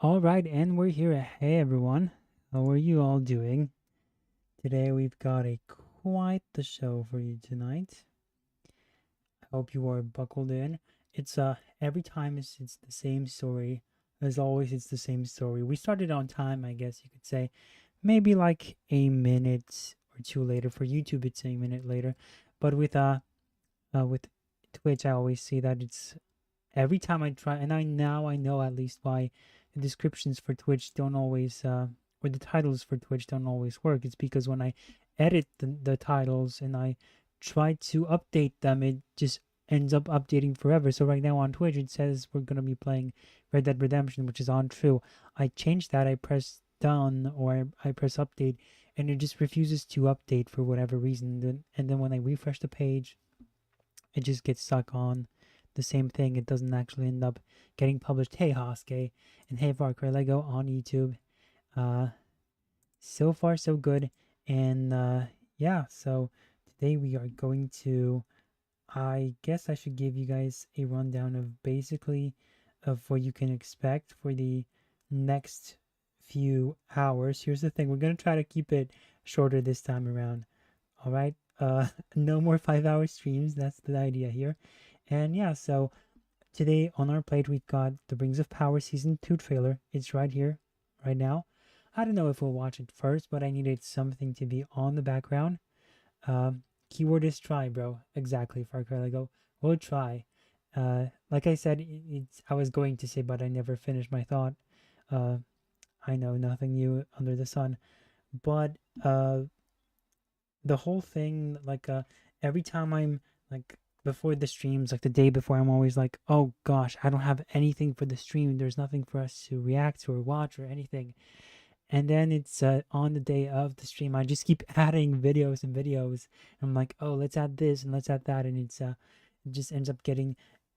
All right, and we're here. Hey everyone, how are you all doing? Today we've got a quite the show for you tonight. I hope you are buckled in. It's every time it's the same story. As always, it's the same story. We started on time, I guess you could say. Maybe like a minute or two later. For YouTube, it's a minute later. But with Twitch, I always see that it's every time I try, and I know at least why the descriptions for Twitch don't always, or the titles for Twitch don't always work. It's because when I edit the titles and I try to update them, it just ends up updating forever. So right now on Twitch, it says we're gonna be playing Red Dead Redemption, which is untrue. I changed that. I press done or I press update, and it just refuses to update for whatever reason. And then when I refresh the page, it just gets stuck on the same thing. It doesn't actually end up getting published. Hey Hoske and hey Far Cry Lego on YouTube. Uh, so far so good. And yeah, so today we are going to. I guess I should give you guys a rundown of basically of what you can expect for the next few hours. Here's the thing: we're gonna try to keep it shorter this time around. All right. No more 5 hour streams. That's the idea here. And yeah, so today on our plate we've got the Rings of Power Season 2 trailer. It's right here, right now. I don't know if we'll watch it first, but I needed something to be on the background. Keyword is try, bro. Exactly, Far Cry Lego. We'll try. Like I said, I was going to say, but I never finished my thought. Uh, I know nothing new under the sun, but the whole thing, like every time I'm like before the streams, like the day before, I'm always like, oh gosh, I don't have anything for the stream. There's nothing for us to react to or watch or anything. And then it's on the day of the stream, I just keep adding videos and videos. And I'm like, oh, let's add this and let's add that, and it just ends up getting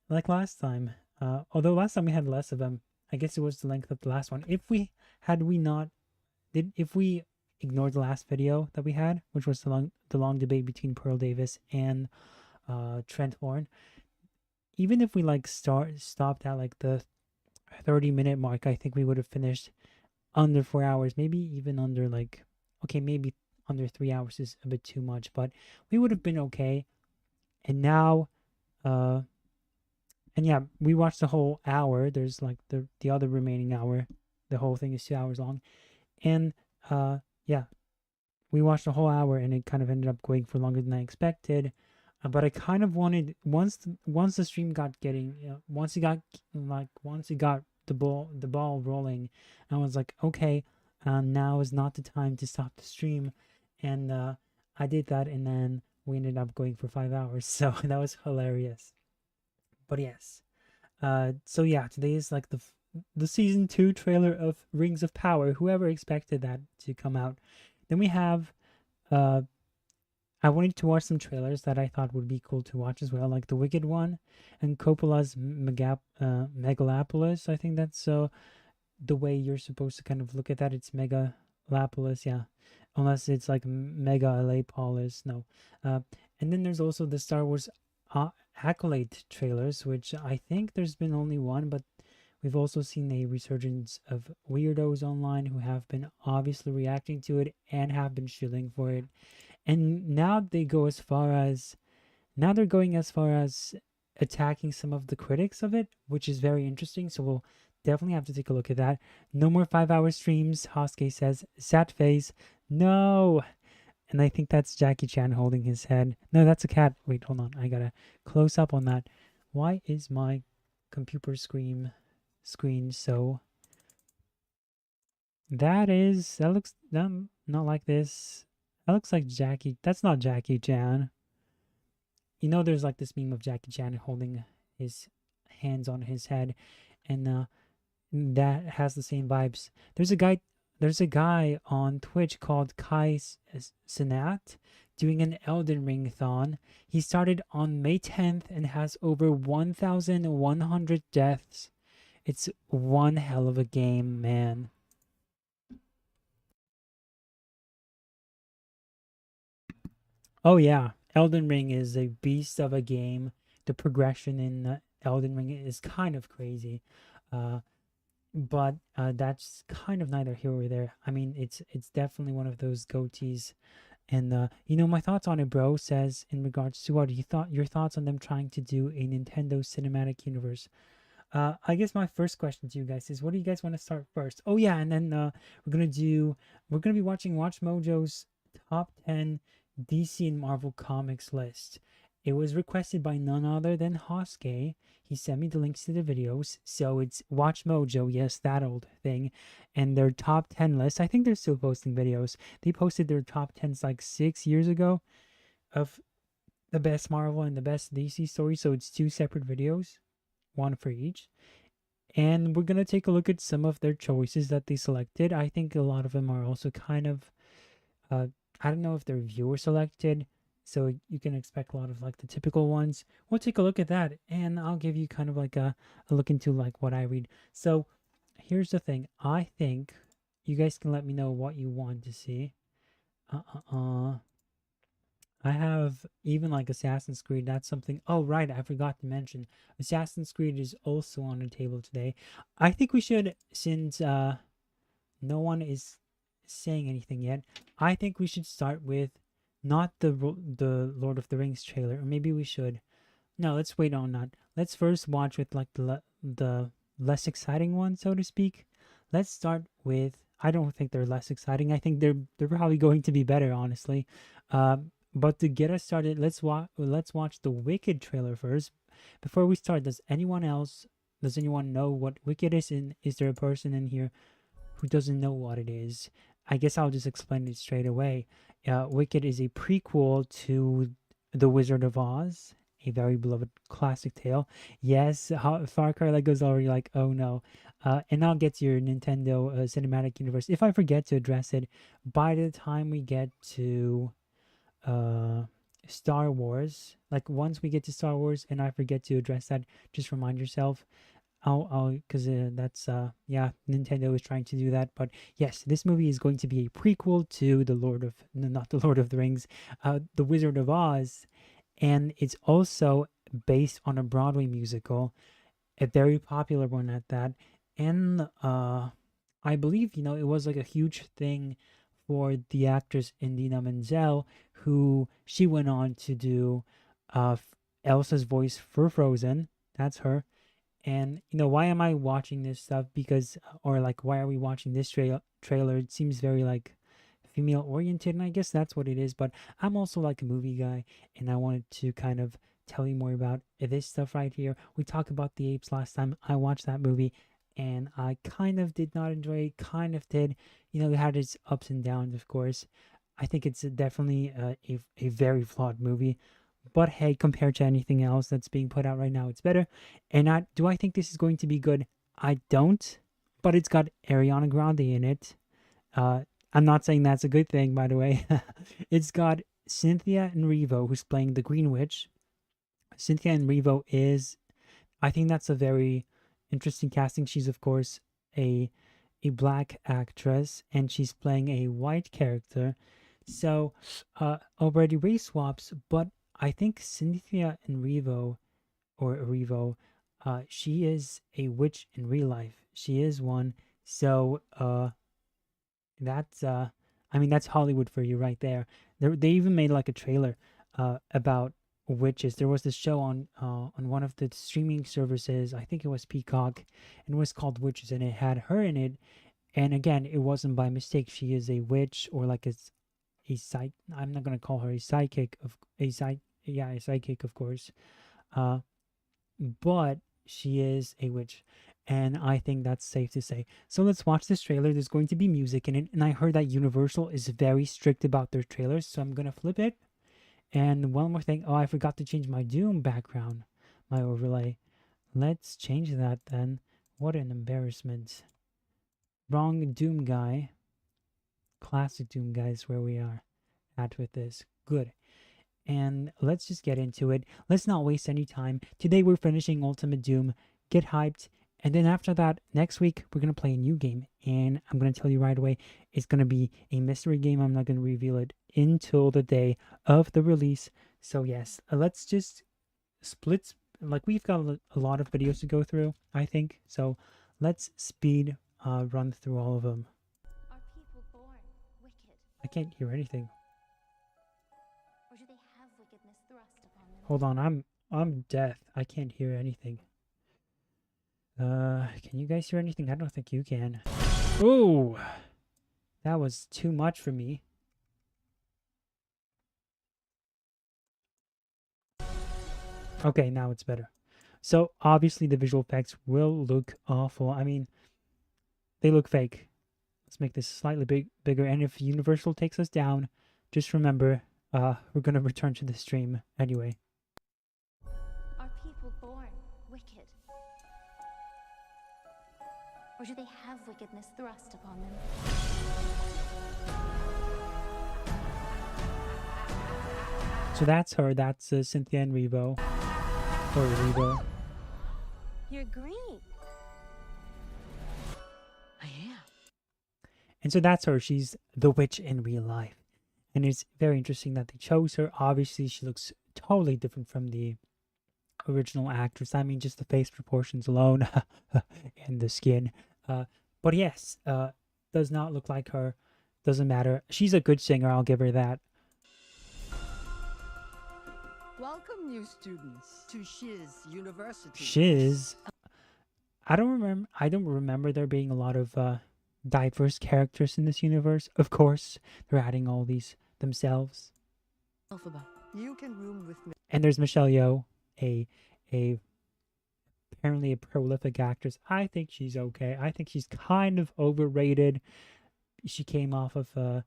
like last time. Although last time we had less of them, I guess it was the length of the last one. If we had we not did if we ignored the last video that we had, which was the long debate between Pearl Davis and Trent Horn, even if we like stopped at like the 30-minute mark, I think we would have finished under 4 hours, maybe even under like, okay, maybe under 3 hours is a bit too much, but we would have been okay. And now, uh, and yeah, we watched the whole hour. There's like the other remaining hour. The whole thing is 2 hours long, and yeah, we watched a whole hour and it kind of ended up going for longer than I expected. But I kind of wanted once the stream got getting once it got the ball rolling, I was like, okay, now is not the time to stop the stream, and I did that, and then we ended up going for 5 hours, so that was hilarious. But yes, so yeah, today is like the season 2 trailer of Rings of Power. Whoever expected that to come out? Then we have uh, I wanted to watch some trailers that I thought would be cool to watch as well, like the Wicked one and Coppola's Megalopolis. I think that's the way you're supposed to kind of look at that. It's Megalopolis, yeah, unless it's like Megalopolis. No, uh, and then there's also the Star Wars Accolade trailers, which I think there's been only one, but we've also seen a resurgence of weirdos online who have been obviously reacting to it and have been shilling for it, and now they're going as far as attacking some of the critics of it, which is very interesting. So we'll definitely have to take a look at that. No more 5 hour streams, Hoske says. Sad face. No. And I think that's Jackie Chan holding his head. No, that's a cat. Wait, hold on. I gotta close up on that. Why is my computer screen so that looks not like this. That looks like Jackie. That's not Jackie Chan. There's like this meme of Jackie Chan holding his hands on his head, and that has the same vibes. There's a guy on Twitch called Kai Sinat doing an Elden Ring thon. He started on May 10th and has over 1,100 deaths. It's one hell of a game, man. Oh yeah, Elden Ring is a beast of a game. The progression in Elden Ring is kind of crazy. Uh, but that's kind of neither here or there. I mean, it's definitely one of those goatees. And my thoughts on it, bro, says in regards to what you thought, your thoughts on them trying to do a Nintendo Cinematic Universe. I guess my first question to you guys is, what do you guys want to start first? Oh yeah, and then we're gonna be watching Watch Mojo's top 10 DC and Marvel comics list. It was requested by none other than Hosuke. He sent me the links to the videos, so it's Watch Mojo, yes, that old thing, and their top 10 list. I think they're still posting videos. They posted their top 10s like 6 years ago of the best Marvel and the best DC stories, so it's two separate videos, one for each. And we're gonna take a look at some of their choices that they selected. I think a lot of them are also kind of, uh, I don't know if they're viewer selected, so you can expect a lot of like the typical ones. We'll take a look at that, and I'll give you kind of like a look into like what I read. So here's the thing. I think you guys can let me know what you want to see. Uh, uh, uh. I have even like Assassin's Creed. That's something. Oh, right. I forgot to mention. Assassin's Creed is also on the table today. I think we should, since no one is saying anything yet, I think we should start with not the Lord of the Rings trailer. Or maybe we should. No, let's wait on that. Let's first watch with like the less exciting one, so to speak. Let's start with. I don't think they're less exciting. I think they're probably going to be better, honestly. But to get us started, let's watch the Wicked trailer first. Before we start, does anyone know what Wicked is? And is there a person in here who doesn't know what it is? I guess I'll just explain it straight away. Wicked is a prequel to The Wizard of Oz, a very beloved classic tale. Yes, Far Cry Lego's already like, oh no. And I'll get to your Nintendo Cinematic Universe. If I forget to address it, by the time we get to uh, Star Wars, like once we get to Star Wars and I forget to address that, just remind yourself. Because that's yeah, Nintendo is trying to do that. But yes, this movie is going to be a prequel to not the Lord of the Rings, the Wizard of Oz, and it's also based on a Broadway musical, a very popular one at that. And I believe it was like a huge thing for the actress Indina Menzel, who she went on to do uh Elsa's voice for Frozen. That's her. And why am I watching this stuff? Because or like why are we watching this trailer? It seems very like female oriented, and I guess that's what it is. But I'm also like a movie guy, and I wanted to kind of tell you more about this stuff right here. We talked about the apes last time. I watched that movie, and I kind of did not enjoy it. Kind of did. It had its ups and downs, of course. I think it's definitely a very flawed movie. But hey, compared to anything else that's being put out right now, it's better. And do I think this is going to be good? I don't. But it's got Ariana Grande in it. Uh, I'm not saying that's a good thing, by the way. It's got Cynthia Erivo, who's playing the Green Witch. Cynthia Erivo is, I think that's a very interesting casting. She's of course a a black actress, and she's playing a white character. So already race swaps, but I think Cynthia Erivo or Erivo, she is a witch in real life. She is one. So that's I mean that's Hollywood for you right there. They even made like a trailer about witches. There was this show on one of the streaming services. I think it was Peacock, and it was called Witches, and it had her in it. And again, it wasn't by mistake. She is a witch, or like a psych. I'm not gonna call her a psychic of a psych. Yeah, a psychic, of course. Uh, but she is a witch, and I think that's safe to say. So let's watch this trailer. There's going to be music in it, and I heard that Universal is very strict about their trailers, so I'm gonna flip it. And one more thing. Oh, I forgot to change my Doom background, my overlay. Let's change that then. What an embarrassment. Wrong Doom guy. Classic Doom guy is where we are at with this. Good. And let's just get into it. Let's not waste any time. Today we're finishing Ultimate Doom. Get hyped. And then after that, next week, we're going to play a new game. And I'm going to tell you right away, it's going to be a mystery game. I'm not going to reveal it until the day of the release. So yes, let's just split. Like we've got a lot of videos to go through, I think. So let's speed run through all of them. Are people born wicked, I can't hear anything. or do they have wickedness thrust upon them? Hold on, I'm deaf. I can't hear anything. Can you guys hear anything? I don't think you can. Ooh, that was too much for me. Okay, now it's better. So obviously the visual effects will look awful. I mean, they look fake. Let's make this slightly bigger. And if Universal takes us down, just remember, we're gonna return to the stream anyway. Are people born wicked, or do they have wickedness thrust upon them? So that's her. That's Cynthia and Revo. Or Revo. You're green. I am. And so that's her. She's the witch in real life. And it's very interesting that they chose her. Obviously, she looks totally different from the original actress. I mean, just the face proportions alone and the skin. But yes, does not look like her. Doesn't matter. She's a good singer. I'll give her that. Welcome, new students, to Shiz University. Shiz. I don't remember there being a lot of diverse characters in this universe. Of course, they're adding all these themselves. Alphaba. You can room with me. And there's Michelle Yeoh, a apparently a prolific actress. I think she's okay. I think she's kind of overrated. She came off of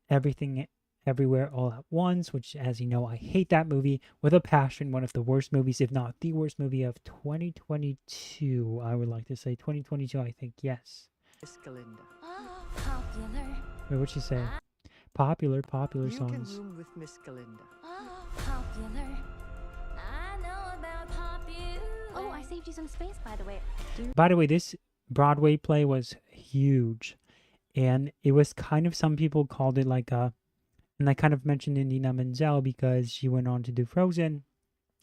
Everything Everywhere All at Once, which, as you know, I hate that movie with a passion. One of the worst movies, if not the worst movie of 2022. I would like to say 2022. I think, yes. Miss Galinda. Popular. Wait, what'd she say? Popular You songs. can room with Miss Galinda. Popular. I know about popular. Oh, I saved you some space, by the way. By the way, this Broadway play was huge, and it was kind of, some people called it like a, and I kind of mentioned Indina Menzel because she went on to do Frozen,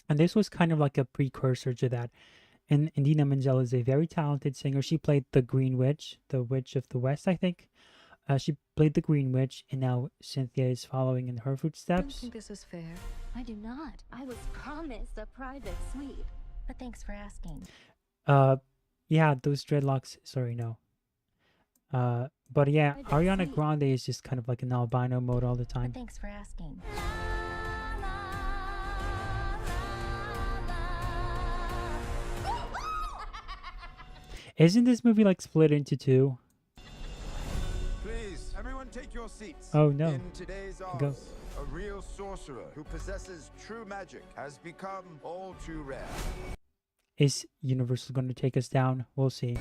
and this was kind of like a precursor to that. And Indina Menzel is a very talented singer. She played the Green Witch, the Witch of the West, I think. She played the Green Witch, and now Cynthia is following in her I don't footsteps. think this is fair. I do not. I was promised a private suite. But thanks for asking. Yeah, those dreadlocks. Sorry, no. But yeah, Private Ariana suite. Grande is just kind of like an albino mode all the But time. thanks for asking. Isn't this movie like split into two? Please, everyone take your seats. Oh, no. In today's Go. arts, a real sorcerer who possesses true magic has become all too rare. Is Universal going to take us down? We'll see.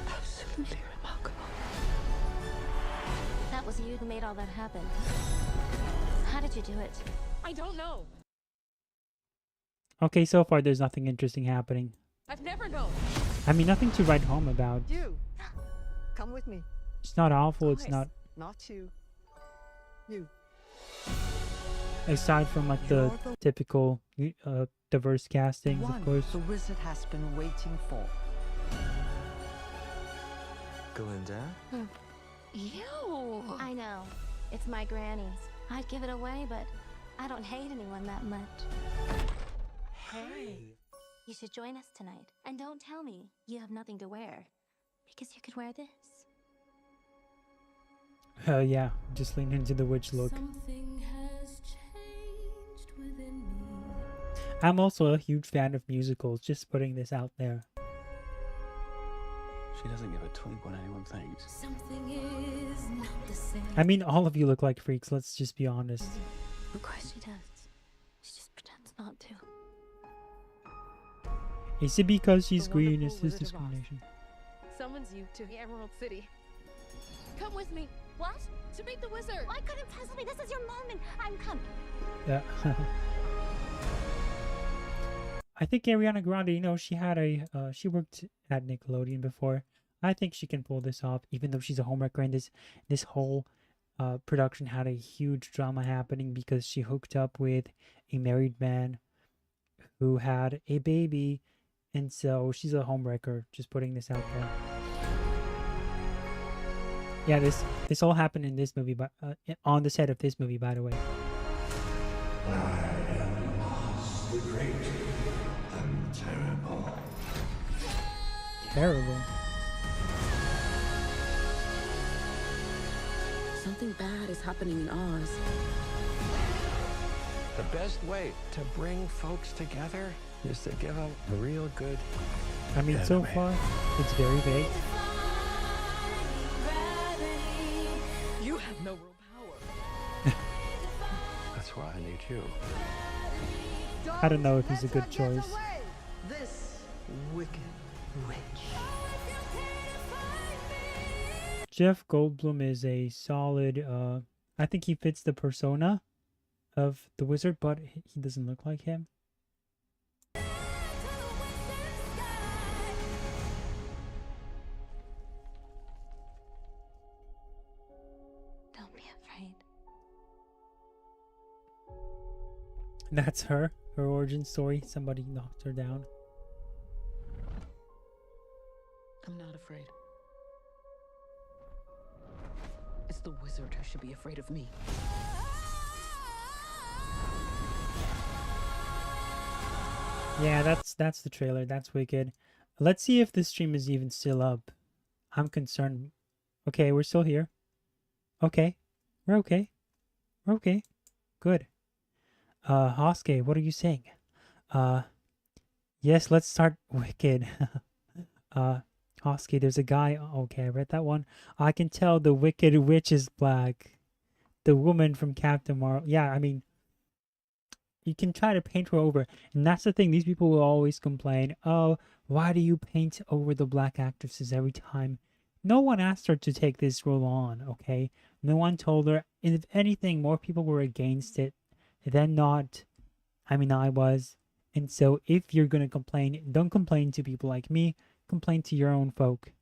Absolutely remarkable. That was you who made all that happen. How did you do it? I don't know. Okay, so far there's nothing interesting happening. I've never known. I mean, nothing to write home about. You. Come with me. It's not awful. It's Nice. not, Not you. You. aside from like the You're the typical diverse castings, one of course. the wizard has been waiting for. Galinda? Ew. I know. It's my granny's. I'd give it away, but I don't hate anyone that much. Hey. You should join us tonight. And don't tell me you have nothing to wear. Because you could wear this. Yeah, just lean into the witch look. Something has changed within me. I'm also a huge fan of musicals, just putting this out there. She doesn't give a twig what anyone thinks. Something is not the same. I mean, all of you look like freaks, let's just be honest. Of course she does. She just pretends not to. Is it because she's The green? wonderful Is this Wizard of Oz. discrimination? Summons you to the Emerald City. Come with me. What? To meet the wizard. Why couldn't possibly? This is your moment. I'm coming. Yeah. I think Ariana Grande, you know, she had she worked at Nickelodeon before. I think she can pull this off, even though she's a homewrecker. And this whole production had a huge drama happening because she hooked up with a married man who had a baby, and so she's a homewrecker. Just putting this out there. Yeah, this all happened in this movie, but on the set of this movie, by the way. The great and terrible. Terrible. Something bad is happening in Oz. The best way to bring folks together is to give them a real good I mean, so far, it's very vague. You have no real power. That's why I need you. I don't know if he's a good choice. This wicked witch. Jeff Goldblum is a solid, I think he fits the persona of the wizard, but he doesn't look like him. Don't be afraid. That's her origin story. Somebody knocked her down. I'm not afraid. It's the wizard who should be afraid of me. Yeah, that's the trailer. That's wicked. Let's see if this stream is even still up. I'm concerned. Okay, we're still here. Okay. We're okay. We're okay. Good. Hosuke, what are you saying? Yes, let's start Wicked. Hosuke, there's a guy. Okay, I read that one. I can tell the Wicked Witch is black. The woman from Captain Marvel. Yeah, I mean, you can try to paint her over. And that's the thing. These people will always complain, oh, why do you paint over the black actresses every time? No one asked her to take this role on, okay? No one told her. And if anything, more people were against it than not. I mean, I was. And so if you're going to complain, don't complain to people like me. Complain to your own folk.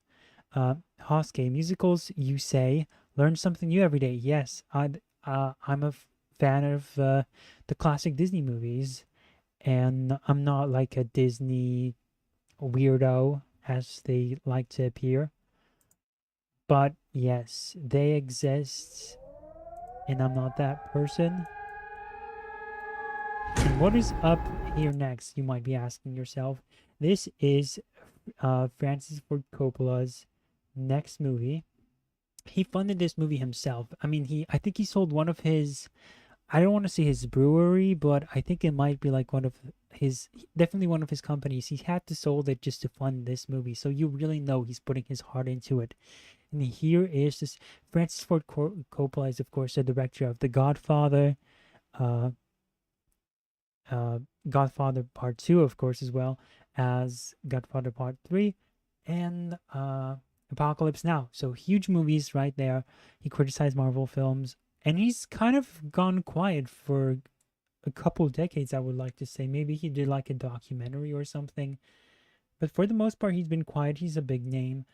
Hosuke, musicals, you say, learn something new every day. Yes, I'm a fan of the classic Disney movies. And I'm not like a Disney weirdo, as they like to appear. But yes, they exist. And I'm not that person. And what is up here next, you might be asking yourself. This is Francis Ford Coppola's next movie. He funded this movie himself. I mean, I think he sold one of his, I don't want to say his brewery, but I think it might be like one of his, definitely one of his companies. He had to sold it just to fund this movie. So you really know he's putting his heart into it. And here is this, Francis Ford Coppola is of course the director of The Godfather, Godfather Part 2, of course, as well as Godfather Part 3, and Apocalypse Now. So huge movies right there. He criticized Marvel films, and he's kind of gone quiet for a couple decades, I would like to say. Maybe he did like a documentary or something, but for the most part, he's been quiet. He's a big name,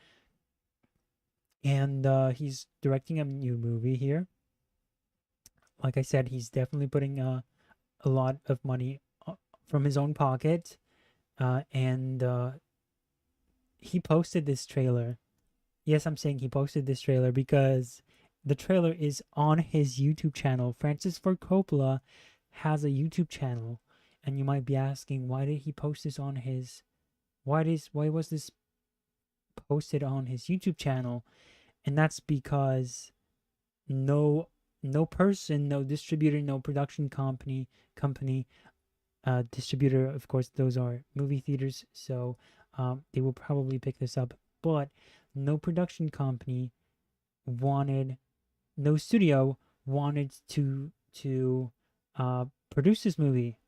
and he's directing a new movie here. Like I said, he's definitely putting a lot of money from his own pocket, and he posted this trailer. Yes, I'm saying he posted this trailer because the trailer is on his YouTube channel. Francis Ford Coppola has a YouTube channel, and you might be asking, why did he post this on his, why was this posted on his YouTube channel? And that's because no person, no distributor, no production company, distributor, of course, those are movie theaters, so they will probably pick this up, but no production company no studio wanted to produce this movie.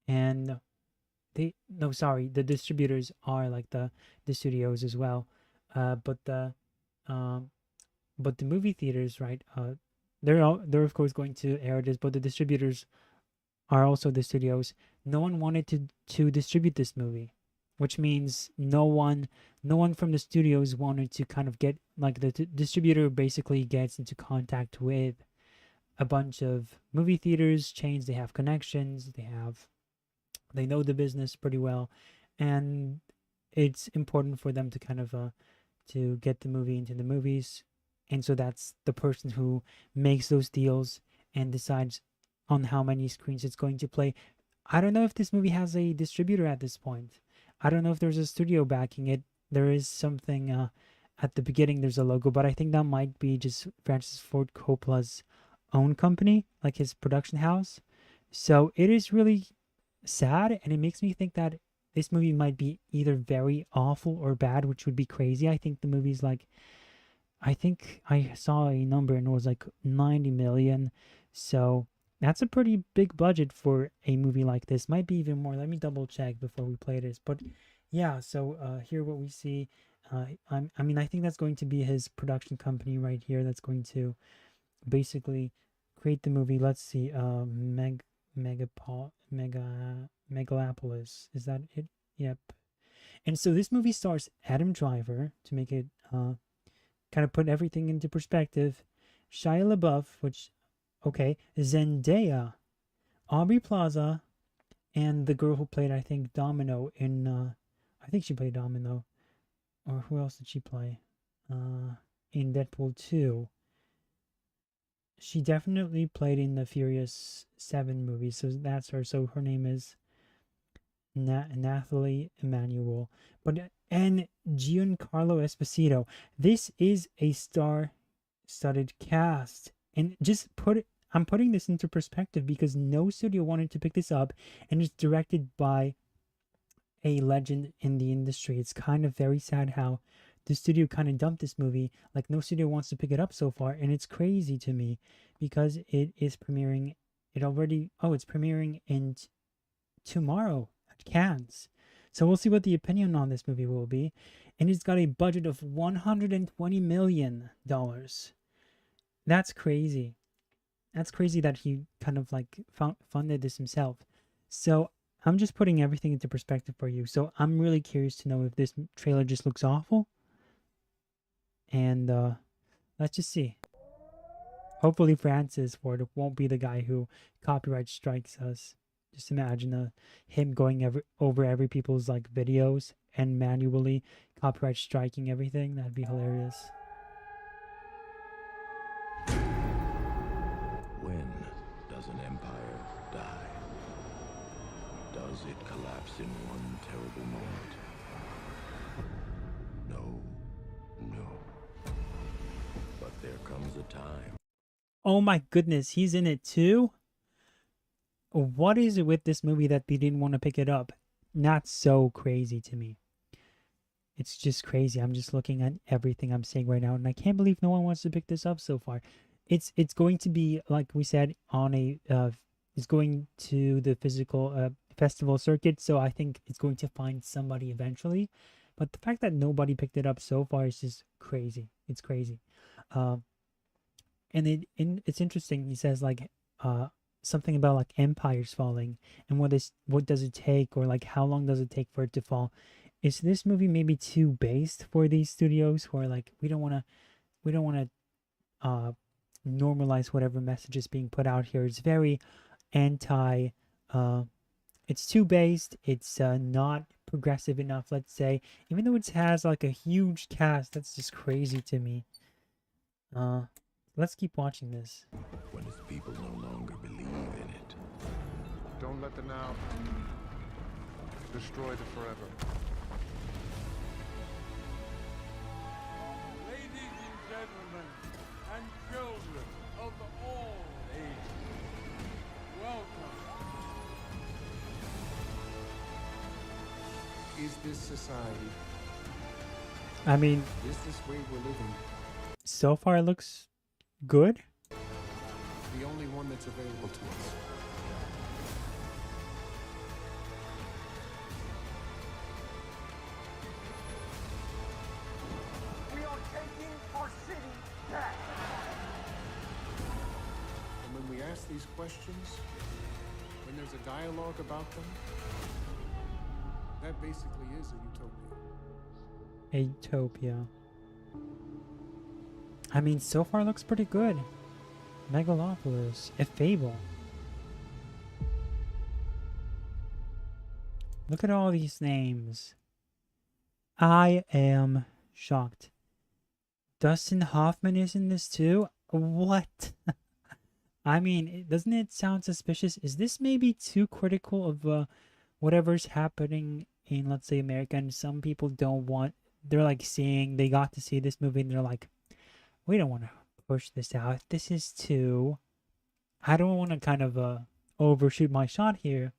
And the distributors are like the studios as well, but the movie theaters, right, they're of course going to air this, but the distributors are also the studios. No one wanted to distribute this movie, which means no one from the studios wanted to kind of get, like, the distributor basically gets into contact with a bunch of movie theaters chains. They have connections, they know the business pretty well, and it's important for them to kind of to get the movie into the movies, and so that's the person who makes those deals and decides on how many screens it's going to play. I don't know if this movie has a distributor at this point. I don't know if there's a studio backing it. There is something at the beginning, there's a logo, but I think that might be just Francis Ford Coppola's own company, like his production house. So it is really sad, and it makes me think that this movie might be either very awful or bad, which would be crazy. I think the movie's like, I think I saw a number and it was like 90 million. So that's a pretty big budget for a movie like this. Might be even more. Let me double check before we play this. But yeah, so here what we see. I mean, I think that's going to be his production company right here. That's going to basically create the movie. Let's see. Megalopolis. Is that it? Yep. And so this movie stars Adam Driver, to make it kind of put everything into perspective. Shia LaBeouf, which, okay, Zendaya, Aubrey Plaza, and the girl who played, I think, Domino in, I think she played Domino. Or who else did she play? In Deadpool 2. She definitely played in the Furious 7 movie, so that's her. So her name is Nathalie Emmanuel. And Giancarlo Esposito. This is a star-studded cast. And I'm putting this into perspective because no studio wanted to pick this up, and it's directed by a legend in the industry. It's kind of very sad how the studio kind of dumped this movie. Like, no studio wants to pick it up so far, and it's crazy to me because it is premiering. It's premiering in tomorrow at Cannes. So we'll see what the opinion on this movie will be. And it's got a budget of $120 million. That's crazy. That's crazy that he kind of like funded this himself. So I'm just putting everything into perspective for you. So I'm really curious to know if this trailer just looks awful. And let's just see. Hopefully Francis Ford won't be the guy who copyright strikes us. Just imagine him going over every people's like videos and manually copyright striking everything. That'd be hilarious. When does an empire die? Does it collapse in one terrible moment? No. But there comes a time. Oh my goodness, he's in it too? What is it with this movie that they didn't want to pick it up? Not so crazy to me. It's just crazy. I'm just looking at everything I'm saying right now, and I can't believe no one wants to pick this up so far. It's going to be, like we said, on a it's going to the physical festival circuit, so I think it's going to find somebody eventually. But the fact that nobody picked it up so far is just crazy. It's crazy. And it's interesting. He says like something about like empires falling and what does it take, or like how long does it take for it to fall. Is this movie maybe too based for these studios who are like, we don't want to normalize whatever message is being put out here? It's very anti it's too based. It's not progressive enough, let's say, even though it has like a huge cast. That's just crazy to me. Let's keep watching this. When its people no longer believe in it. Don't let the now destroy the forever. Ladies and gentlemen, and children of all ages, welcome. Is this society? I mean, Is this way we're living? So far it looks good. The only one that's available to us. We are taking our city back. And when we ask these questions, when there's a dialogue about them, that basically is a utopia. A utopia. I mean, so far it looks pretty good. Megalopolis, a fable. Look at all these names. I am shocked. Dustin Hoffman is in this too? What? I mean, doesn't it sound suspicious? Is this maybe too critical of whatever's happening in, let's say, America? And some people don't want, they're like seeing, they got to see this movie and they're like, we don't want to push this out. This is too, I don't want to kind of overshoot my shot here,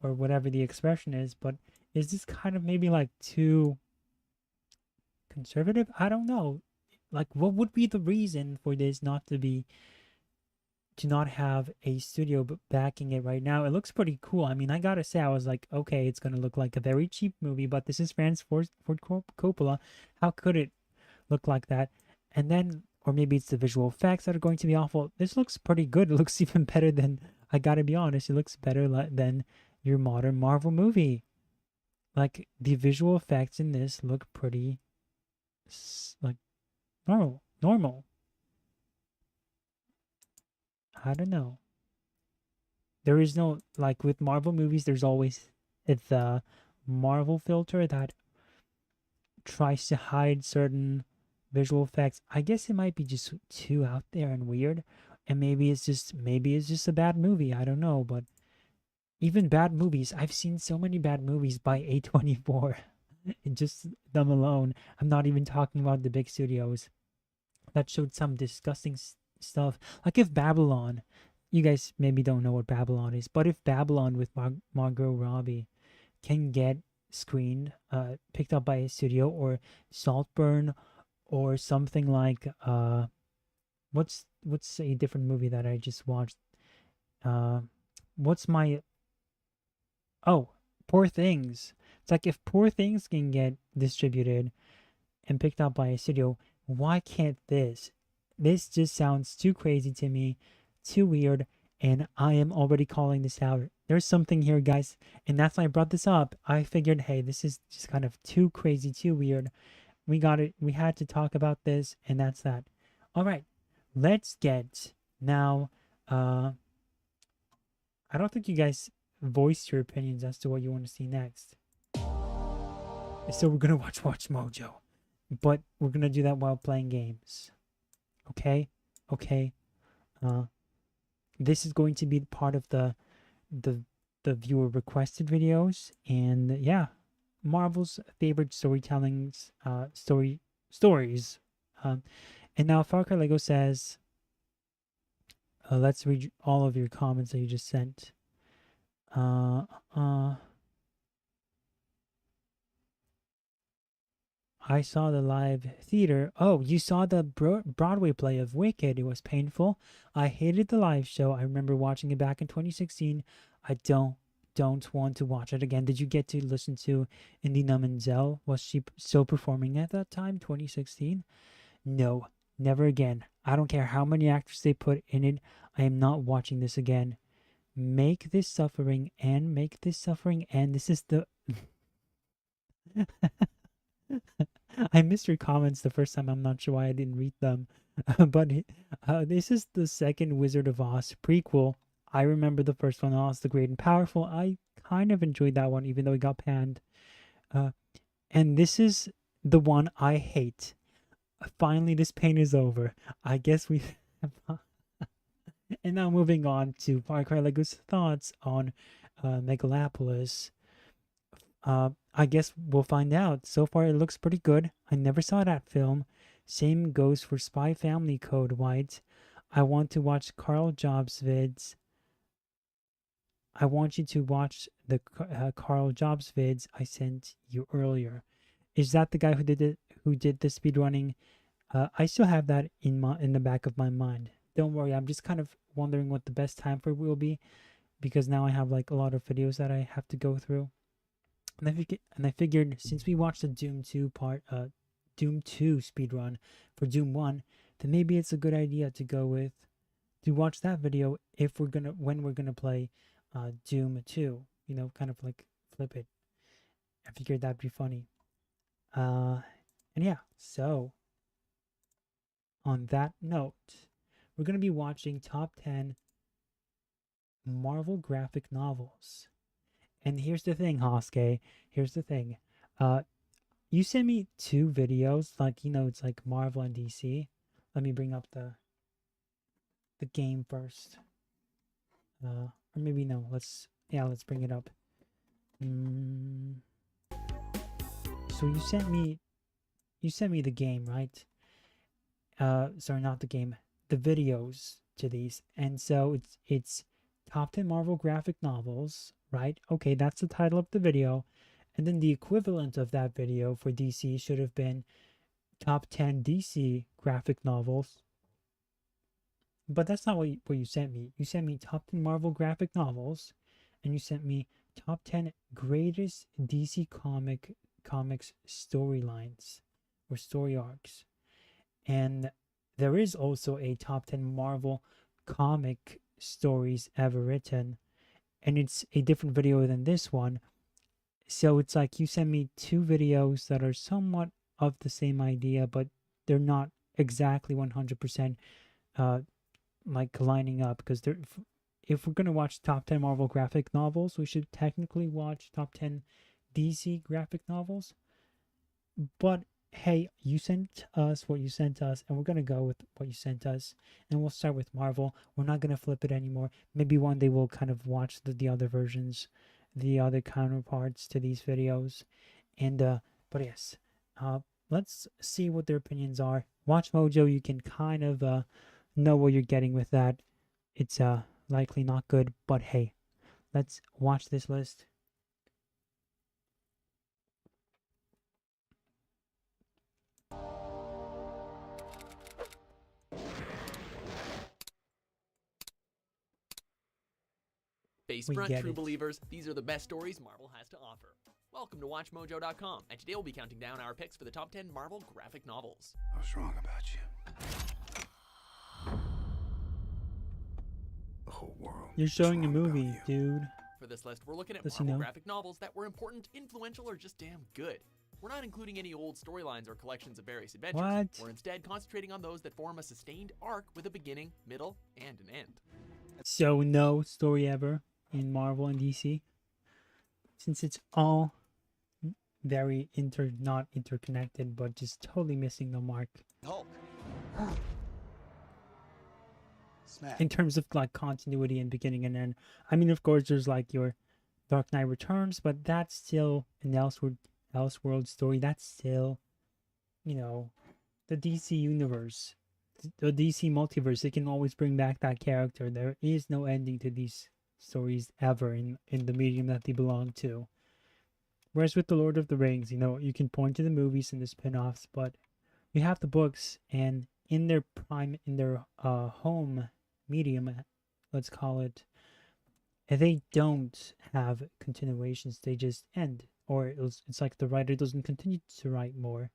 or whatever the expression is, but is this kind of maybe like too conservative? I don't know. Like, what would be the reason for this not to be, to not have a studio backing it right now? It looks pretty cool. I mean, I gotta say, I was like, okay, it's gonna look like a very cheap movie, but this is Francis Ford Coppola. How could it look like that? And then, or maybe it's the visual effects that are going to be awful. This looks pretty good. It looks even better than, I gotta be honest, it looks better than your modern Marvel movie. Like, the visual effects in this look pretty, like, normal. I don't know. There is no, like with Marvel movies, there's always the Marvel filter that tries to hide certain visual effects. I guess it might be just too out there and weird, and maybe it's just a bad movie. I don't know, but even bad movies, I've seen so many bad movies by A24. Just them alone. I'm not even talking about the big studios that showed some disgusting stuff. Like if Babylon, you guys maybe don't know what Babylon is, but if Babylon with Margot Robbie can get screened, picked up by a studio, or Saltburn, or something like what's a different movie that I just watched? Poor Things. It's like, if Poor Things can get distributed and picked up by a studio, why can't this? This just sounds too crazy to me, too weird, and I am already calling this out. There's something here, guys, and that's why I brought this up. I figured, hey, this is just kind of too crazy, too weird. We got it. We had to talk about this, and that's that. All right, let's get now. I don't think you guys voiced your opinions as to what you want to see next. So we're gonna watch Mojo, but we're gonna do that while playing games. Okay. This is going to be part of the viewer requested videos, and yeah, Marvel's favorite storytellings, stories. And now Far Cry Lego says, let's read all of your comments that you just sent. I saw the live theater. Oh, you saw the Broadway play of Wicked. It was painful. I hated the live show. I remember watching it back in 2016. I don't want to watch it again. Did you get to listen to Indina Menzel? Was she still performing at that time, 2016? No, never again. I don't care how many actors they put in it. I am not watching this again. Make this suffering end. This is the... I missed your comments the first time. I'm not sure why I didn't read them. But this is the second Wizard of Oz prequel. I remember the first one, Oz the Great and Powerful. I kind of enjoyed that one, even though it got panned. And this is the one I hate. Finally, this pain is over. I guess we... And now moving on to Far Cry Lego's thoughts on Megalopolis. I guess we'll find out. So far, it looks pretty good. I never saw that film. Same goes for Spy Family Code White. I want to watch Carl Jobs vids. I want you to watch the Carl Jobs vids I sent you earlier. Is that the guy who did it? Who did the speedrunning? I still have that in the back of my mind. Don't worry. I'm just kind of wondering what the best time for it will be, because now I have like a lot of videos that I have to go through. And I figured since we watched the Doom 2 speedrun for Doom 1, then maybe it's a good idea to watch that video when we're gonna play Doom 2. You know, kind of like flip it. I figured that'd be funny. And yeah, so on that note, we're gonna be watching top 10 Marvel graphic novels. And here's the thing, Hosuke. Here's the thing. You sent me 2 videos, like, you know, it's like Marvel and DC. Let me bring up the game first. Or maybe no, let's bring it up. So you sent me the game, right? Sorry, not the game, the videos to these. And so it's Top 10 Marvel graphic novels, right? Okay, that's the title of the video. And then the equivalent of that video for DC should have been Top 10 DC graphic novels. But that's not what you sent me. You sent me Top 10 Marvel graphic novels, and you sent me Top 10 greatest DC comics storylines or story arcs. And there is also a Top 10 Marvel comic stories ever written, and it's a different video than this one. So it's like you send me 2 videos that are somewhat of the same idea, but they're not exactly 100% like lining up, because if we're going to watch Top 10 Marvel graphic novels, we should technically watch Top 10 DC graphic novels. But hey, you sent us what you sent us, and we're going to go with what you sent us, and we'll start with Marvel. We're not going to flip it anymore. Maybe one day we'll kind of watch the other versions, the other counterparts to these videos. And but yes, let's see what their opinions are. Watch Mojo, you can kind of know what you're getting with that. It's likely not good, but hey, let's watch this list. Face front, true believers, these are the best stories Marvel has to offer. Welcome to WatchMojo.com, and today we'll be counting down our picks for the top 10 Marvel graphic novels. I was wrong about you. The whole world. You're showing a movie, dude. For this list, we're looking at Marvel graphic novels that were important, influential, or just damn good. We're not including any old storylines or collections of various adventures. What? We're instead concentrating on those that form a sustained arc with a beginning, middle, and an end. So no story ever in Marvel and DC, since it's all very not interconnected, but just totally missing the mark. Hulk. In terms of like continuity and beginning and end. I mean, of course, there's like your Dark Knight Returns, but that's still an Elseworld story. That's still, you know, the DC universe, the DC multiverse. They can always bring back that character. There is no ending to these stories ever in the medium that they belong to. Whereas with the Lord of the Rings, you know, you can point to the movies and the spin-offs, but you have the books, and in their prime, in their home medium, let's call it, they don't have continuations. They just end, or it's like the writer doesn't continue to write more.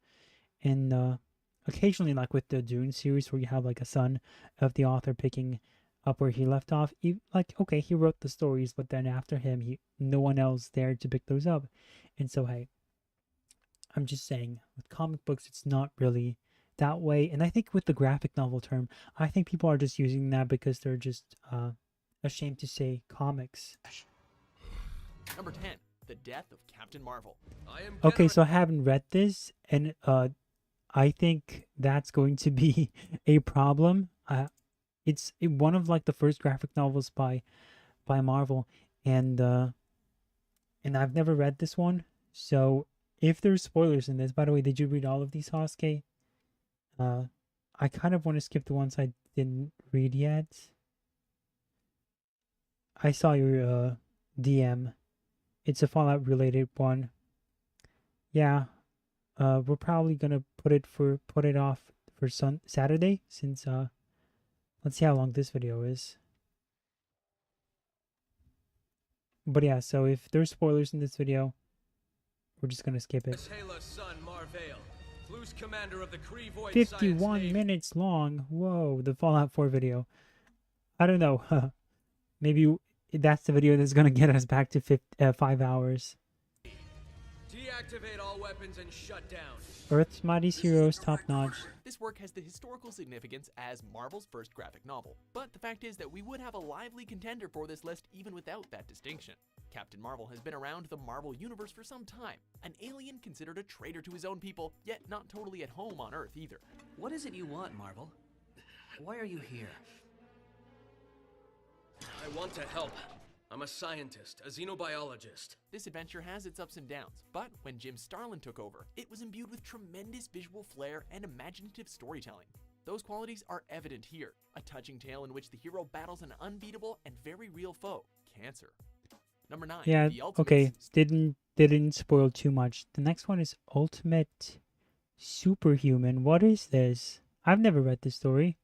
And occasionally, like with the Dune series, where you have like a son of the author picking up where he left off, like, okay, he wrote the stories, but then after him, no one else there to pick those up. And so, hey, I'm just saying, with comic books, it's not really that way. And I think with the graphic novel term, I think people are just using that because they're just ashamed to say comics. Number 10, The Death of Captain Marvel. Okay, so I haven't read this, and I think that's going to be a problem. It's one of like the first graphic novels by Marvel, and I've never read this one. So if there's spoilers in this, by the way, did you read all of these, Hosuke? I kind of want to skip the ones I didn't read yet. I saw your DM. It's a Fallout related one. Yeah, we're probably gonna put it off for Saturday, since let's see how long this video is. But yeah, so if there's spoilers in this video, we're just gonna skip it. 51 minutes long. Whoa, the Fallout 4 video. I don't know. Maybe that's the video that's gonna get us back to 5 hours. Deactivate all weapons and shut down. Earth's Mightiest Heroes, top notch. This work has the historical significance as Marvel's first graphic novel, but the fact is that we would have a lively contender for this list even without that distinction. Captain Marvel has been around the Marvel Universe for some time, an alien considered a traitor to his own people, yet not totally at home on Earth either. What is it you want, Marvel? Why are you here? I want to help. I'm a scientist, a xenobiologist. This adventure has its ups and downs, but when Jim Starlin took over, it was imbued with tremendous visual flair and imaginative storytelling. Those qualities are evident here, a touching tale in which the hero battles an unbeatable and very real foe, cancer. Number 9. Yeah, The Ultimates. okay, didn't spoil too much. The next one is Ultimate Superhuman. What is this? I've never read this story.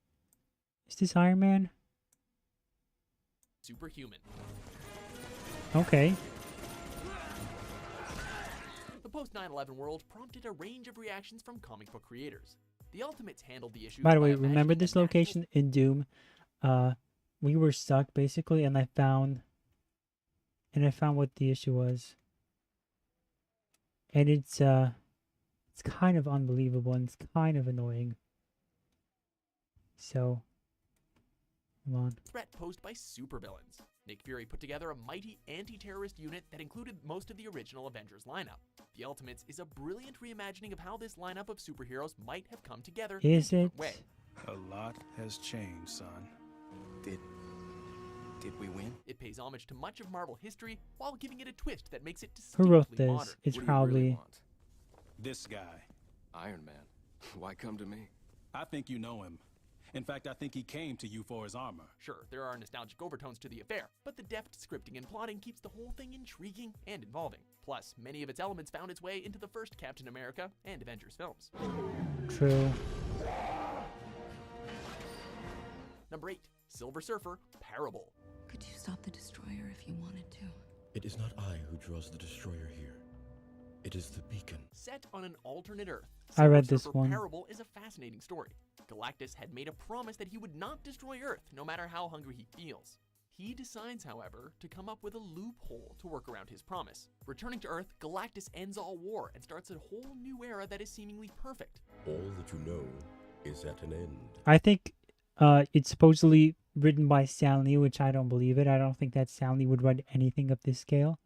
Is this Iron Man? Superhuman. Okay. The post 9/11 world prompted a range of reactions from comic book creators. The Ultimates handled the issue. By the way, remember this location in Doom? We were stuck basically, and I found what the issue was. And it's kind of unbelievable and it's kind of annoying. So, hold on. Threat posed by supervillains. Nick Fury put together a mighty anti-terrorist unit that included most of the original Avengers lineup. The Ultimates is a brilliant reimagining of how this lineup of superheroes might have come together in a different way. A lot has changed, son. Did we win? It pays homage to much of Marvel history while giving it a twist that makes it Who wrote distinctly this? modern. It's What do you probably really want? This guy. Iron Man. Why come to me? I think you know him. In fact, I think he came to you for his armor. Sure, there are nostalgic overtones to the affair, but the deft scripting and plotting keeps the whole thing intriguing and involving. Plus, many of its elements found its way into the first Captain America and Avengers films. True. Number 8. Silver Surfer, Parable. Could you stop the destroyer if you wanted to? It is not I who draws the destroyer here. It is the beacon. Set on an alternate Earth, I read Silver this Surfer one. Parable is a fascinating story. Galactus had made a promise that he would not destroy Earth, no matter how hungry he feels. He decides, however, to come up with a loophole to work around his promise. Returning to Earth, Galactus ends all war and starts a whole new era that is seemingly perfect. All that you know is at an end. I think it's supposedly written by Stan Lee, which I don't believe it. I don't think that Stan Lee would write anything of this scale.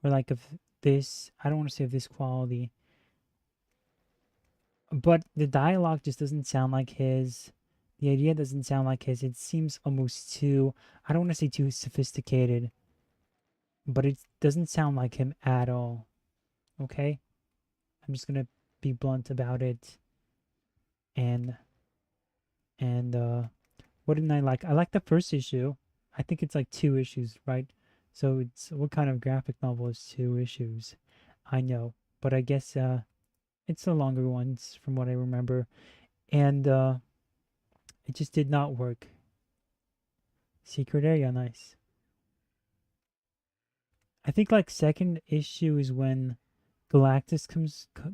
Or like of this, I don't want to say of this quality. But the dialogue just doesn't sound like his. The idea doesn't sound like his. It seems almost too, I don't want to say too sophisticated. But it doesn't sound like him at all. Okay? I'm just going to be blunt about it. And what didn't I like? I like the first issue. I think it's like 2 issues, right? So it's, what kind of graphic novel is 2 issues? I know, but I guess it's the longer ones from what I remember. And it just did not work. Secret area, nice. I think like 2nd issue is when Galactus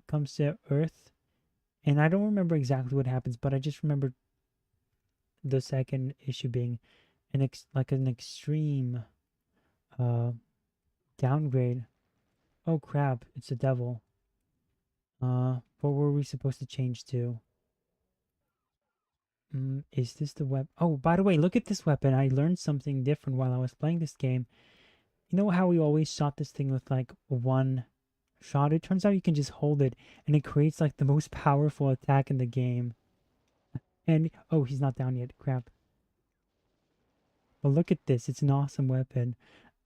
comes to Earth. And I don't remember exactly what happens, but I just remember the 2nd issue being an extreme downgrade. Oh crap, it's the devil. What were we supposed to change to? Is this the weapon? Oh, by the way, look at this weapon. I learned something different while I was playing this game. You know how we always shot this thing with like 1 shot? It turns out you can just hold it and it creates like the most powerful attack in the game. And oh, he's not down yet. Crap. But look at this. It's an awesome weapon.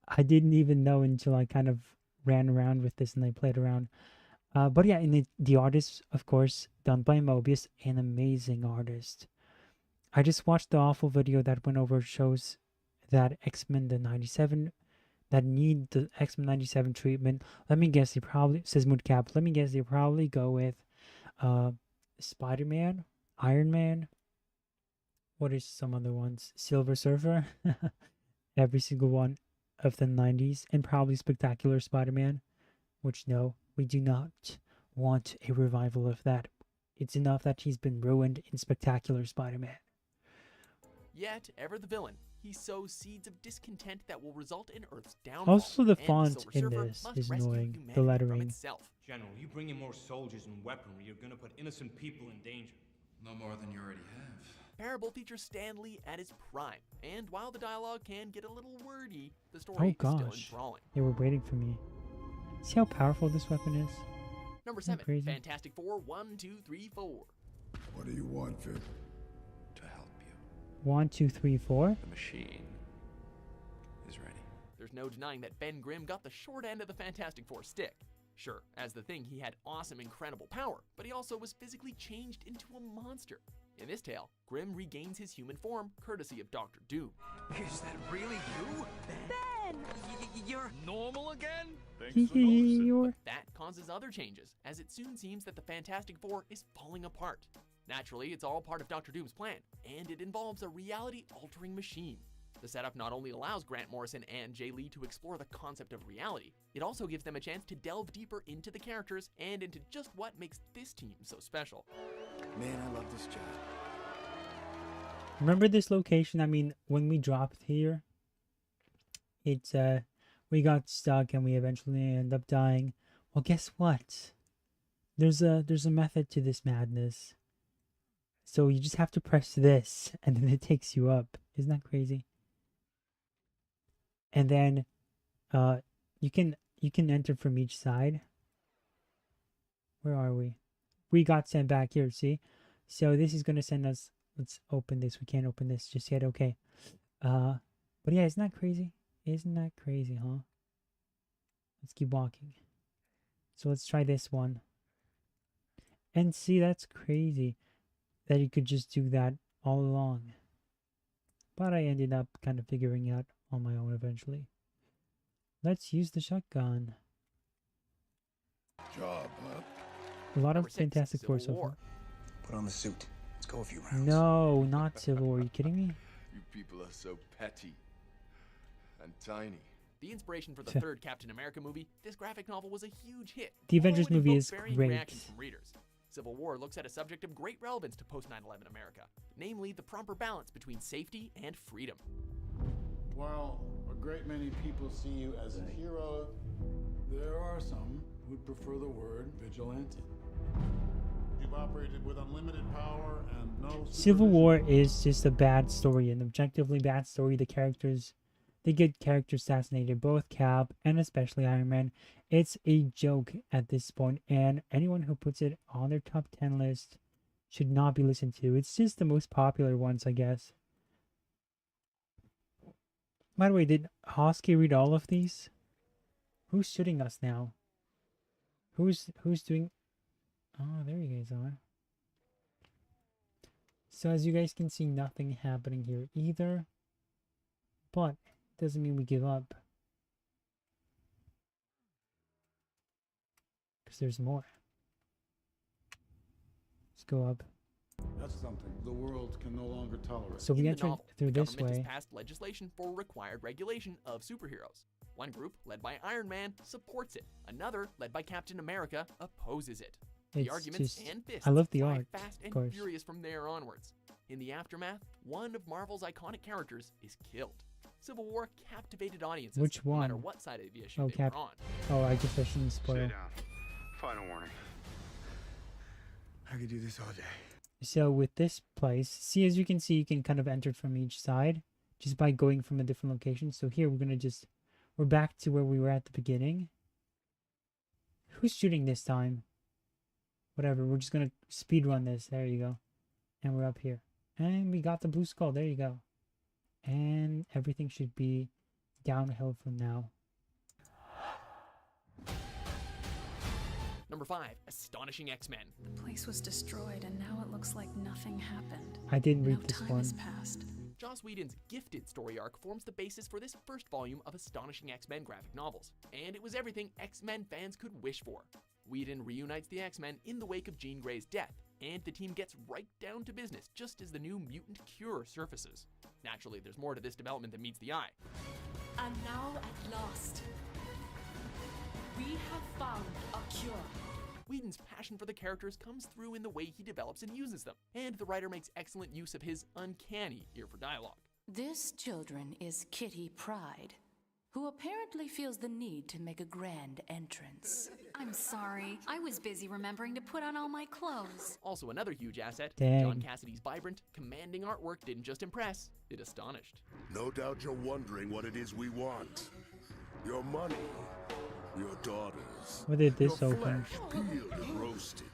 I didn't even know until I kind of ran around with this and I played around. But yeah, and the artist, of course, done by Mobius, an amazing artist. I just watched the awful video that went over shows that X-Men the 97 that need the X-Men 97 treatment. Let me guess, they probably, says Moodcap, let me guess, they probably go with Spider-Man, Iron Man, what is some other ones? Silver Surfer, every single one of the 90s, and probably Spectacular Spider-Man, which no, we do not want a revival of that. It's enough that he's been ruined in Spectacular Spider-Man. Yet, ever the villain, he sows seeds of discontent that will result in Earth's downfall. Also, the and font Silver in Surfer this must is rescue annoying. The humanity from lettering. itself. General, you bring in more soldiers and weaponry, you're gonna put innocent people in danger. No more than you already have. Parable features Stan Lee at his prime, and while the dialogue can get a little wordy, the story Oh is still gosh. enthralling. They were waiting for me. See how powerful this weapon is? Number Isn't that 7, crazy? Fantastic Four 1, 2, 3, 4. What do you want, Vic? To help you. 1, 2, 3, 4. The machine is ready. There's no denying that Ben Grimm got the short end of the Fantastic Four stick. Sure, as the Thing, he had awesome, incredible power, but he also was physically changed into a monster. In this tale, Grimm regains his human form, courtesy of Dr. Doom. Is that really you? Ben! You're normal again? You're... That causes other changes, as it soon seems that the Fantastic Four is falling apart. Naturally, it's all part of Dr. Doom's plan, and it involves a reality-altering machine. The setup not only allows Grant Morrison and Jay Lee to explore the concept of reality, it also gives them a chance to delve deeper into the characters and into just what makes this team so special. Man, I love this job. Remember this location? I mean, when we dropped here, it's we got stuck and we eventually ended up dying. Well, guess what? There's a method to this madness. So you just have to press this, and then it takes you up. Isn't that crazy? And then, you can enter from each side. Where are we? We got sent back here. See, so this is gonna send us. Let's open this. We can't open this just yet. Okay. But yeah, isn't that crazy? Isn't that crazy, huh? Let's keep walking. So let's try this one. And see, that's crazy that you could just do that all along. But I ended up kind of figuring it out on my own eventually. Let's use the shotgun. Job, huh? A lot Number of 6, Fantastic Four Civil so War. far. Put on the suit. Let's go a few rounds. No, not Civil War. Are you kidding me? You people are so petty and tiny. The inspiration for the third Captain America movie, this graphic novel was a huge hit. The Avengers although it movie invoked is varying great. reactions from readers. Civil War looks at a subject of great relevance to post-9/11 America, namely the proper balance between safety and freedom. While a great many people see you as a hero, there are some who prefer the word vigilante. You've operated with unlimited power and no Civil War is just a bad story, an objectively bad story. The characters, they get characters assassinated, both Cap and especially Iron Man. It's a joke at this point, and anyone who puts it on their top 10 list should not be listened to. It's just the most popular ones, I guess. By the way, did Hosky read all of these? Who's shooting us now? Who's doing... Oh, there you guys are. So as you guys can see, nothing happening here either. But it doesn't mean we give up. Because there's more. Let's go up. That's something the world can no longer tolerate. So we In the entered novel, through the this government way. has passed legislation for required regulation of superheroes. One group, led by Iron Man, supports it. Another, led by Captain America, opposes it. The It's arguments just- and fists I love the fly art, fast of and course. furious from there onwards. In the aftermath, one of Marvel's iconic characters is killed. Civil War captivated audiences, Which no matter one? what side of the issue Oh, they Cap. were on. Oh, I guess I shouldn't spoil. Sit down. Final warning. I could do this all day. So with this place, see, as you can see, you can kind of enter from each side just by going from a different location. So here we're back to where we were at the beginning. Who's shooting this time? Whatever, we're just gonna speed run this. There you go. And we're up here. And we got the blue skull. There you go. And everything should be downhill from now. Number 5, Astonishing X-Men. The place was destroyed, and now it looks like nothing happened. I didn't read No this time one. has passed. Joss Whedon's gifted story arc forms the basis for this first volume of Astonishing X-Men graphic novels, and it was everything X-Men fans could wish for. Whedon reunites the X-Men in the wake of Jean Grey's death, and the team gets right down to business just as the new mutant cure surfaces. Naturally, there's more to this development than meets the eye. And now at last, we have found a cure. Whedon's passion for the characters comes through in the way he develops and uses them, and the writer makes excellent use of his uncanny ear for dialogue. This children is Kitty Pryde, who apparently feels the need to make a grand entrance. I'm sorry. I was busy remembering to put on all my clothes. Also another huge asset, Dang. John Cassidy's vibrant, commanding artwork didn't just impress, it astonished. No doubt you're wondering what it is we want. Your money, your daughters, Where did this your open? flesh peeled and roasted.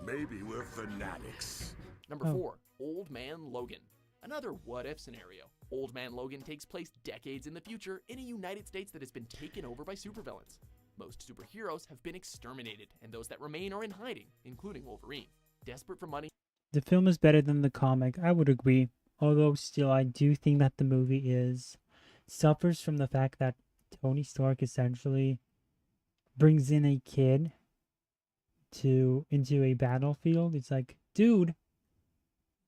Maybe we're fanatics. Number 4, Old Man Logan. Another what-if scenario. Old Man Logan takes place decades in the future in a United States that has been taken over by supervillains. Most superheroes have been exterminated, and those that remain are in hiding, including Wolverine. Desperate for money. The film is better than the comic, I would agree. Although still, I do think that the movie suffers from the fact that Tony Stark essentially brings in a kid into a battlefield. It's like, dude,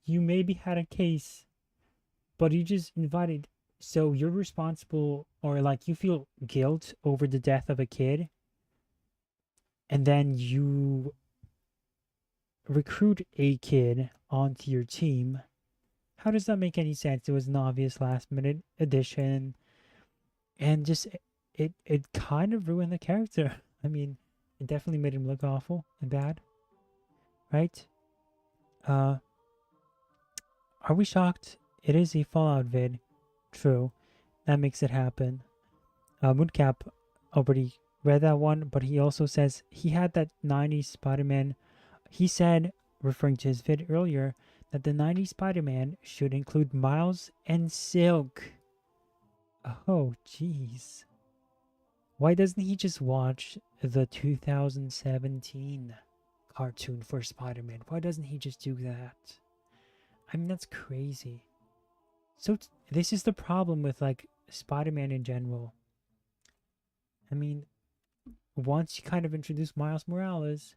you maybe had a case, but you just invited, so you're responsible, or like you feel guilt over the death of a kid, and then you recruit a kid onto your team. How does that make any sense? It was an obvious last minute addition, and just it kind of ruined the character. I mean, it definitely made him look awful and bad, right? Are we shocked? It is a Fallout vid. True. That makes it happen. Moodcap already read that one, but he also says he had that 90s Spider-Man. He said, referring to his vid earlier, that the 90s Spider-Man should include Miles and Silk. Oh, jeez. Why doesn't he just watch the 2017 cartoon for Spider-Man? Why doesn't he just do that? I mean, that's crazy. So this is the problem with like Spider-Man in general. I mean, once you kind of introduce Miles Morales,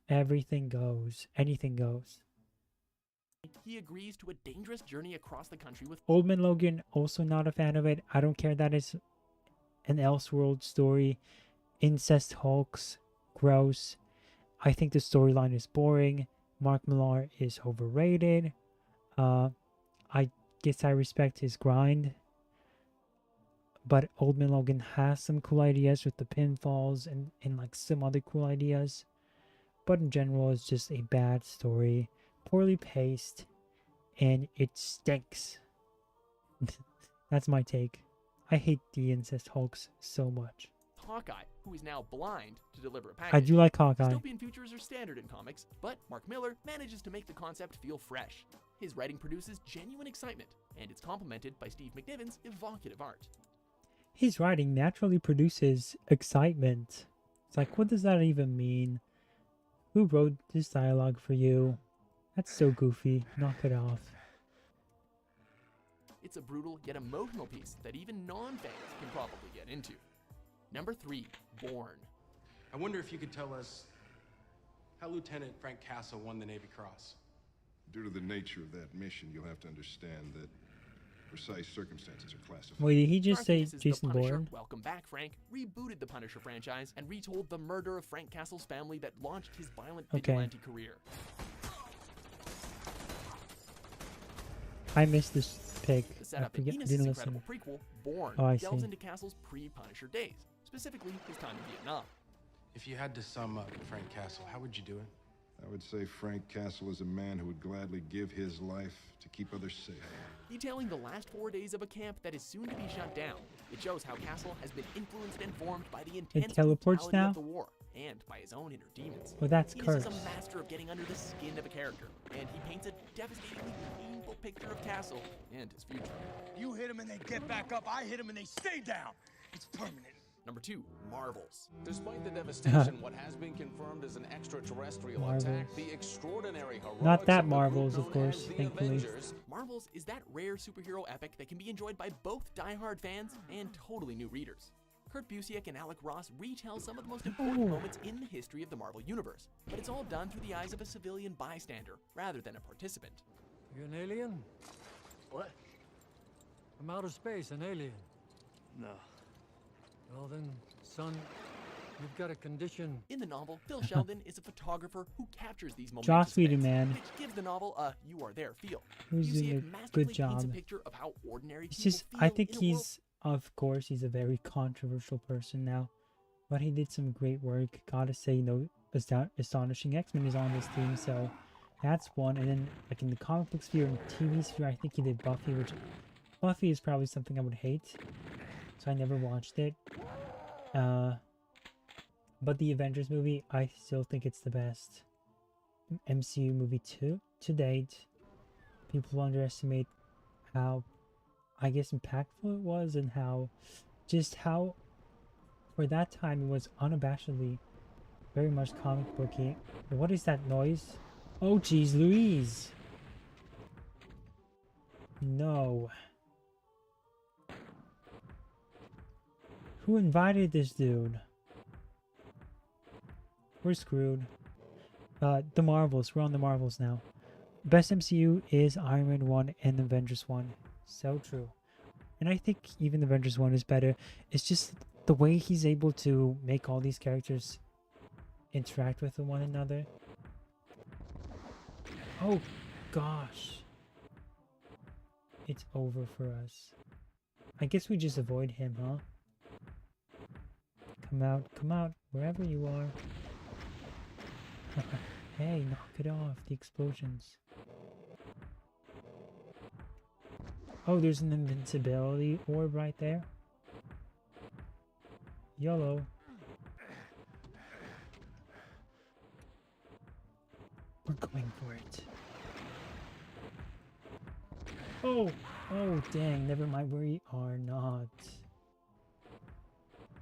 everything goes. Anything goes. He agrees to a dangerous journey across the country with Old Man Logan, also not a fan of it. I don't care that it's an Elseworld story. Incest Hulks, gross. I think the storyline is boring. Mark Millar is overrated. I guess I respect his grind, but Old Man Logan has some cool ideas with the pinfalls and like some other cool ideas, but in general it's just a bad story, poorly paced, and it stinks. That's my take. I hate the Incest Hulks so much. Hawkeye, who is now blind to deliver a package. I do like Hawkeye. Dystopian futures are standard in comics, but Mark Millar manages to make the concept feel fresh. His writing produces genuine excitement, and it's complemented by Steve McNiven's evocative art. His writing naturally produces excitement. It's like, what does that even mean? Who wrote this dialogue for you? That's so goofy. Knock it off. It's a brutal yet emotional piece that even non-fans can probably get into. Number 3, Bourne. I wonder if you could tell us how Lieutenant Frank Castle won the Navy Cross. Due to the nature of that mission, you'll have to understand that precise circumstances are classified. Wait, did he just say Garth Ennis' Jason The Punisher, Bourne? Welcome Back, Frank, rebooted the Punisher franchise and retold the murder of Frank Castle's family that launched his violent vigilante career. I missed this pick. The setup in Enos' didn't incredible listen. prequel, Bourne, Oh, I delves see. into Castle's pre-Punisher days, specifically his time in Vietnam. If you had to sum up Frank Castle, how would you do it? I would say Frank Castle is a man who would gladly give his life to keep others safe. Detailing the last 4 days of a camp that is soon to be shut down, it shows how Castle has been influenced and formed by the intense teleports brutality now? of the war and by his own inner demons. Well, that's Enos is a cursed. master of getting under the skin of a character, and he paints a devastatingly painful picture of Castle and his future. You hit them and they get back up. I hit them and they stay down. It's permanent. Number 2, Marvels. Despite the devastation, what has been confirmed as an extraterrestrial Marvels. attack, the extraordinary heroics Not that of the group Marvels, of known course, as the thankfully. Avengers. Marvels is that rare superhero epic that can be enjoyed by both die-hard fans and totally new readers. Kurt Busiek and Alec Ross retell some of the most important moments in the history of the Marvel Universe, but it's all done through the eyes of a civilian bystander rather than a participant. You an alien? What? From outer space, an alien. No. Well then, son, You've got a condition. In the novel, Phil Sheldon is a photographer who captures these momentous Joss Whedon, events, man. which gives the novel a "you are there" feel. Who's You see, doing it a masterfully good paints a job. picture of how ordinary It's people just, feel I think in a world. of course, he's a very controversial person now, but he did some great work. Gotta say, Astonishing X-Men is on this team, so that's one. And then, like in the comic book sphere and TV sphere, I think he did Buffy, which Buffy is probably something I would hate, so I never watched it. But the Avengers movie, I still think it's the best MCU movie to date. People underestimate how, I guess, impactful it was, and how for that time it was unabashedly very much comic booky. What is that noise? Oh geez Louise! No. Who invited this dude? We're screwed. The Marvels. We're on the Marvels now. Best MCU is Iron Man 1 and Avengers 1. So true. And I think even Avengers 1 is better. It's just the way he's able to make all these characters interact with one another. Oh gosh. It's over for us. I guess we just avoid him, huh? Come out, wherever you are. Hey, knock it off, the explosions. Oh, there's an invincibility orb right there. YOLO. We're going for it. Oh, dang, never mind, we are not.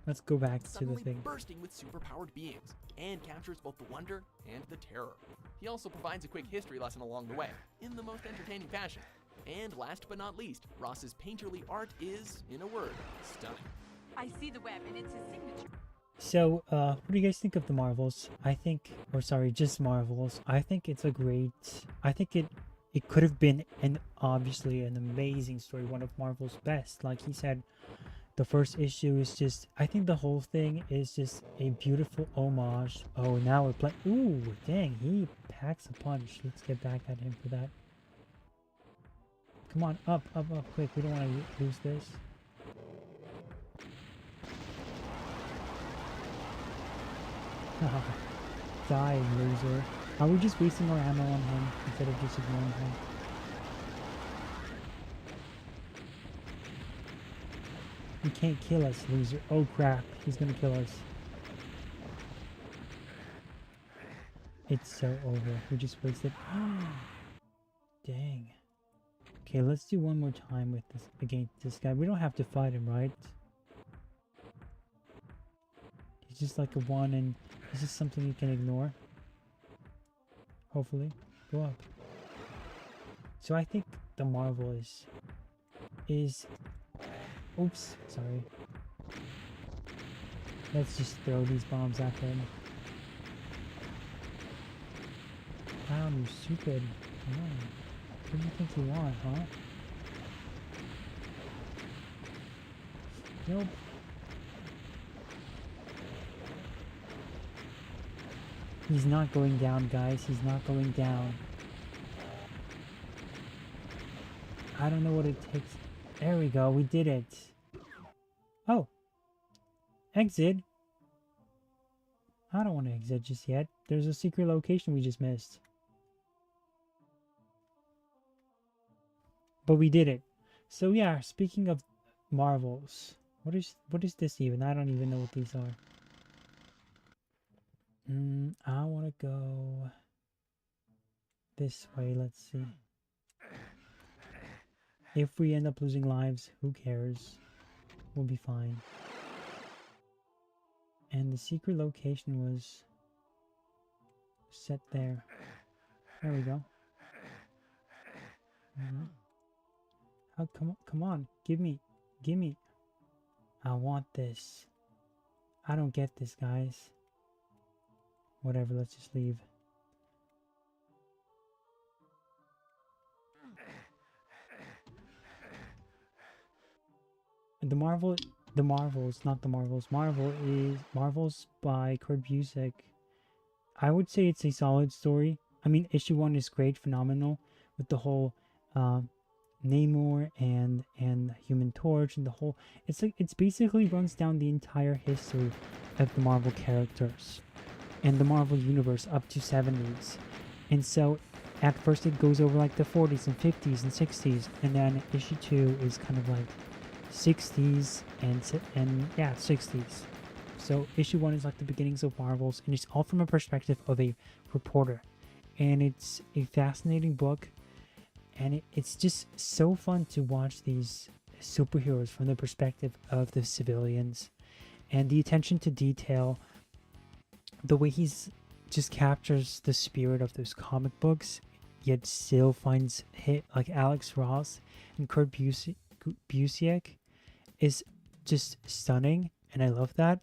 Let's go back to the Suddenly thing. bursting with superpowered beings, and captures both the wonder and the terror. He also provides a quick history lesson along the way, in the most entertaining fashion. And last but not least, Ross's painterly art is, in a word, stunning. I see the web, and it's his signature. So, what do you guys think of the Marvels? Just Marvels. I think it's I think it could have been obviously an amazing story, one of Marvel's best. Like he said, the first issue is just, I think the whole thing is just a beautiful homage. Oh, now we're playing. Ooh, dang, he packs a punch. Let's get back at him for that. Come on, up, quick. We don't want to lose this. Die, loser. Are we just wasting our ammo on him instead of just ignoring him? You can't kill us, loser. Oh crap, he's gonna kill us. It's so over. We just wasted. Dang. Okay, let's do one more time with this against this guy. We don't have to fight him, right? He's just like a one, and it's just something you can ignore. Hopefully. Go up. So I think the Marvel is oops, sorry. Let's just throw these bombs at him. Wow, you stupid. Come on. What do you think you want, huh? Nope. He's not going down, guys. He's not going down. I don't know what it takes. There we go. We did it. Oh. Exit. I don't want to exit just yet. There's a secret location we just missed. But we did it. So yeah, speaking of Marvels, what is this even? I don't even know what these are. I want to go this way. Let's see. If we end up losing lives, who cares? We'll be fine. And the secret location was set there. There we go. Oh, come on, give me. I want this. I don't get this, guys. Whatever, let's just leave. And the Marvel the Marvels, not the Marvels. Marvels by Kurt Busiek. I would say it's a solid story. I mean, issue 1 is great, phenomenal, with the whole Namor and Human Torch and the whole. It's basically runs down the entire history of the Marvel characters and the Marvel universe up to 70s. And so at first it goes over like the 40s and 50s and 60s, and then issue 2 is kind of like 60s and yeah, 60s. So issue 1 is like the beginnings of Marvels, and it's all from a perspective of a reporter. And it's a fascinating book, and it's just so fun to watch these superheroes from the perspective of the civilians. And the attention to detail, the way he's just captures the spirit of those comic books, yet still finds hit like Alex Ross and Kurt Busiek is just stunning, and I love that.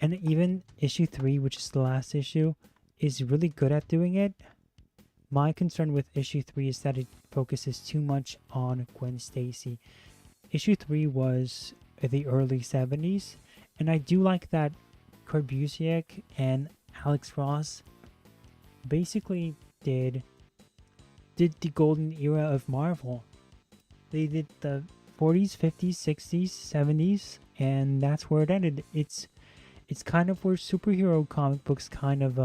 And even issue 3, which is the last issue, is really good at doing it. My concern with issue 3 is that it focuses too much on Gwen Stacy. Issue 3 was the early 70s, and I do like that Kurt Busiek and Alex Ross basically did the golden era of Marvel. They did the 40s, 50s, 60s, 70s, and that's where it ended. It's kind of where superhero comic books kind of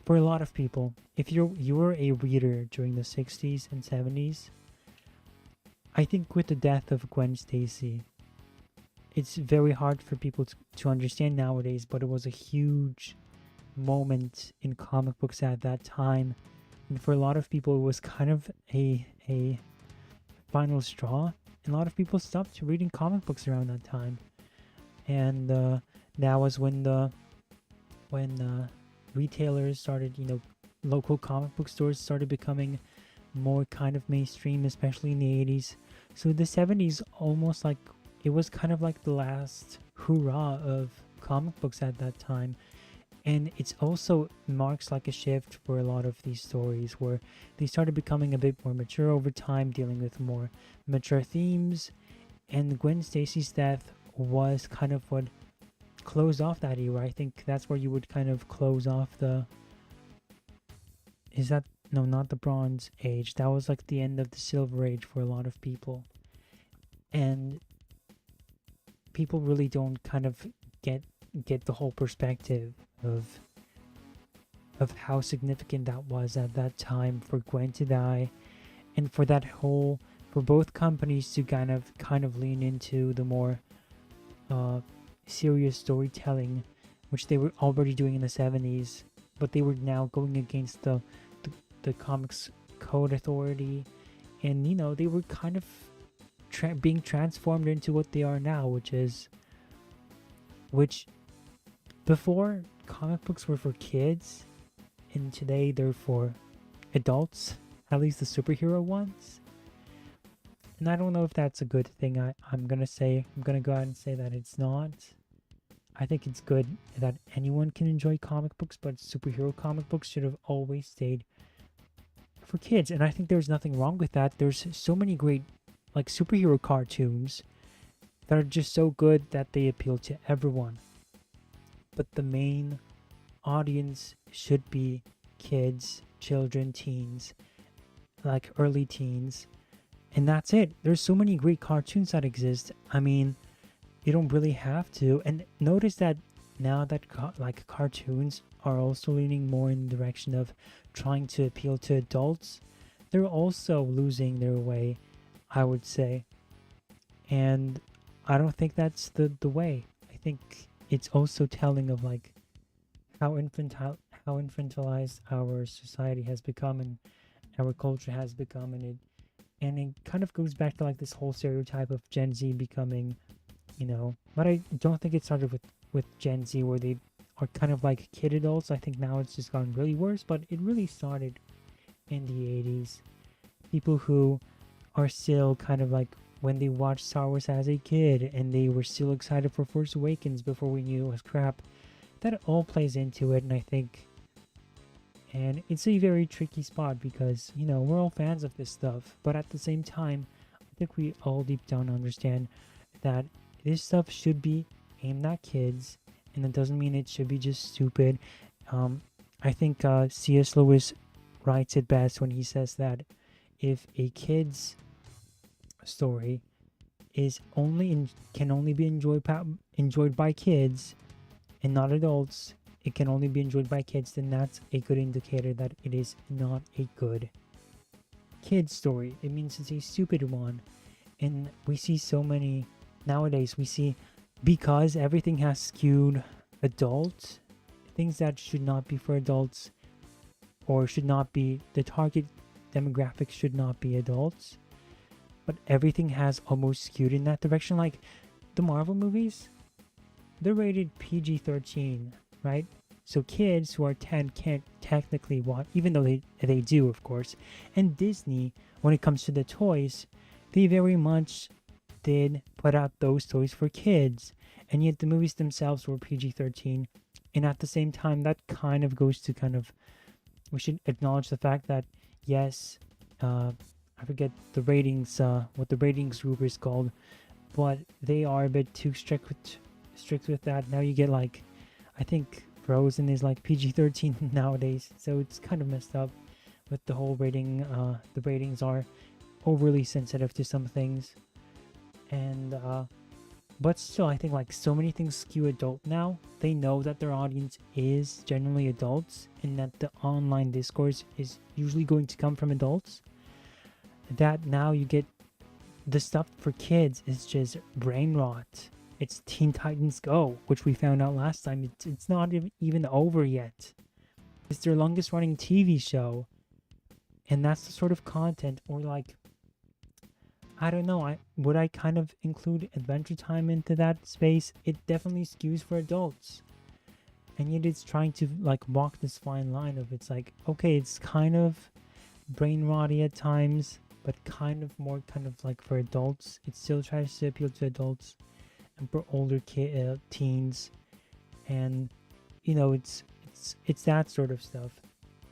for a lot of people. If you were a reader during the 60s and 70s, I think with the death of Gwen Stacy, it's very hard for people to understand nowadays, but it was a huge moment in comic books at that time. And for a lot of people, it was kind of a final straw. And a lot of people stopped reading comic books around that time. And that was when retailers started, local comic book stores started becoming more kind of mainstream, especially in the 80s. So the 70s almost like, it was kind of like the last hurrah of comic books at that time. And it's also marks like a shift for a lot of these stories where they started becoming a bit more mature over time, dealing with more mature themes. And Gwen Stacy's death was kind of what closed off that era. I think that's where you would kind of close off not the Bronze Age. That was like the end of the Silver Age for a lot of people. And people really don't kind of get the whole perspective of how significant that was at that time for Gwen to die, and for both companies to kind of lean into the more serious storytelling, which they were already doing in the 70s, but they were now going against the Comics Code Authority, and they were kind of being transformed into what they are now, which before comic books were for kids, and today they're for adults, at least the superhero ones. And I don't know if that's a good thing. I'm gonna go out and say that it's not. I think it's good that anyone can enjoy comic books, but superhero comic books should have always stayed for kids. And I think there's nothing wrong with that. There's so many great like superhero cartoons that are just so good that they appeal to everyone. But the main audience should be kids, children, teens, like early teens. And that's it. There's so many great cartoons that exist. I mean, you don't really have to. And notice that now that cartoons are also leaning more in the direction of trying to appeal to adults, they're also losing their way, I would say. And I don't think that's the way. I think it's also telling of like how infantilized our society has become and our culture has become, and it kind of goes back to like this whole stereotype of Gen Z becoming, but I don't think it started with Gen Z where they are kind of like kid adults. I think now it's just gotten really worse, but it really started in the 80s. People who are still kind of like when they watched Star Wars as a kid and they were still excited for Force Awakens before we knew it was crap. That all plays into it, and I think, and it's a very tricky spot because, we're all fans of this stuff, but at the same time, I think we all deep down understand that this stuff should be aimed at kids, and that doesn't mean it should be just stupid. I think C.S. Lewis writes it best when he says that if a kid's story is can only be enjoyed by kids and not adults, it can only be enjoyed by kids, then that's a good indicator that it is not a good kid's story. It means it's a stupid one. And we see so many nowadays, because everything has skewed adult, things that should not be for adults, or should not be, the target demographic should not be adults, but everything has almost skewed in that direction. Like the Marvel movies, they're rated PG-13, right? So kids who are 10 can't technically watch, even though they do, of course. And Disney, when it comes to the toys, they very much did put out those toys for kids, and yet the movies themselves were PG-13. And at the same time, that kind of goes to we should acknowledge the fact that, yes, I forget the ratings, what the ratings group is called, but they are a bit too strict with that. Now you get like, I think Frozen is like PG-13 nowadays, so it's kind of messed up with the whole rating. The ratings are overly sensitive to some things, and but still, I think like so many things skew adult now. They know that their audience is generally adults, and that the online discourse is usually going to come from adults. That now you get the stuff for kids is just brain rot. It's Teen Titans Go, which we found out last time. It's not even over yet. It's their longest running TV show, and that's the sort of content, or like, I don't know, would I kind of include Adventure Time into that space? It definitely skews for adults. And yet it's trying to like walk this fine line of, it's like, okay, it's kind of brain rotty at times, but kind of more like for adults. It still tries to appeal to adults and for older teens. And, you know, it's that sort of stuff.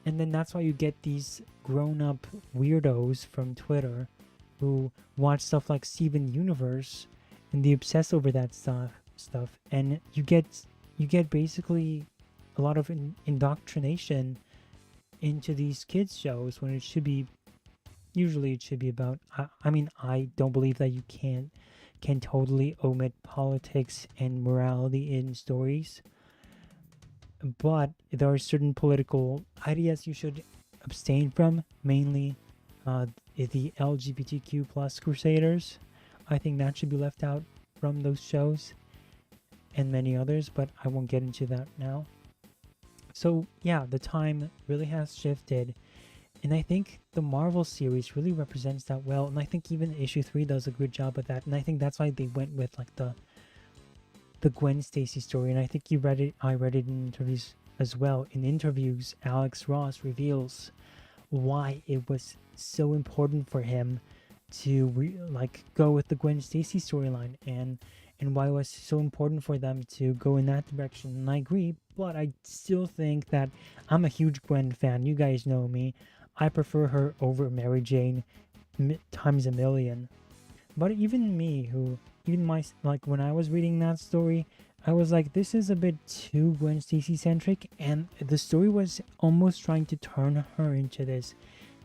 And then that's why you get these grown-up weirdos from Twitter who watch stuff like Steven Universe, and they obsess over that stuff, and you get basically a lot of indoctrination into these kids shows, when it should be about, I mean, I don't believe that you can totally omit politics and morality in stories, but there are certain political ideas you should abstain from, mainly the LGBTQ plus crusaders. I think that should be left out from those shows, and many others, but I won't get into that now. So yeah, the time really has shifted, and I think the Marvel series really represents that well, and I think even issue 3 does a good job of that, and I think that's why they went with like the Gwen Stacy story, and I think I read it in interviews as well. In interviews, Alex Ross reveals why it was so important for him to go with the Gwen Stacy storyline, and why it was so important for them to go in that direction. And I agree, but I still think that I'm a huge Gwen fan. You guys know me. I prefer her over Mary Jane times a million. But even me, when I was reading that story, I was like, this is a bit too Gwen Stacy centric, and the story was almost trying to turn her into this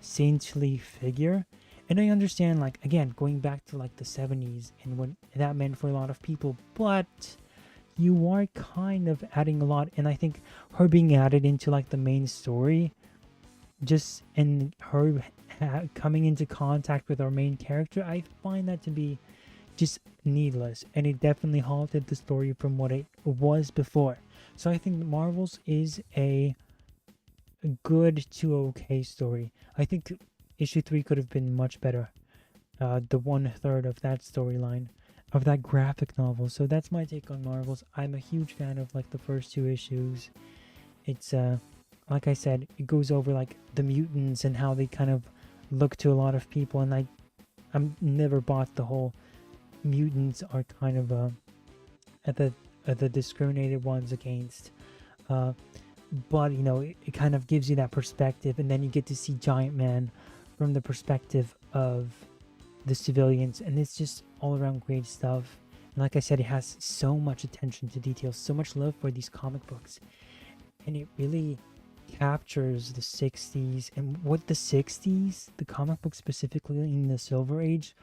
saintly figure. And I understand, like, again, going back to like the 70s and what that meant for a lot of people, but you are kind of adding a lot, and I think her being added into like the main story, and her coming into contact with our main character, I find that to be just needless, and it definitely halted the story from what it was before. So I think Marvel's is a good to okay story. I think issue 3 could have been much better, the 1/3 of that storyline of that graphic novel. So that's my take on Marvel's. I'm a huge fan of like the first 2 issues. It's like I said, it goes over like the mutants and how they kind of look to a lot of people, and I'm never bought the whole mutants are kind of the discriminated ones against, but you know, it kind of gives you that perspective, and then you get to see Giant Man from the perspective of the civilians, and it's just all around great stuff. And like I said, it has so much attention to detail, so much love for these comic books. And it really captures the 60s and what the 60s, the comic book specifically in the Silver Age,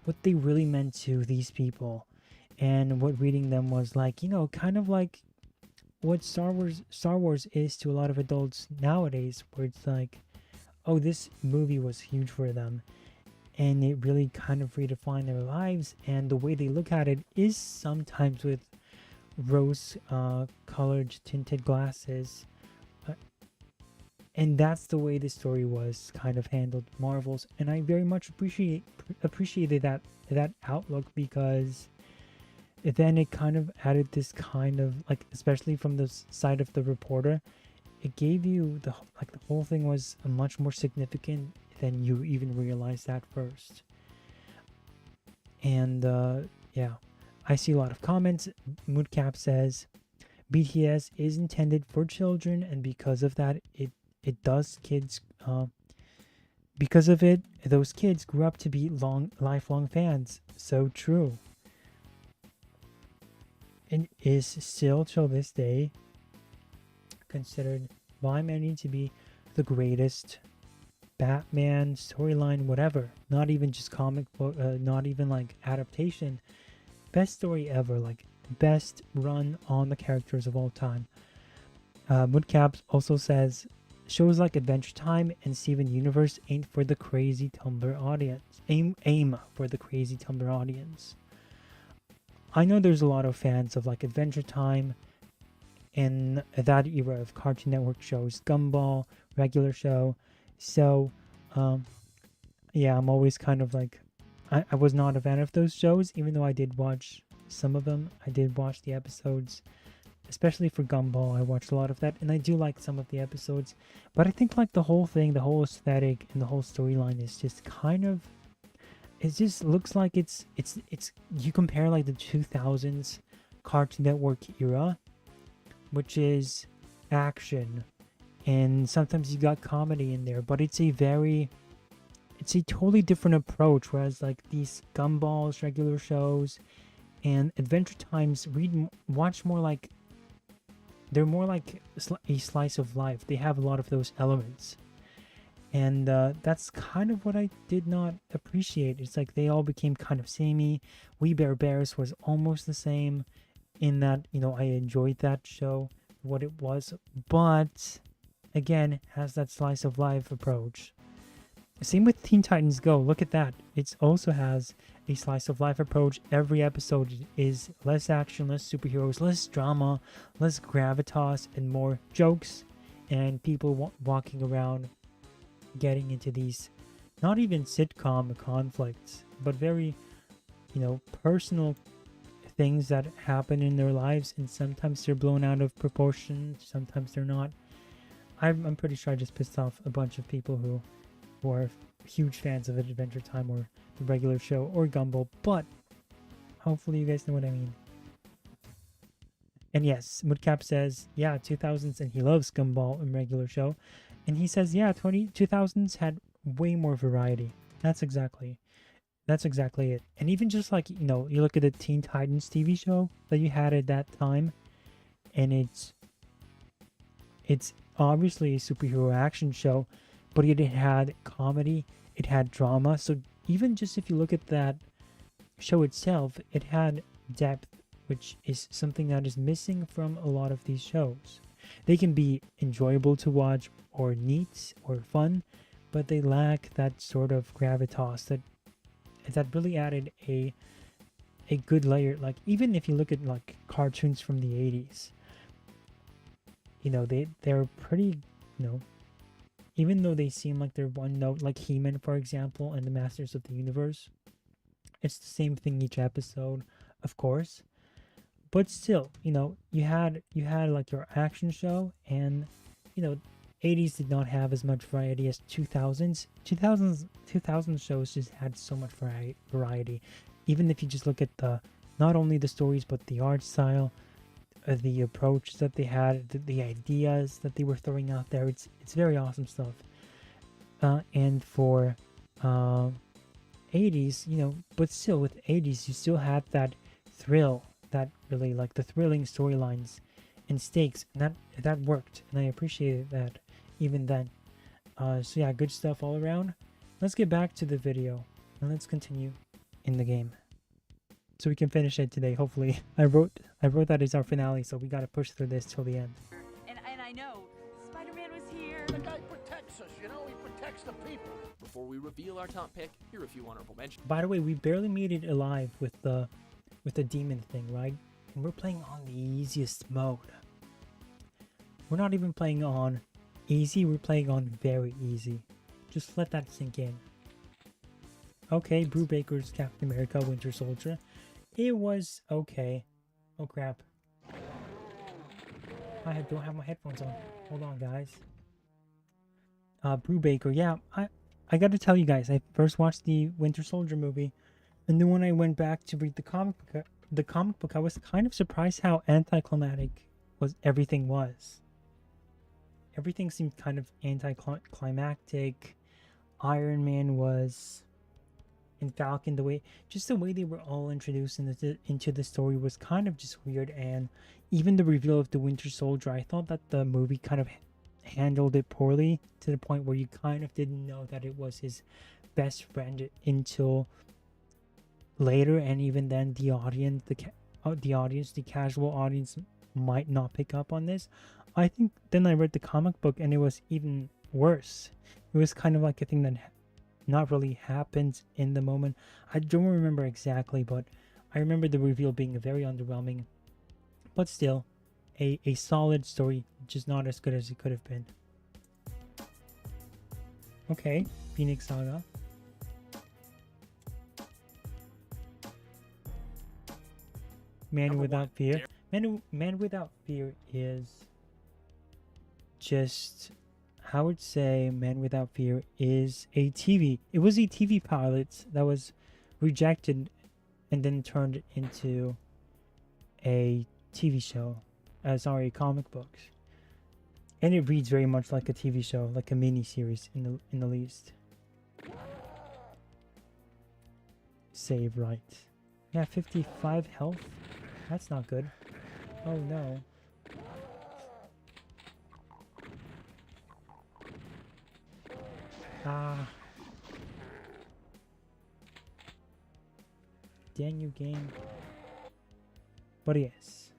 what they really meant to these people. And what reading them was like, you know, kind of like what Star Wars is to a lot of adults nowadays, where it's like, oh, this movie was huge for them. And it really kind of redefined their lives. And the way they look at it is sometimes with rose colored tinted glasses. And that's the way the story was kind of handled, Marvel's. And I very much appreciated that outlook, because then it kind of added this kind of, like, especially from the side of the reporter, it gave you the whole thing was much more significant than you even realized at first. And yeah, I see a lot of comments. Moodcap says BTS is intended for children, and because of that, it does kids. Because of it, those kids grew up to be lifelong fans. So true. And is still till this day considered by many to be the greatest Batman storyline, whatever. Not even just comic book, not even like adaptation. Best story ever, like best run on the characters of all time. Moodcaps also says shows like Adventure Time and Steven Universe ain't for the crazy Tumblr audience. Aim for the crazy Tumblr audience. I know there's a lot of fans of like Adventure Time in that era of Cartoon Network shows, Gumball, regular show. So, yeah, I'm always kind of like, I was not a fan of those shows, even though I did watch some of them. I did watch the episodes, especially for Gumball. I watched a lot of that, and I do like some of the episodes. But I think like the whole thing, the whole aesthetic, and the whole storyline is just kind of, it just looks like it's you compare like the 2000s Cartoon Network era, which is action, and sometimes you got comedy in there, but it's a totally different approach. Whereas like these Gumballs, regular shows, and Adventure Times watch more like, they're more like a slice of life. They have a lot of those elements. And that's kind of what I did not appreciate. It's like they all became kind of samey. We Bare Bears was almost the same in that, you know, I enjoyed that show, what it was. But, again, has that slice of life approach. Same with Teen Titans Go. Look at that. It also has a slice of life approach. Every episode is less action, less superheroes, less drama, less gravitas, and more jokes. And people walking around getting into these, not even sitcom conflicts, but very, you know, personal things that happen in their lives, and sometimes they're blown out of proportion, sometimes they're not. I'm pretty sure I just pissed off a bunch of people who are huge fans of Adventure Time or the regular show or Gumball, but hopefully you guys know what I mean. And yes, Moodcap says, yeah, 2000s, and he loves Gumball and regular show. And he says, yeah, 2000s had way more variety. That's exactly it. And even just like, you know, you look at the Teen Titans TV show that you had at that time, and it's obviously a superhero action show, but it had comedy, it had drama. So even just if you look at that show itself, it had depth, which is something that is missing from a lot of these shows. They can be enjoyable to watch or neat or fun, but they lack that sort of gravitas that really added a good layer. Like even if you look at like cartoons from the 80s, you know, they're pretty, you know, even though they seem like they're one note, like He-Man, for example, and the Masters of the Universe, it's the same thing each episode, of course. But still, you know, you had like your action show, and, you know, 80s did not have as much variety as 2000s. 2000 shows just had so much variety. Even if you just look at not only the stories, but the art style, the approach that they had, the ideas that they were throwing out there. It's very awesome stuff. And for 80s, you know, but still with 80s, you still had that thrill, that really like the thrilling storylines and stakes, and that worked, and I appreciated that even then. So yeah, good stuff all around. Let's get back to the video and let's continue in the game so we can finish it today. Hopefully, I wrote that as our finale, so we got to push through this till the end. And I know Spider-Man was here. The guy protects us, you know, he protects the people. Before we reveal our top pick, here are a few honorable mentions. By the way, we barely made it alive with the demon thing, right? And we're playing on the easiest mode. We're not even playing on easy, we're playing on very easy. Just let that sink in. Okay, Brubaker's Captain America Winter Soldier. It was okay. Oh crap. I don't have my headphones on. Hold on, guys. Brubaker, yeah, I gotta tell you guys, I first watched the Winter Soldier movie, and then when I went back to read the comic book, I was kind of surprised how anticlimactic everything was. Everything seemed kind of anticlimactic. Iron Man was, and Falcon, the way they were all introduced into the story was kind of just weird. And even the reveal of the Winter Soldier, I thought that the movie kind of handled it poorly, to the point where you kind of didn't know that it was his best friend until later. And even then, the audience, the casual audience might not pick up on this. I think then I read the comic book and it was even worse. It was kind of like a thing that not really happens in the moment. I don't remember exactly, but I remember the reveal being very underwhelming. But still, a solid story, just not as good as it could have been. Okay, Phoenix Saga. Man Without Fear. Man Without Fear is just, I would say Man Without Fear is it was a TV pilot that was rejected and then turned into a TV show, comic books. And it reads very much like a TV show, like a mini series in the least. Save right. Yeah, 55 health. That's not good. Oh no. Ah. Dang you, game. But yes.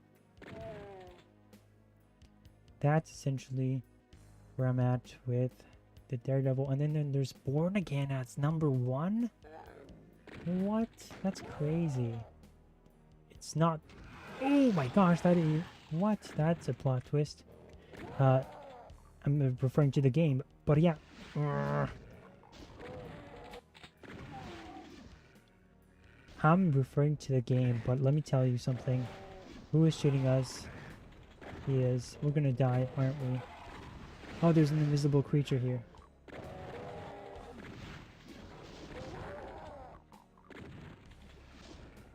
That's essentially where I'm at with the Daredevil. And then there's Born Again as number 1? What? That's crazy. It's not... Oh my gosh, that is... What? That's a plot twist. I'm referring to the game. But yeah. I'm referring to the game, but let me tell you something. Who is shooting us? He is. We're gonna die, aren't we? Oh, there's an invisible creature here.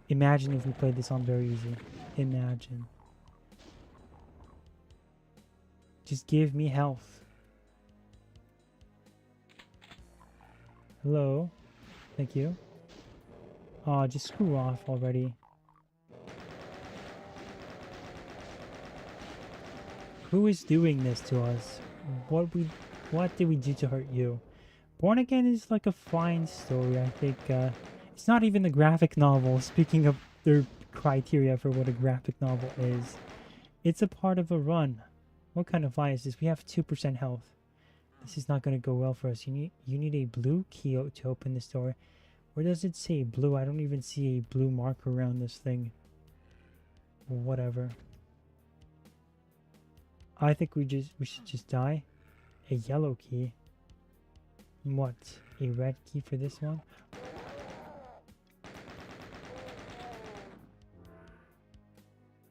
Imagine if we played this on very easy. Imagine. Just give me health. Hello? Thank you. Oh, just screw off already. Who is doing this to us? What did we do to hurt you? Born Again is like a fine story. I think it's not even a graphic novel. Speaking of their criteria for what a graphic novel is, it's a part of a run. What kind of lie is this? We have 2% health. This is not going to go well for us. You need a blue key to open this door. Where does it say blue? I don't even see a blue marker around this thing. Whatever. I think we should just die. A yellow key. What? A red key for this one?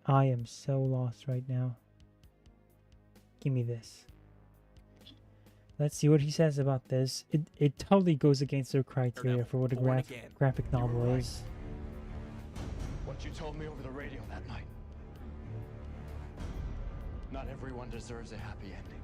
I am so lost right now. Give me this. Let's see what he says about this. It totally goes against their criteria for what a graphic novel is. What you told me over the radio that night. Not everyone deserves a happy ending.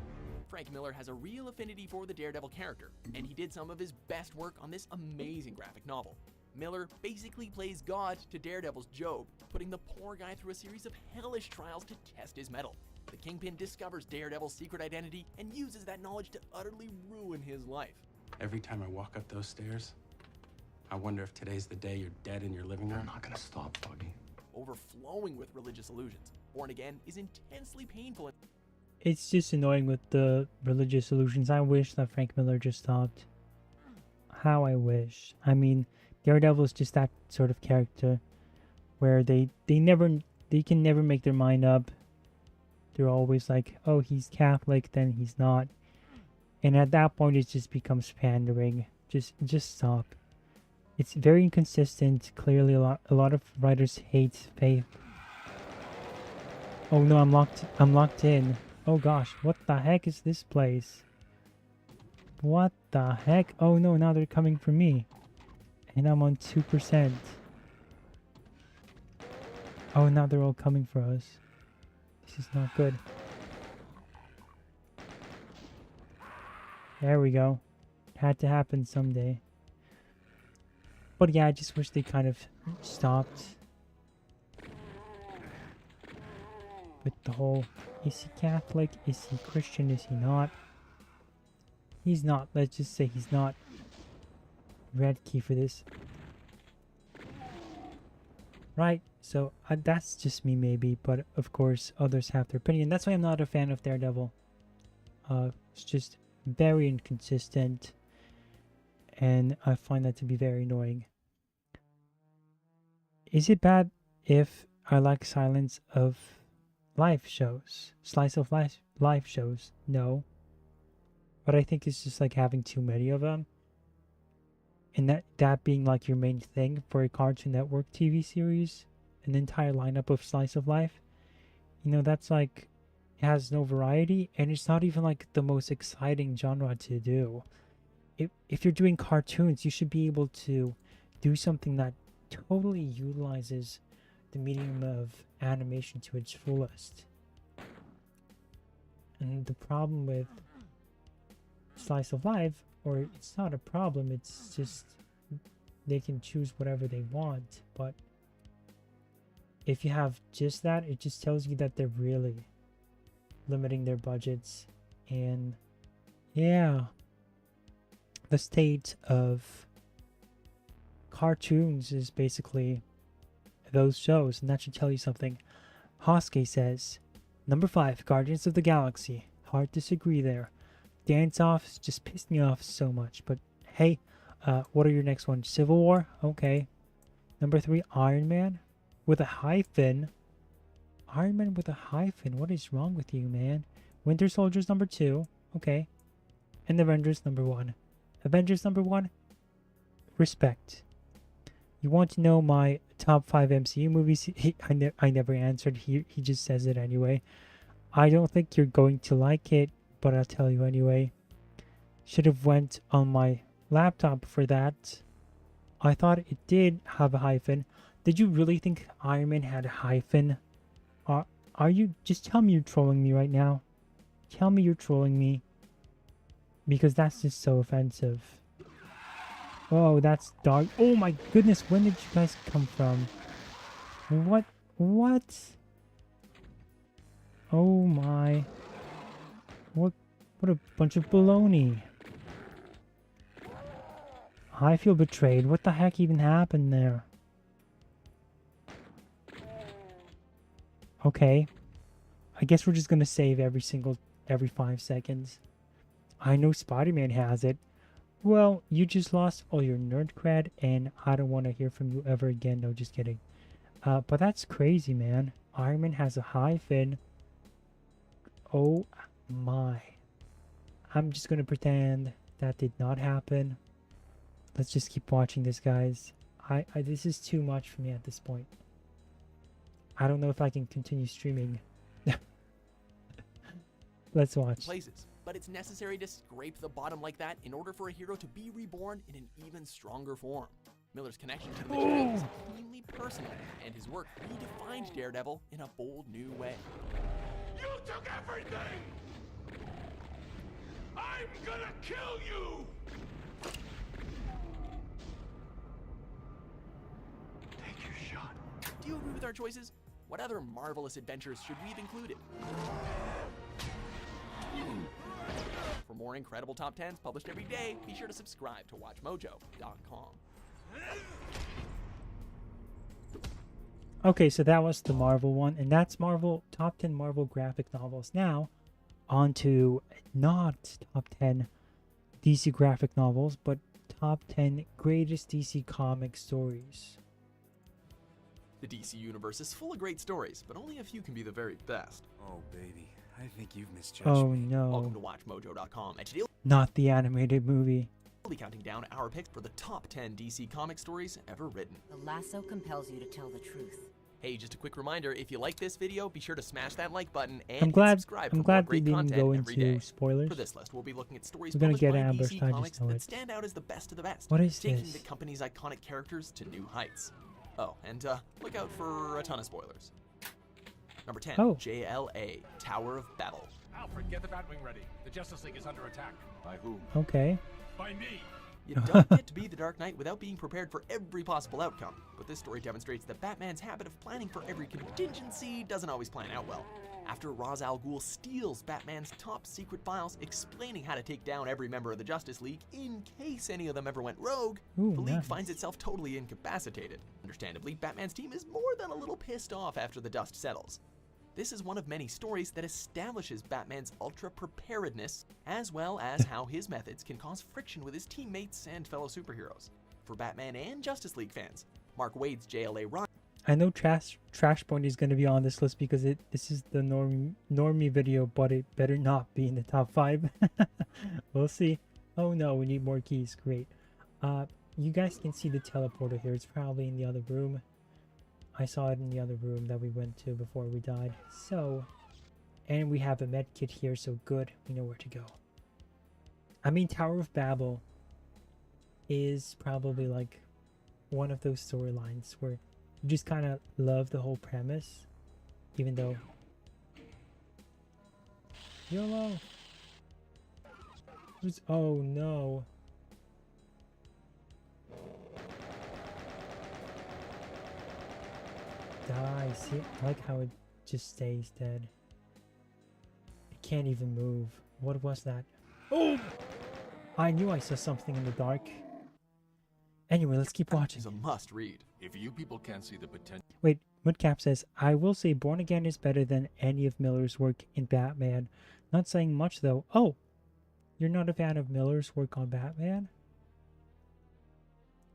Frank Miller has a real affinity for the Daredevil character, and he did some of his best work on this amazing graphic novel. Miller basically plays God to Daredevil's Job, putting the poor guy through a series of hellish trials to test his mettle. The Kingpin discovers Daredevil's secret identity and uses that knowledge to utterly ruin his life. Every time I walk up those stairs, I wonder if today's the day you're dead in your living room. I'm not gonna stop, Buggy. Overflowing with religious illusions, Born Again is intensely painful. It's just annoying with the religious illusions. I wish that Frank Miller just stopped. How I wish. I mean, Daredevil is just that sort of character where they can never make their mind up. They're always like, oh, he's Catholic, then he's not. And at that point it just becomes pandering. Just stop. It's very inconsistent. Clearly a lot of writers hate faith. Oh no, I'm locked in. Oh gosh, what the heck is this place? What the heck? Oh no, now they're coming for me. And I'm on 2%. Oh, now they're all coming for us. This is not good. There we go. Had to happen someday. But yeah, I just wish they kind of stopped with the whole, is he Catholic? Is he Christian? Is he not? He's not. Let's just say he's not. Red key for this. Right, so that's just me maybe, but of course others have their opinion. That's why I'm not a fan of Daredevil. It's just very inconsistent, and I find that to be very annoying. Is it bad if I like slice of life shows? No. But I think it's just like having too many of them. And that being like your main thing for a Cartoon Network TV series, an entire lineup of slice of life, you know, that's like, it has no variety, and it's not even like the most exciting genre to do. If you're doing cartoons, you should be able to do something that totally utilizes the medium of animation to its fullest. And the problem with slice of life, or it's not a problem, it's just they can choose whatever they want. But if you have just that, it just tells you that they're really limiting their budgets. And yeah, the state of cartoons is basically those shows, and that should tell you something. Hoske says, number 5, Guardians of the Galaxy. Hard to disagree there. Dance-offs just pissed me off so much, but hey, what are your next ones? Civil War? Okay. Number 3, Iron Man with a hyphen. Iron Man with a hyphen. What is wrong with you, man? Winter Soldiers number 2. Okay. And Avengers number 1. Avengers number 1. Respect. You want to know my top 5 MCU movies? I never answered. He just says it anyway. I don't think you're going to like it, but I'll tell you anyway. Should have went on my laptop for that. I thought it did have a hyphen. Did you really think Iron Man had a hyphen? Are you? Just tell me you're trolling me right now. Tell me you're trolling me. Because that's just so offensive. Oh, that's dog. Oh my goodness, when did you guys come from? What? Oh my. What a bunch of baloney. I feel betrayed. What the heck even happened there? Okay. I guess we're just gonna save every 5 seconds. I know Spider-Man has it. Well, you just lost all your nerd cred, and I don't want to hear from you ever again. No, just kidding. But that's crazy, man. Iron Man has a hyphen. Oh my. I'm just gonna pretend that did not happen. Let's just keep watching this, guys. This is too much for me at this point. I don't know if I can continue streaming. Let's watch. Places, but it's necessary to scrape the bottom like that in order for a hero to be reborn in an even stronger form. Miller's connection to the Vigilante is keenly personal, and his work redefined Daredevil in a bold new way. You took everything! I'm gonna kill you! you agree with our choices? What other marvelous adventures should we have included? For more incredible top 10s published every day, be sure to subscribe to WatchMojo.com. Okay, so that was the Marvel one, and that's Marvel top 10 Marvel graphic novels. Now, on to not top 10 DC graphic novels, but top 10 greatest DC comic stories. The DC universe is full of great stories, but only a few can be the very best. Oh, baby, I think you've misjudged Oh me. Welcome no, to WatchMojo.com, and today not the animated movie. we'll be counting down our picks for the top 10 DC comic stories ever written. The lasso compels you to tell the truth. Hey, just a quick reminder, if you like this video, be sure to smash that like button and I'm glad subscribe I'm for more glad we great didn't content go every into day. spoilers. For this list, we'll be looking at stories We're gonna published get by ambushed, DC I just Comics know that it. stand out as the best of the best, What is taking this? the company's iconic characters to new heights. Oh, and look out for a ton of spoilers. Number 10, Oh. JLA, Tower of Babel. Alfred, get the Batwing ready. The Justice League is under attack. By whom? Okay. By me. You don't get to be the Dark Knight without being prepared for every possible outcome, but this story demonstrates that Batman's habit of planning for every contingency doesn't always plan out well. After Ra's al Ghul steals Batman's top secret files explaining how to take down every member of the Justice League in case any of them ever went rogue, Ooh, the League nice. finds itself totally incapacitated. Understandably, Batman's team is more than a little pissed off after the dust settles. This is one of many stories that establishes Batman's ultra preparedness, as well as how his methods can cause friction with his teammates and fellow superheroes. For Batman and Justice League fans, Mark Waid's JLA run. I know Trashpoint is going to be on this list because this is the normie video, but it better not be in the top 5. We'll see. Oh no, we need more keys. Great. You guys can see the teleporter here. It's probably in the other room. I saw it in the other room that we went to before we died. So, and we have a med kit here, so good. We know where to go. I mean, Tower of Babel is probably like one of those storylines where you just kind of love the whole premise, even though YOLO. Oh no. Die. See, I like how it just stays dead. It can't even move. What was that? Oh! I knew I saw something in the dark. Anyway, let's keep watching. Is a must read. If you people can't see the potential. Wait, Woodcap says, I will say Born Again is better than any of Miller's work in Batman. Not saying much though. Oh! You're not a fan of Miller's work on Batman?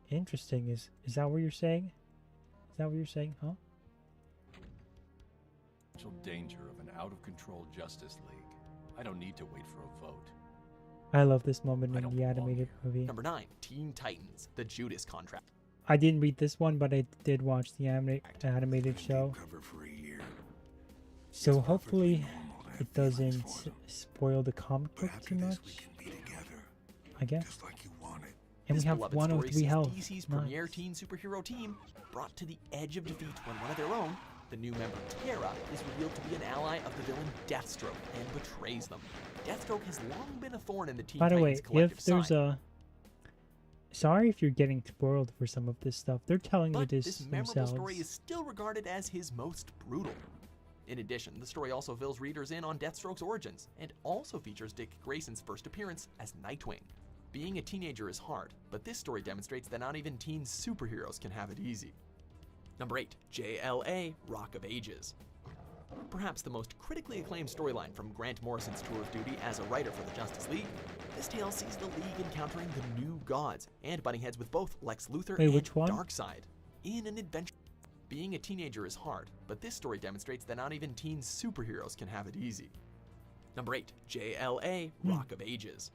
Interesting. Is that what you're saying? Is that what you're saying, huh? Danger of an out-of-control Justice League. I don't need to wait for a vote. I love this moment in the animated movie. Number 9, Teen Titans, The Judas Contract. I didn't read this one, but I did watch the animated show. So hopefully it doesn't spoil the comic book too much. I guess. And we have 103 health. DC's premier teen superhero team brought to the edge of defeat when one of their own, the new member Terra, is revealed to be an ally of the villain Deathstroke and betrays them. Deathstroke has long been a thorn in the Teen By the way, Titans collective if there's side. a... Sorry if you're getting spoiled for some of this stuff. They're telling you But this this memorable themselves. story is still regarded as his most brutal. In addition, the story also fills readers in on Deathstroke's origins, and also features Dick Grayson's first appearance as Nightwing. Being a teenager is hard, but this story demonstrates that not even teen superheroes can have it easy. Number 8, JLA, Rock of Ages. Perhaps the most critically acclaimed storyline from Grant Morrison's tour of duty as a writer for the Justice League, this tale sees the League encountering the new gods and butting heads with both Lex Luthor Wait, and which one? Darkseid in an adventure. Being a teenager is hard, but this story demonstrates that not even teen superheroes can have it easy. Number 8, JLA, Rock of Ages.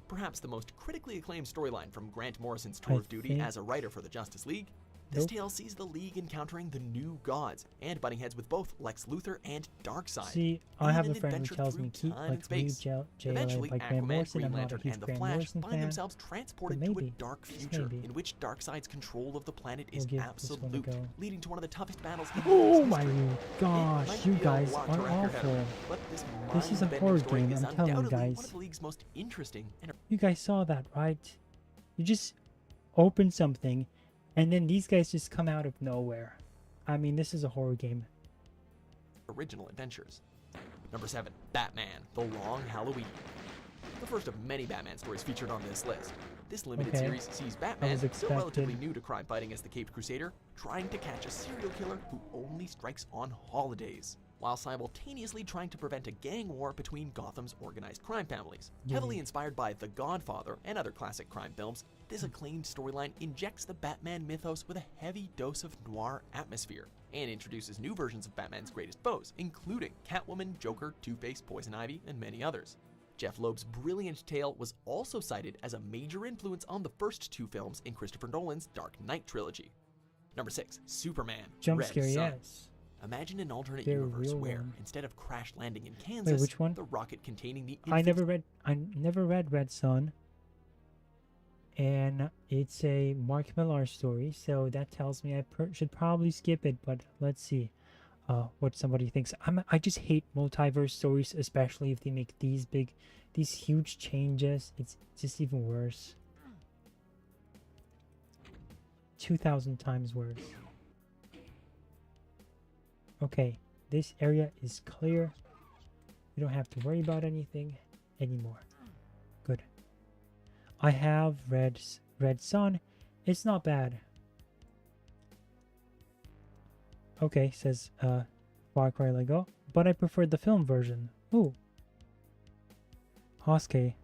Perhaps the most critically acclaimed storyline from Grant Morrison's tour of duty as a writer for the Justice League, this tale sees the League encountering the new gods and butting heads with both Lex Luthor and Darkseid. See, I in have an a friend who adventure tells through me keep time and like read space. JLA Eventually, by Grant Aquaman, Morrison. Green I'm not a Lantern, huge and the Grant Flash Morrison find fan. themselves transported but to a maybe, dark just future maybe. in which Darkseid's control of the planet We'll is give this one a absolute, go. leading to one of the toughest battles in Oh Marvel's my history. gosh, It might you be a guys lot are to wrap your head awful. around, but This is a mind-bending horror story game, is I'm telling you undoubtedly guys. one of the League's most interesting and You guys saw that, right? You just open something, and then these guys just come out of nowhere. I mean, this is a horror game. Original adventures. Number 7, Batman: The Long Halloween. The first of many Batman stories featured on this list. This limited series sees Batman, still relatively new to crime fighting as the Caped Crusader, trying to catch a serial killer who only strikes on holidays, while simultaneously trying to prevent a gang war between Gotham's organized crime families. Heavily inspired by The Godfather and other classic crime films, this acclaimed storyline injects the Batman mythos with a heavy dose of noir atmosphere, and introduces new versions of Batman's greatest foes, including Catwoman, Joker, Two-Face, Poison Ivy, and many others. Jeff Loeb's brilliant tale was also cited as a major influence on the first 2 films in Christopher Nolan's Dark Knight trilogy. Number 6, Superman: Jump Red scare, Sun. yes. Imagine an alternate Very universe real where, one. instead of crash landing in Kansas, Wait, which one? the rocket containing the I never read Red Sun, and it's a Mark Millar story, so that tells me I should probably skip it. But let's see what somebody thinks. I just hate multiverse stories, especially if they make these huge changes. It's just even worse. 2,000 times worse. Okay, this area is clear. We don't have to worry about anything anymore. Good. I have Red Sun. It's not bad. Okay, says Far Cry Lego, but I prefer the film version. Ooh. Hosuke.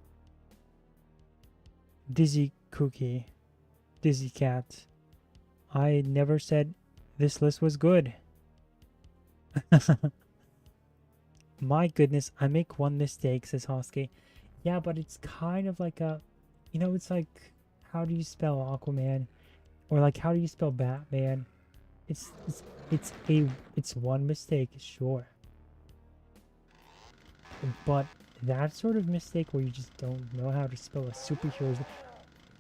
Dizzy Cookie. Dizzy Cat. I never said this list was good. My goodness, I make one mistake, says Hosuke. Yeah, but it's kind of like a, it's like, how do you spell Aquaman? Or like, how do you spell Batman? It's one mistake, sure. But that sort of mistake where you just don't know how to spell a superhero's.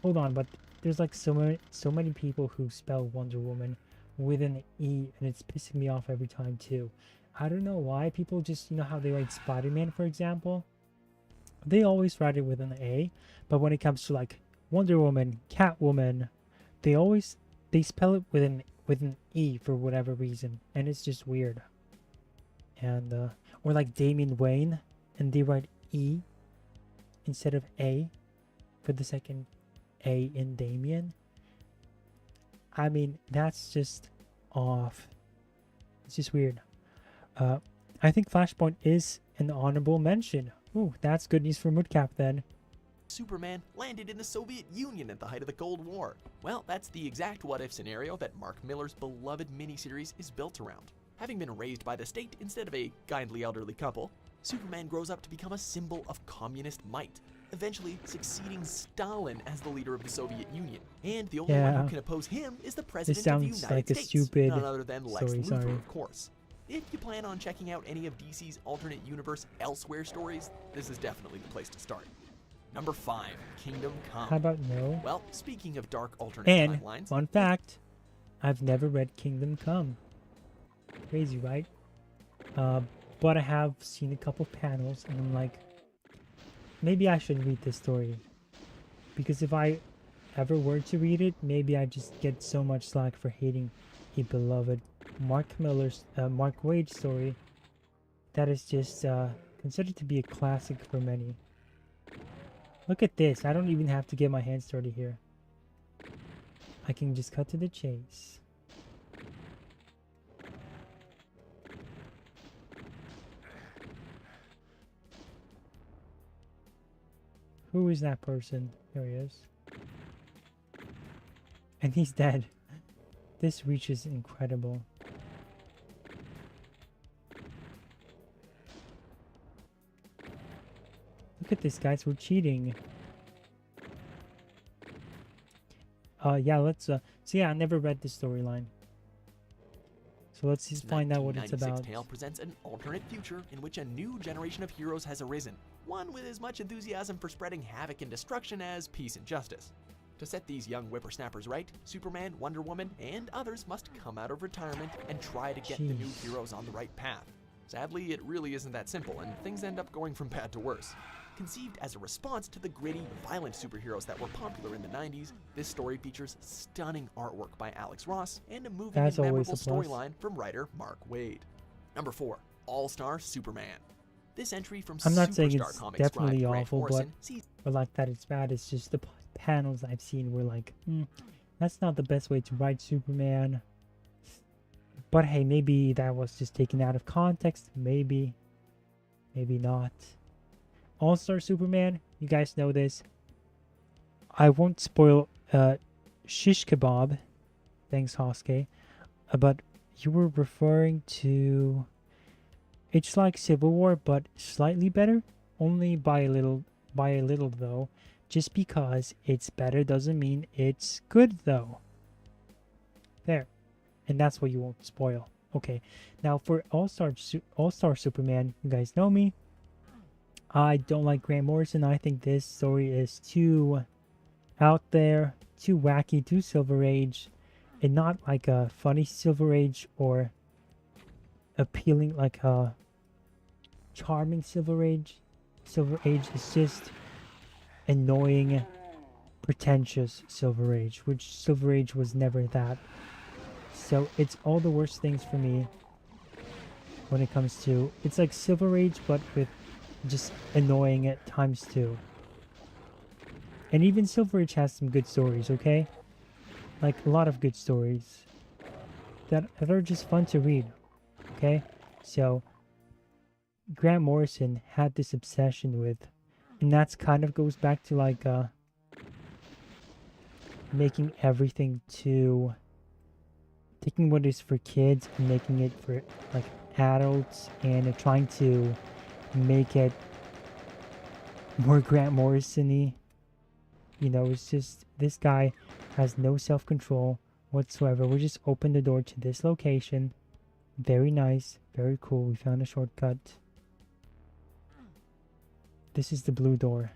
Hold on, but there's like so many people who spell Wonder Woman with an E, and it's pissing me off every time too. I don't know why people just, how they write Spider-Man, for example. They always write it with an A, but when it comes to like Wonder Woman, Catwoman, they spell it with an E for whatever reason, and it's just weird. And or like Damian Wayne, and they write E instead of A for the second A in Damian. I mean, that's just off. It's just weird. I think Flashpoint is an honorable mention. Ooh, that's good news for Moodcap then. Superman landed in the Soviet Union at the height of the Cold War. Well, that's the exact what-if scenario that Mark Millar's beloved miniseries is built around. Having been raised by the state instead of a kindly elderly couple, Superman grows up to become a symbol of communist might, eventually succeeding Stalin as the leader of the Soviet Union. And the only one who can oppose him is the president of the United States, none other than Lex Luthor, of course. If you plan on checking out any of DC's alternate universe Elsewhere stories, this is definitely the place to start. Number 5, Kingdom Come. How about no? Well, speaking of dark alternate and timelines, fun fact, I've never read Kingdom Come. Crazy, right? But I have seen a couple panels, and I'm like, maybe I should read this story, because if I ever were to read it, maybe I just get so much slack for hating a beloved Mark Waid story that is just considered to be a classic for many. Look at this. I don't even have to get my hands dirty here. I can just cut to the chase. Who is that person? There he is. And he's dead. This reach is incredible. Look at this, guys. We're cheating. Yeah, let's so yeah, I never read this storyline. So let's just find out what it's about. Tale presents an alternate future in which a new generation of heroes has arisen, one with as much enthusiasm for spreading havoc and destruction as peace and justice. To set these young whippersnappers right, Superman, Wonder Woman, and others must come out of retirement and try to get the new heroes on the right path. Sadly, it really isn't that simple, and things end up going from bad to worse. Conceived as a response to the gritty, violent superheroes that were popular in the 90s, this story features stunning artwork by Alex Ross and a moving and memorable storyline from writer Mark Waid. Number 4. All-Star Superman. This entry from I'm not saying Superstar it's Comics definitely Grant awful, Morrison but like that it's bad. It's just the panels I've seen were like, that's not the best way to write Superman. But hey, maybe that was just taken out of context. Maybe not. All-Star Superman, you guys know this. I won't spoil Shish Kebab. Thanks, Hosuke. But you were referring to... It's like Civil War, but slightly better. Only by a little though. Just because it's better doesn't mean it's good though. There. And that's what you won't spoil. Okay. Now for All-Star Superman, you guys know me. I don't like Grant Morrison. I think this story is too out there, too wacky, too Silver Age. And not like a funny Silver Age or appealing like a charming Silver Age. Silver Age is just annoying, pretentious Silver Age, which Silver Age was never that. So it's all the worst things for me when it comes to... It's like Silver Age, but with just annoying at times too. And even Silver Age has some good stories, okay? Like a lot of good stories that are just fun to read, okay? So Grant Morrison had this obsession with, and that's kind of goes back to like making everything to taking what is for kids and making it for like adults, and trying to make it more Grant Morrison-y. You know, it's just this guy has no self-control whatsoever. We just opened the door to this location. Very nice, very cool. We found a shortcut. This is the blue door.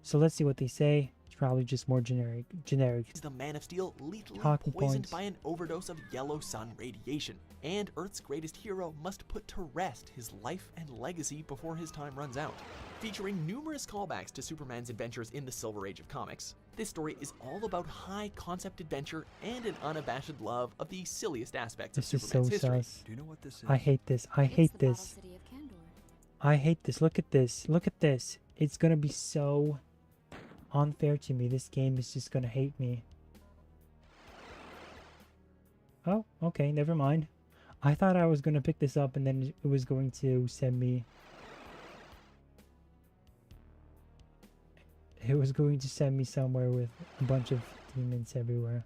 So let's see what they say. It's probably just more generic. The Man of Steel lethally Talking poisoned points. by an overdose of yellow sun radiation, and Earth's greatest hero must put to rest his life and legacy before his time runs out. Featuring numerous callbacks to Superman's adventures in the Silver Age of comics, this story is all about high-concept adventure and an unabashed love of the silliest aspects This of is Superman's so history. sus. Do you know what this is? I hate this. I hate this. I hate this. Look at this. Look at this. It's gonna be so unfair to me. This game is just gonna hate me. Oh, okay. Never mind. I thought I was gonna pick this up and then it was going to send me... It was going to send me somewhere with a bunch of demons everywhere.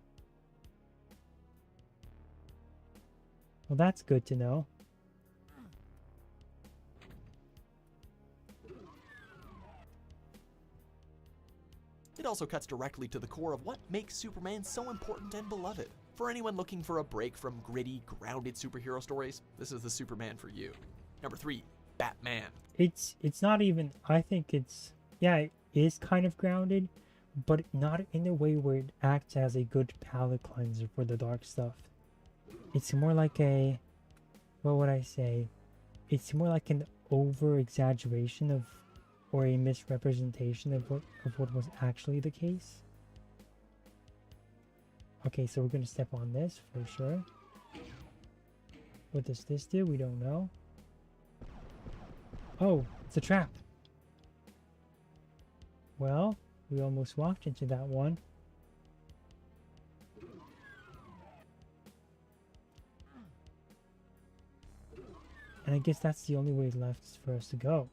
Well, that's good to know. It also cuts directly to the core of what makes Superman so important and beloved. For anyone looking for a break from gritty, grounded superhero stories, this is the Superman for you. Number 3, Batman. It's not even... I think it's... Yeah, it is kind of grounded, but not in a way where it acts as a good palate cleanser for the dark stuff. It's more like a... What would I say? It's more like an over-exaggeration of... or a misrepresentation of what was actually the case. Okay, so we're gonna step on this for sure. What does this do? We don't know. Oh, it's a trap. Well, we almost walked into that one. And I guess that's the only way left for us to go.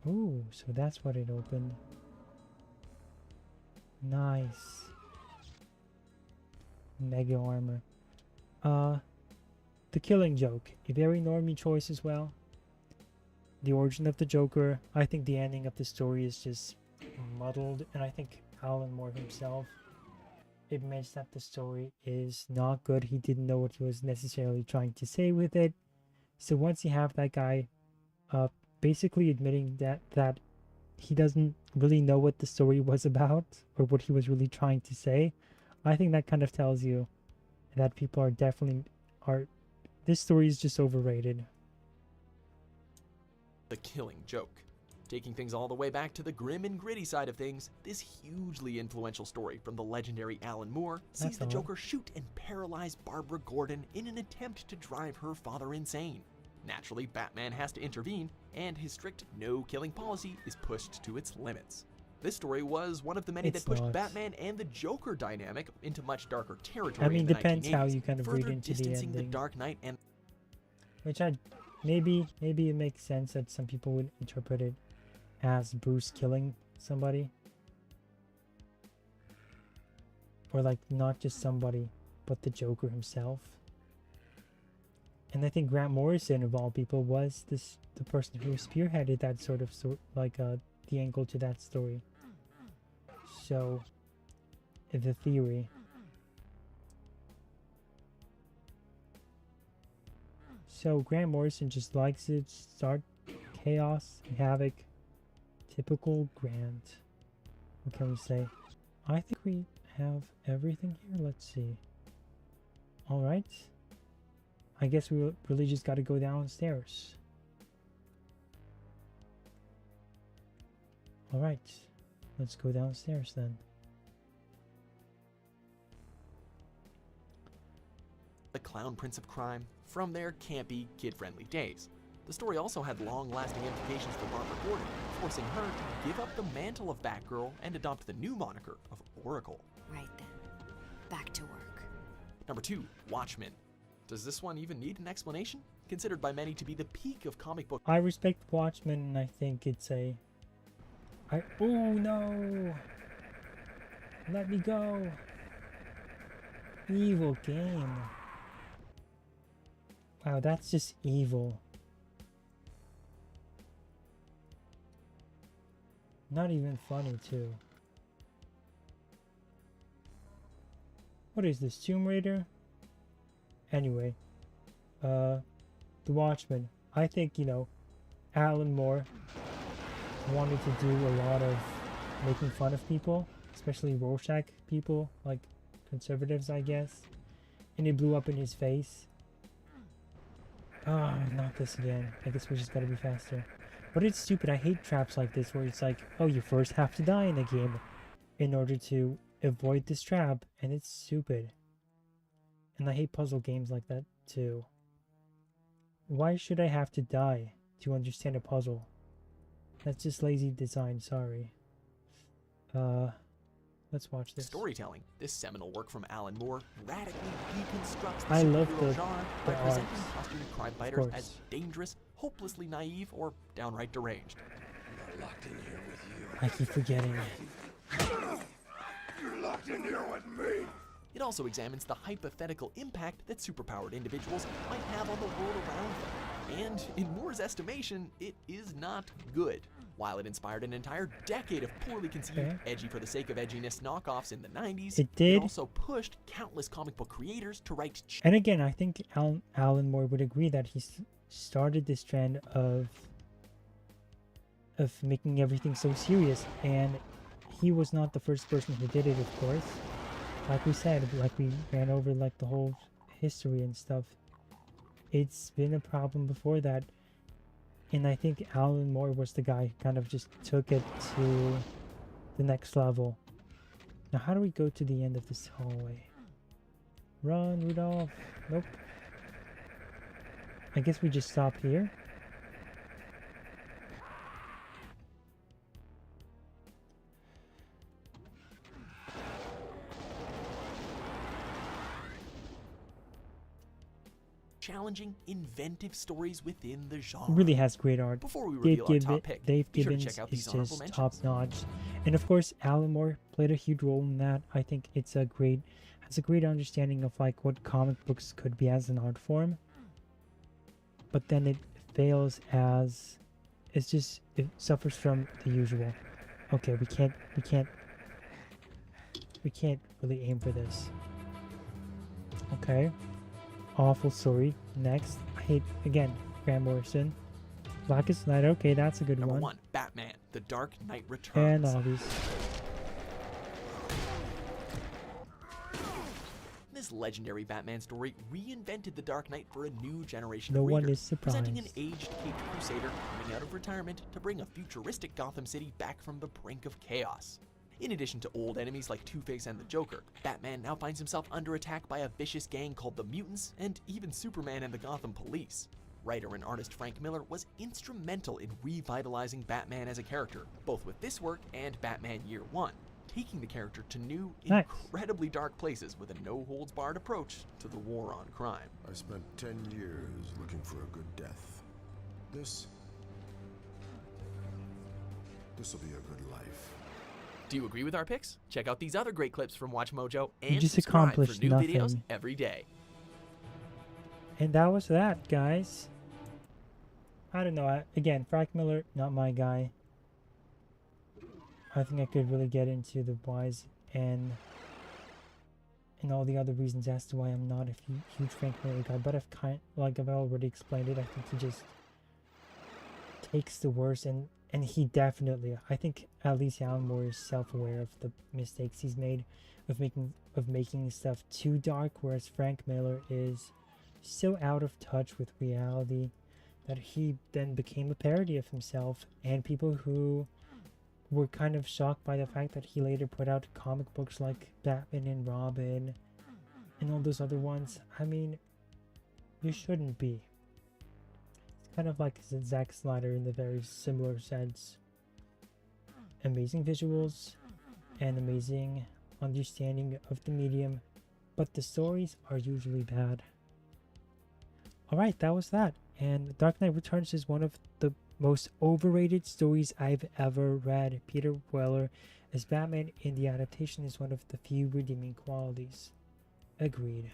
Ooh, so that's what it opened. Nice. Mega armor. The Killing Joke. A very normie choice as well. The origin of the Joker. I think the ending of the story is just muddled, and I think Alan Moore himself admits that the story is not good. He didn't know what he was necessarily trying to say with it. So once you have that guy basically admitting that he doesn't really know what the story was about or what he was really trying to say, I think that kind of tells you that people are definitely This story is just overrated. The Killing Joke. Taking things all the way back to the grim and gritty side of things, this hugely influential story from the legendary Alan Moore sees the Joker shoot and paralyze Barbara Gordon in an attempt to drive her father insane. Naturally, Batman has to intervene, and his strict no-killing policy is pushed to its limits. This story was one of the many that pushed Batman and the Joker dynamic into much darker territory. I mean, in the depends 1980s, how you kind of read further into the distancing ending. the Dark Knight and Which maybe it makes sense that some people would interpret it as Bruce killing somebody. Or like not just somebody, but the Joker himself. And I think Grant Morrison of all people was the person who spearheaded that sort of the angle to that story. So the theory. So Grant Morrison just likes it, start chaos, havoc, typical Grant. What can we say? I think we have everything here. Let's see. Alright. I guess we really just got to go downstairs. Alright. Let's go downstairs then. the Clown Prince of Crime from their campy, kid-friendly days. The story also had long-lasting implications for Barbara Gordon, forcing her to give up the mantle of Batgirl and adopt the new moniker of Oracle. Right then. Back to work. Number 2, Watchmen. Does this one even need an explanation? Considered by many to be the peak of comic book. I respect Watchmen, and I think it's a... Oh no! Let me go! Evil game. Wow, that's just evil. Not even funny, too. What is this, Tomb Raider? Anyway, The Watchmen. I think, you know, Alan Moore wanted to do a lot of making fun of people, especially Rorschach people, like conservatives, I guess. And it blew up in his face. Ah, not this again. I guess we just gotta be faster. But it's stupid. I hate traps like this where it's like, oh, you first have to die in the game in order to avoid this trap, and it's stupid. And I hate puzzle games like that too. Why should I have to die to understand a puzzle? That's just lazy design, sorry. Let's watch this. Storytelling. This seminal work from Alan Moore radically deconstructs I the love superhero the genre by presenting arts. costumed crime fighters as dangerous, hopelessly naive, or downright deranged. Locked in here with you. I keep forgetting. You're locked in here with me. It also examines the hypothetical impact that superpowered individuals might have on the world around them. And in Moore's estimation, it is not good. While it inspired an entire decade of poorly conceived, edgy for the sake of edginess knockoffs in the 90s, It did. it also pushed countless comic book creators to write... And again, I think Alan Moore would agree that he started this trend of making everything so serious, and he was not the first person who did it, of course. Like we said, like we ran over like the whole history and stuff. It's been a problem before that, and I think Alan Moore was the guy who kind of just took it to the next level. Now, how do we go to the end of this hallway? Run, Rudolph. Nope. I guess we just stop here. challenging, inventive stories within the genre. It really has great art. Before we reveal our top pick, Dave be sure to Gibbons check out is these honorable just mentions. top notch, and of course Alan Moore played a huge role in that. I think it's has a great understanding of like what comic books could be as an art form, but then it fails as it suffers from the usual. Okay, we can't really aim for this. Okay. Awful story. Next, I hate, again, Grant Morrison. Blackest Night, okay, that's a good Number one. 1, Batman, The Dark Knight Returns. And obvious. This This legendary Batman story reinvented the Dark Knight for a new generation No of one readers, is surprised. presenting an aged Caped Crusader coming out of retirement to bring a futuristic Gotham City back from the brink of chaos. In addition to old enemies like Two-Face and the Joker, Batman now finds himself under attack by a vicious gang called the Mutants, and even Superman and the Gotham Police. Writer and artist Frank Miller was instrumental in revitalizing Batman as a character, both with this work and Batman Year One, taking the character to new, Nice. incredibly dark places with a no-holds-barred approach to the war on crime. I spent 10 years looking for a good death. This'll be a good life. Do you agree with our picks? Check out these other great clips from WatchMojo You and just subscribe for accomplished new videos nothing. every day. And that was that, guys. I don't know. Again, Frank Miller, not my guy. I think I could really get into the whys and all the other reasons as to why I'm not a huge Frank Miller guy. But I've already explained it. I think he just takes the worst, and he definitely, I think at least Alan Moore is self-aware of the mistakes he's made of making stuff too dark, whereas Frank Miller is so out of touch with reality that he then became a parody of himself, and people who were kind of shocked by the fact that he later put out comic books like Batman and Robin and all those other ones. I mean, you shouldn't be. It's kind of like Zack Snyder in the very similar sense. Amazing visuals and amazing understanding of the medium, but the stories are usually bad. Alright, that was that. And Dark Knight Returns is one of the most overrated stories I've ever read. Peter Weller as Batman in the adaptation is one of the few redeeming qualities. Agreed.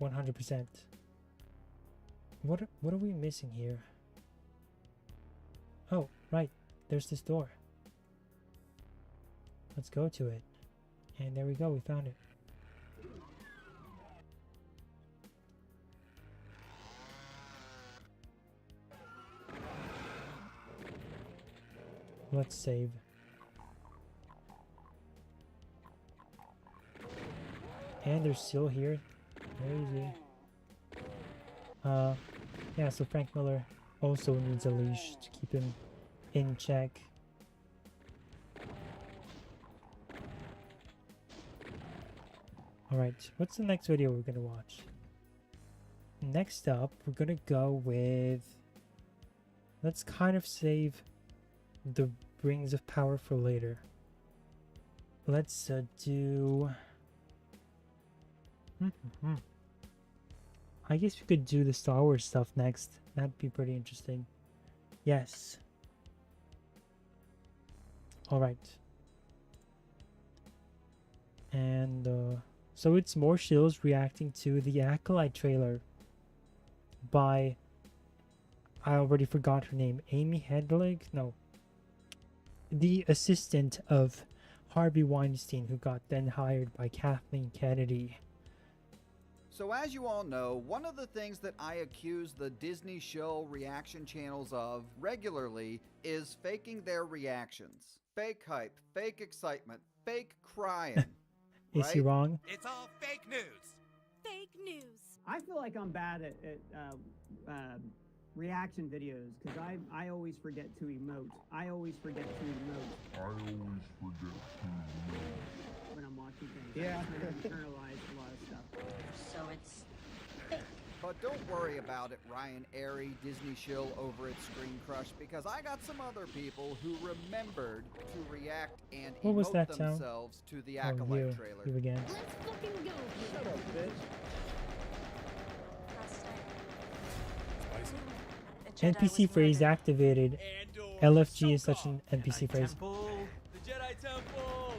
100%. What are we missing here? Oh, right. There's this door. Let's go to it. And there we go, we found it. Let's save. And they're still here. Crazy. Yeah, so Frank Miller also needs a leash to keep him in check. Alright, what's the next video we're gonna watch? Next up, we're gonna go with... Let's kind of save the Rings of Power for later. Let's do... I guess we could do the Star Wars stuff next. That'd be pretty interesting. Yes. Alright. And, so it's more shills reacting to the Acolyte trailer by... I already forgot her name. Amy Hedlig? No. The assistant of Harvey Weinstein, who got then hired by Kathleen Kennedy. So as you all know, one of the things that I accuse the Disney show reaction channels of regularly is faking their reactions. Fake hype, fake excitement, fake crying. Is he wrong? It's all fake news. Fake news. I feel like I'm bad at reaction videos because I always forget to emote. I always forget to emote when I'm watching things. Yeah. I internalize a lot of stuff. So it's fake. But don't worry about it, Ryan Airy, Disney shill over at Screen Crush, because I got some other people who remembered to react and What was emote that sound? themselves to the Oh, Acolyte trailer. you again. Let's fucking go. Shut up, bitch. NPC phrase activated. LFG is such an NPC phrase. The Jedi Temple.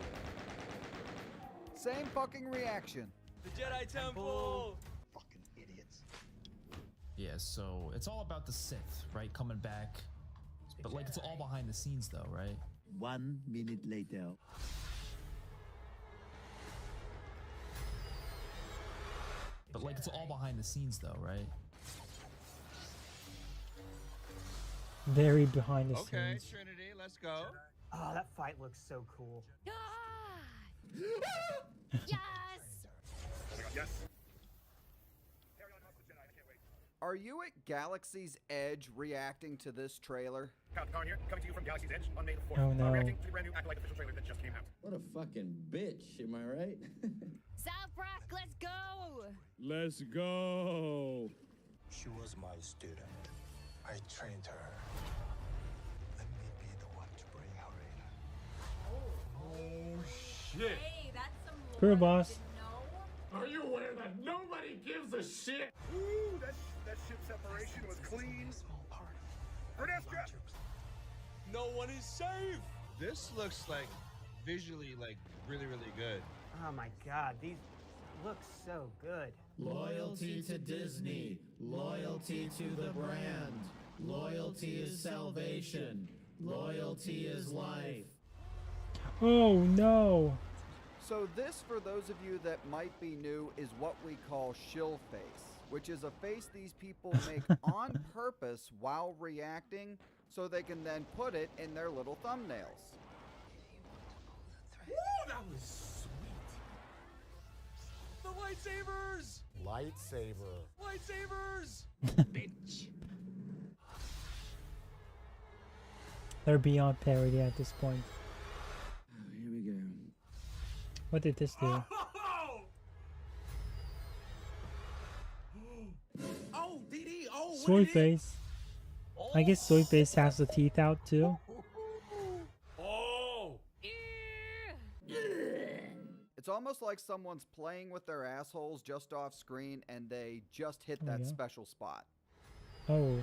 Same fucking reaction. The Jedi Temple. Yeah, so it's all about the Sith, right? Coming back. But like it's all behind the scenes though, right? 1 minute later. But like it's all behind the scenes though, right? Very behind the Okay, scenes. Trinity, let's go. Oh, that fight looks so cool. Yes! are you at Galaxy's Edge reacting to this trailer? Count Karn here, coming to you from Galaxy's Edge on May the 4th. Oh, no. Reacting to the brand new Acolyte official trailer that just came out. What a fucking bitch, am I right? Southbrook, let's go! Let's go! She was my student. I trained her. Let me be the one to bring her in. Oh, shit! Hey, that's some Girl boss. Are you aware that nobody gives a shit? Ooh, that ship separation was clean. Vernestra! No one is safe! This looks like visually really good. Oh my god, these look so good. Loyalty to Disney. Loyalty to the brand. Loyalty is salvation. Loyalty is life. Oh no! So this, for those of you that might be new, is what we call shill face, which is a face these people make on purpose while reacting so they can then put it in their little thumbnails. Woo, that was sweet! The lightsabers! Lightsaber. Lightsabers! Bitch! They're beyond parody at this point. Here we go. What did this do? Oh, DD! Oh, Soy face. I guess Soy face has the teeth out too. Oh! It's almost like someone's playing with their assholes just off screen and they just hit that yeah. special spot. Oh.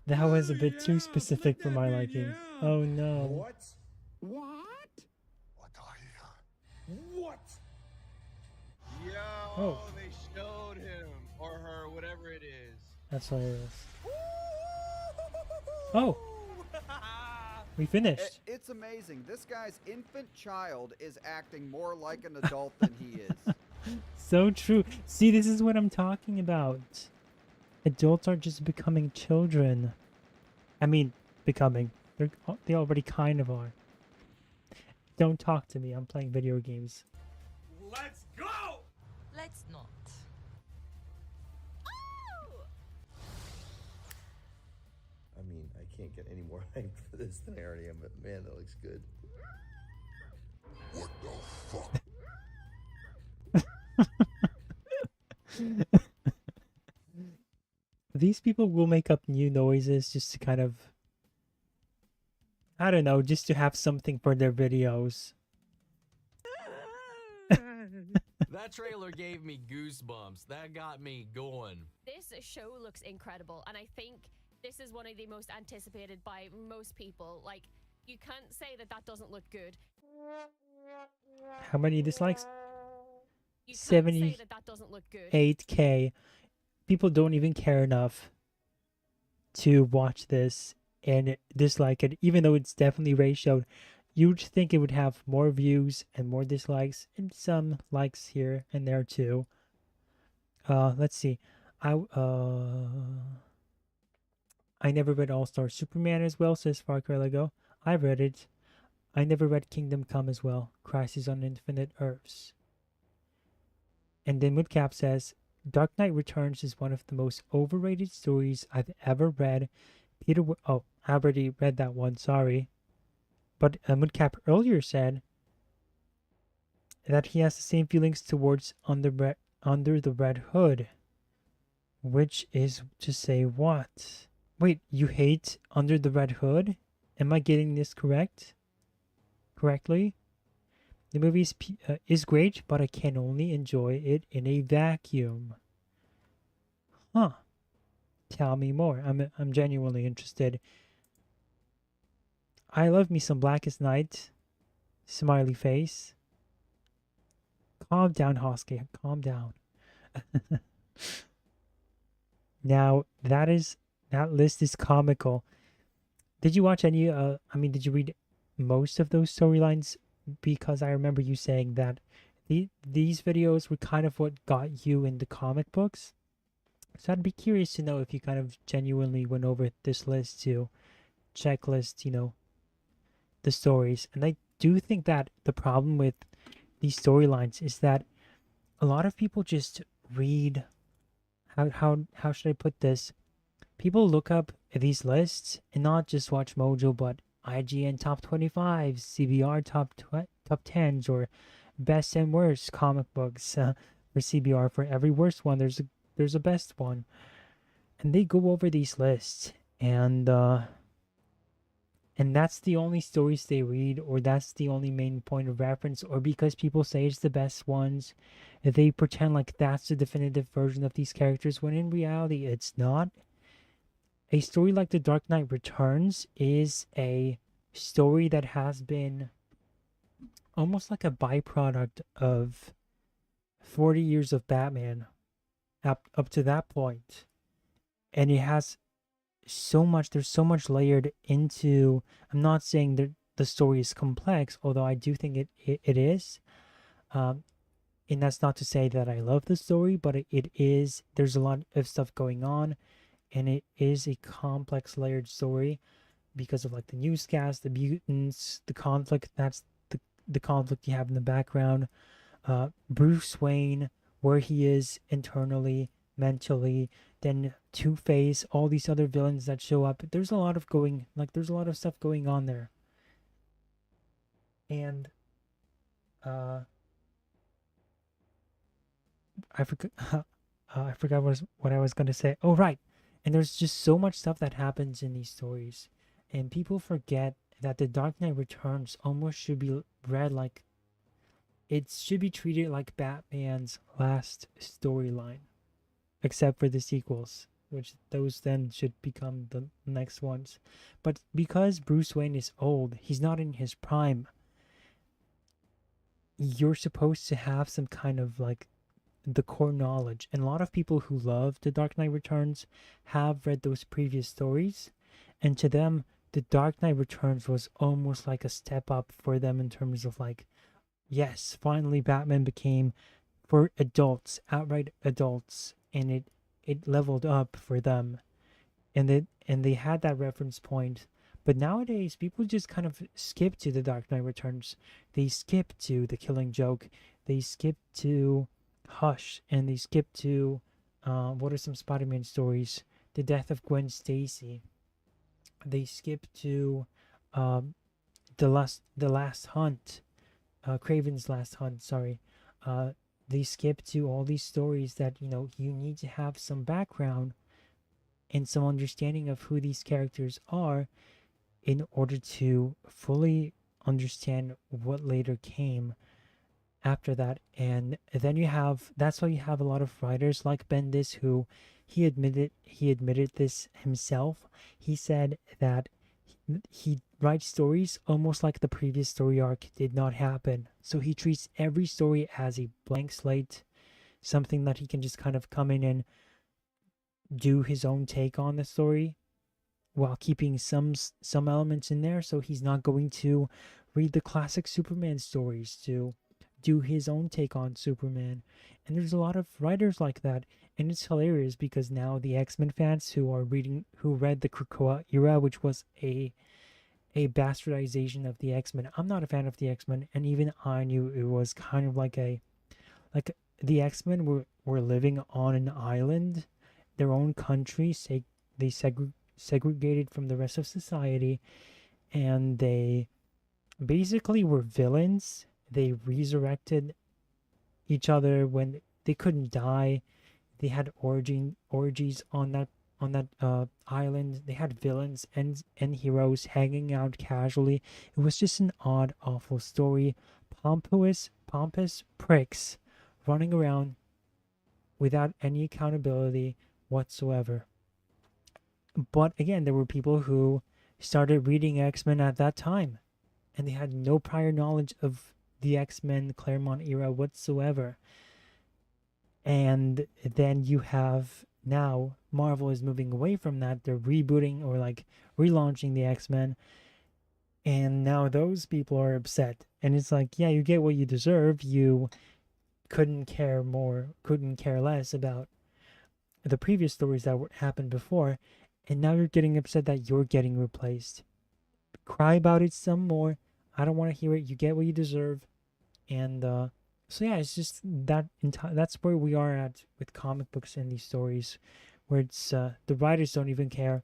That was a bit too specific for my liking. Oh no. What? What? Yo, Oh. they showed him or her, whatever it is. That's hilarious. Oh! We finished. It's amazing. This guy's infant child is acting more like an adult than he is. So true. See, this is what I'm talking about. Adults are just becoming children. I mean, becoming. They already kind of are. Don't talk to me. I'm playing video games. Let's go! Let's not. I mean, I can't get any more hype for this than I already am, but man, that looks good. What the fuck? These people will make up new noises just to kind of, I don't know, just to have something for their videos. That trailer gave me goosebumps. That got me going. This show looks incredible, and I think this is one of the most anticipated by most people. Like, you can't say that that doesn't look good. How many dislikes? You can't say that that doesn't look good. 78K. People don't even care enough to watch this and dislike it, even though it's definitely ratioed. You'd think it would have more views and more dislikes and some likes here and there too. Let's see. I never read All-Star Superman as well, says Far Cry Lego. I read it. I never read Kingdom Come as well. Crisis on Infinite Earths. And then Woodcap says, Dark Knight Returns is one of the most overrated stories I've ever read. I already read that one, sorry. But Woodcap earlier said that he has the same feelings towards Under the Red Hood. Which is to say what? Wait, you hate Under the Red Hood? Am I getting this correctly? The movie is great, but I can only enjoy it in a vacuum. Huh. Tell me more. I'm genuinely interested. I love me some Blackest Night. Smiley face. Calm down, Hoske. Calm down. Now, that list is comical. Did you watch any, did you read most of those storylines? Because I remember you saying that these videos were kind of what got you into comic books. So I'd be curious to know if you kind of genuinely went over this list to checklist, the stories. And I do think that the problem with these storylines is that a lot of people just read how should I put this? People look up these lists and not just Watch Mojo, but IGN top 25s, CBR top 10s, or best and worst comic books for CBR. For every worst one, there's a best one, and they go over these lists, and that's the only stories they read, or that's the only main point of reference, or because people say it's the best ones, they pretend like that's the definitive version of these characters, when in reality it's not. A story like The Dark Knight Returns is a story that has been almost like a byproduct of 40 years of Batman up to that point. And it has so much, there's so much layered into, I'm not saying that the story is complex, although I do think it is. And that's not to say that I love the story, but it is, there's a lot of stuff going on. And it is a complex, layered story because of like the newscast, the mutants, the conflict. That's the conflict you have in the background. Bruce Wayne, where he is internally, mentally. Then Two-Face, all these other villains that show up. There's a lot of stuff going on there. And I forgot what I was gonna say. Oh, right. And there's just so much stuff that happens in these stories. And people forget that The Dark Knight Returns almost should be read like... It should be treated like Batman's last storyline. Except for the sequels, which those then should become the next ones. But because Bruce Wayne is old, he's not in his prime. You're supposed to have some kind of like the core knowledge, and a lot of people who love The Dark Knight Returns have read those previous stories, and to them The Dark Knight Returns was almost like a step up for them in terms of like, yes, finally Batman became, for adults, outright adults, and it leveled up for them, and they had that reference point. But nowadays people just kind of skip to The Dark Knight Returns. They skip to The Killing Joke, they skip to Hush, and they skip to what are some Spider-Man stories? The Death of Gwen Stacy. They skip to the Last Hunt, Craven's Last Hunt. Sorry, they skip to all these stories that you need to have some background and some understanding of who these characters are in order to fully understand what later came after that. And then that's why you have a lot of writers like Bendis, who he admitted this himself. He said that he writes stories almost like the previous story arc did not happen. So he treats every story as a blank slate, something that he can just kind of come in and do his own take on the story while keeping some elements in there. So he's not going to read the classic Superman stories to do his own take on Superman. And there's a lot of writers like that, and it's hilarious because now the X-Men fans who read the Krakoa era, which was a bastardization of the X-Men. I'm not a fan of the X-Men, and even I knew it was kind of like the X-Men were living on an island, their own country. They segregated from the rest of society, and they basically were villains. They resurrected each other when they couldn't die. They had orgies on that island. They had villains and heroes hanging out casually. It was just an odd, awful story. Pompous pricks running around without any accountability whatsoever. But again, there were people who started reading X-Men at that time, and they had no prior knowledge of the X-Men Claremont era whatsoever. And then you have now Marvel is moving away from that. They're rebooting or like relaunching the X-Men, and now those people are upset. And it's like, yeah, you get what you deserve. You couldn't care less about the previous stories that happened before, and now you're getting upset that you're getting replaced. Cry about it some more. I don't want to hear it. You get what you deserve, and So yeah, it's just that that's where we are at with comic books and these stories, where it's the writers don't even care,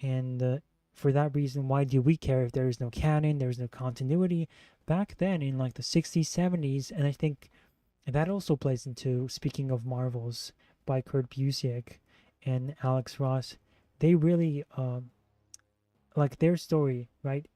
and for that reason, why do we care if there is no canon, there is no continuity? Back then, in like the 60s, 70s, and I think that also plays into, speaking of Marvels by Kurt Busiek and Alex Ross, they really like their story, right,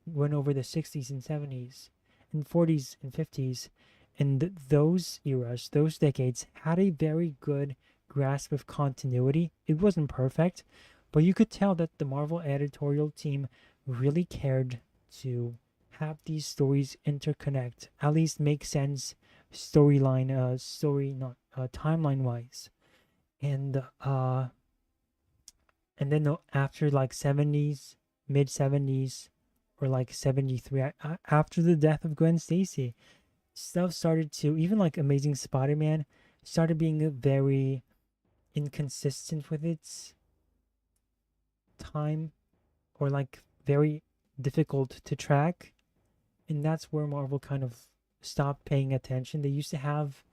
went over the 60s and 70s and 40s and 50s, and those eras, those decades had a very good grasp of continuity. It wasn't perfect, but you could tell that the Marvel editorial team really cared to have these stories interconnect, at least make sense timeline wise. And then after like 70s, mid 70s, or like 73, after the death of Gwen Stacy, stuff started to, even like Amazing Spider-Man started being very inconsistent with its time, or like very difficult to track, and that's where Marvel kind of stopped paying attention. They used to have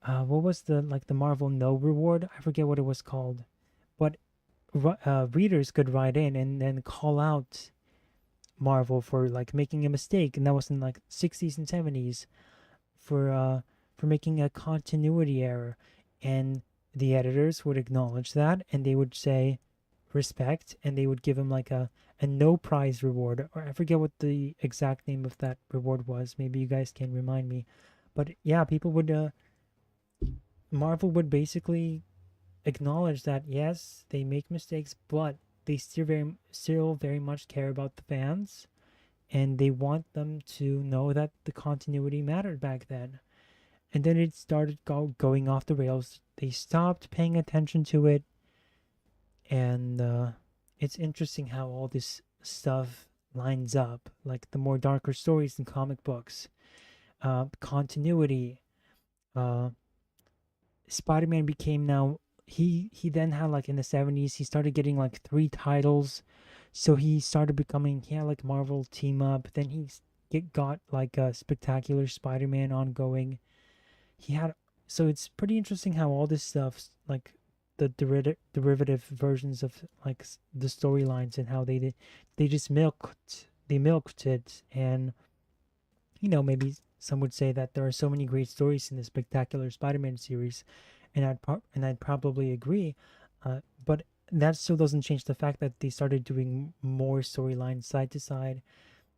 what was the Marvel No Reward? I forget what it was called, but readers could write in and then call out Marvel for like making a mistake, and that was in like 60s and 70s for making a continuity error, and the editors would acknowledge that, and they would say respect, and they would give him like a no prize reward, or I forget what the exact name of that reward was. Maybe you guys can remind me. But yeah, people would Marvel would basically acknowledge that yes, they make mistakes, but they still very much care about the fans, and they want them to know that the continuity mattered back then. And then it started going off the rails. They stopped paying attention to it, and it's interesting how all this stuff lines up, like the more darker stories in comic books, continuity. Spider-Man became now, he then had like in the 70s, he started getting like 3 titles, so he started becoming, he had like Marvel Team Up, then he got like a Spectacular Spider-Man ongoing. He had, so it's pretty interesting how all this stuff, like the derivative versions of like the storylines, and how they just milked it. And you know, maybe some would say that there are so many great stories in the Spectacular Spider-Man series, and I'd probably agree, but that still doesn't change the fact that they started doing more storylines side to side,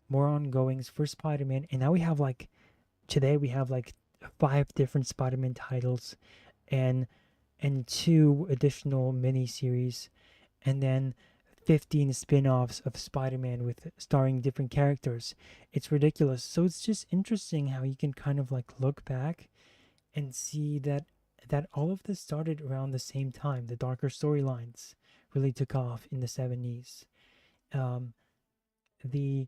more ongoings for Spider-Man, and now we have like, today we have like 5 different Spider-Man titles, and 2 additional miniseries, and then 15 spin-offs of Spider-Man with starring different characters. It's ridiculous. So it's just interesting how you can kind of like look back and see that all of this started around the same time. The darker storylines really took off in the 70s. The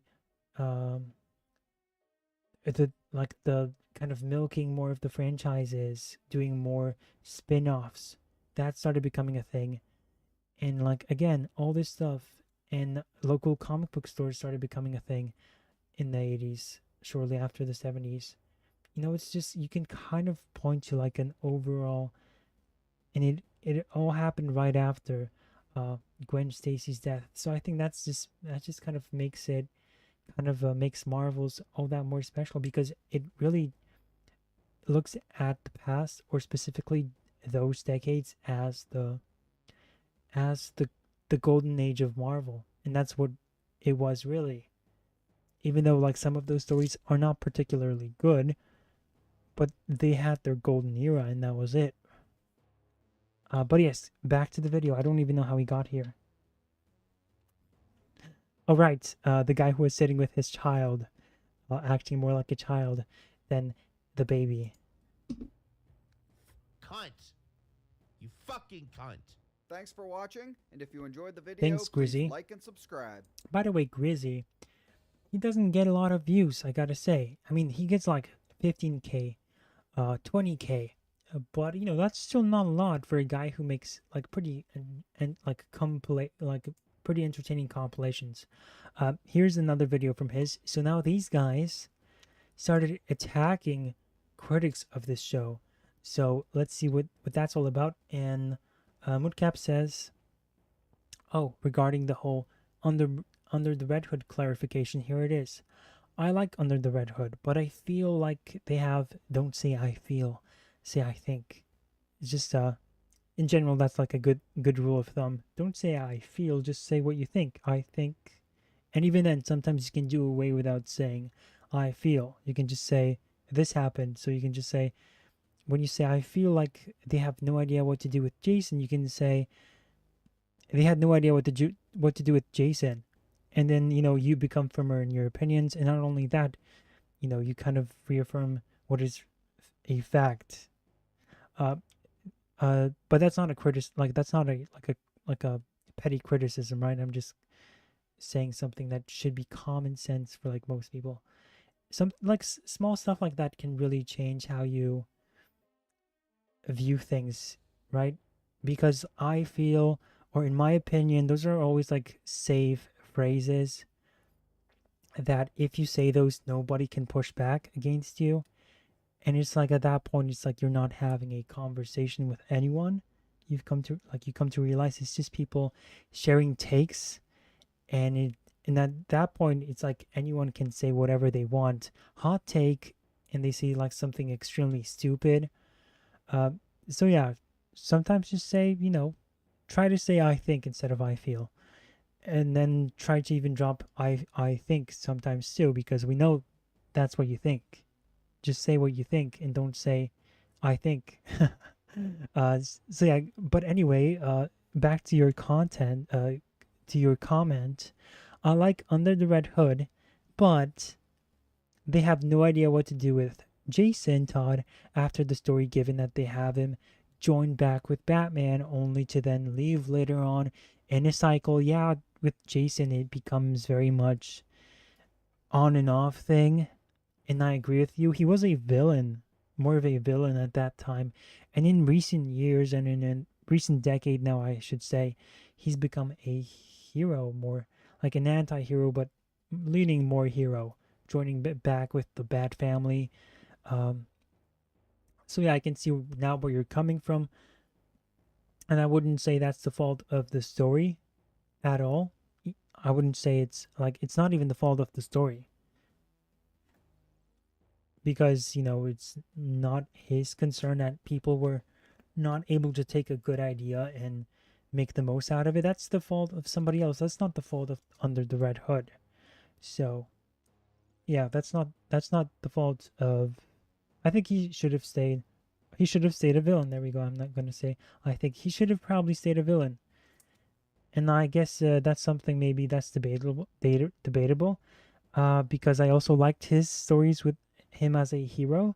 kind of milking more of the franchises, doing more spin-offs, that started becoming a thing. And like, again, all this stuff, and local comic book stores started becoming a thing in the 80s, shortly after the 70s. You know, it's just, you can kind of point to like an overall, and it all happened right after Gwen Stacy's death. So I think that just kind of makes it, makes Marvel's all that more special, because it really looks at the past, or specifically those decades, as the golden age of Marvel. And that's what it was, really. Even though like some of those stories are not particularly good, but they had their golden era, and that was it. But yes, back to the video. I don't even know how he got here. Oh, right. The guy who was sitting with his child, acting more like a child than the baby. Cunt. You fucking cunt. Thanks for watching, and if you enjoyed the video, Thanks, Grizzy. please like and subscribe. By the way, Grizzy, he doesn't get a lot of views, I gotta say. I mean, he gets like 15k, 20k, but you know, that's still not a lot for a guy who makes like pretty pretty entertaining compilations. Here's another video from his. So now these guys started attacking critics of this show. So let's see what that's all about. And Moodcap says, oh, regarding the whole under the Red Hood clarification, here it is. I like Under the Red Hood, but I feel like they have don't say I feel, say I think. It's just in general, that's like a good rule of thumb. Don't say I feel, just say what you think. I think. And even then, sometimes you can do away without saying I feel. You can just say this happened. So you can just say, when you say I feel like they have no idea what to do with Jason, you can say they had no idea what to do with Jason. And then, you become firmer in your opinions. And not only that, you kind of reaffirm what is a fact. But that's not a that's not a petty criticism, right? I'm just saying something that should be common sense for like most people. Some small stuff like that can really change how you view things, right? Because I feel, or in my opinion, those are always like safe phrases that if you say those, nobody can push back against you. And it's like at that point, it's like you're not having a conversation with anyone. You come to realize it's just people sharing takes, and at that point, it's like anyone can say whatever they want. Hot take, and they say like something extremely stupid. So yeah, sometimes just say, try to say I think instead of I feel. And then try to even drop I think sometimes too, because we know that's what you think. Just say what you think and don't say I think. So yeah, but anyway, back to your content, to your comment. I like Under the Red Hood, but they have no idea what to do with Jason Todd after the story, given that they have him join back with Batman only to then leave later on in a cycle. Yeah, with Jason it becomes very much on and off thing, and I agree with you. He was a villain, more of a villain at that time, and in recent years and in a recent decade now, I should say, he's become a hero, more like an anti-hero, but leaning more hero, joining back with the Bat family. So yeah, I can see now where you're coming from, and I wouldn't say that's the fault of the story at all. I wouldn't say it's not even the fault of the story, because it's not his concern that people were not able to take a good idea and make the most out of it. That's the fault of somebody else. That's not the fault of Under the Red Hood. So yeah, that's not the fault of, I think he should have stayed a villain. There we go. I'm not going to say I think he should have probably stayed a villain. And I guess that's something maybe that's debatable, because I also liked his stories with him as a hero,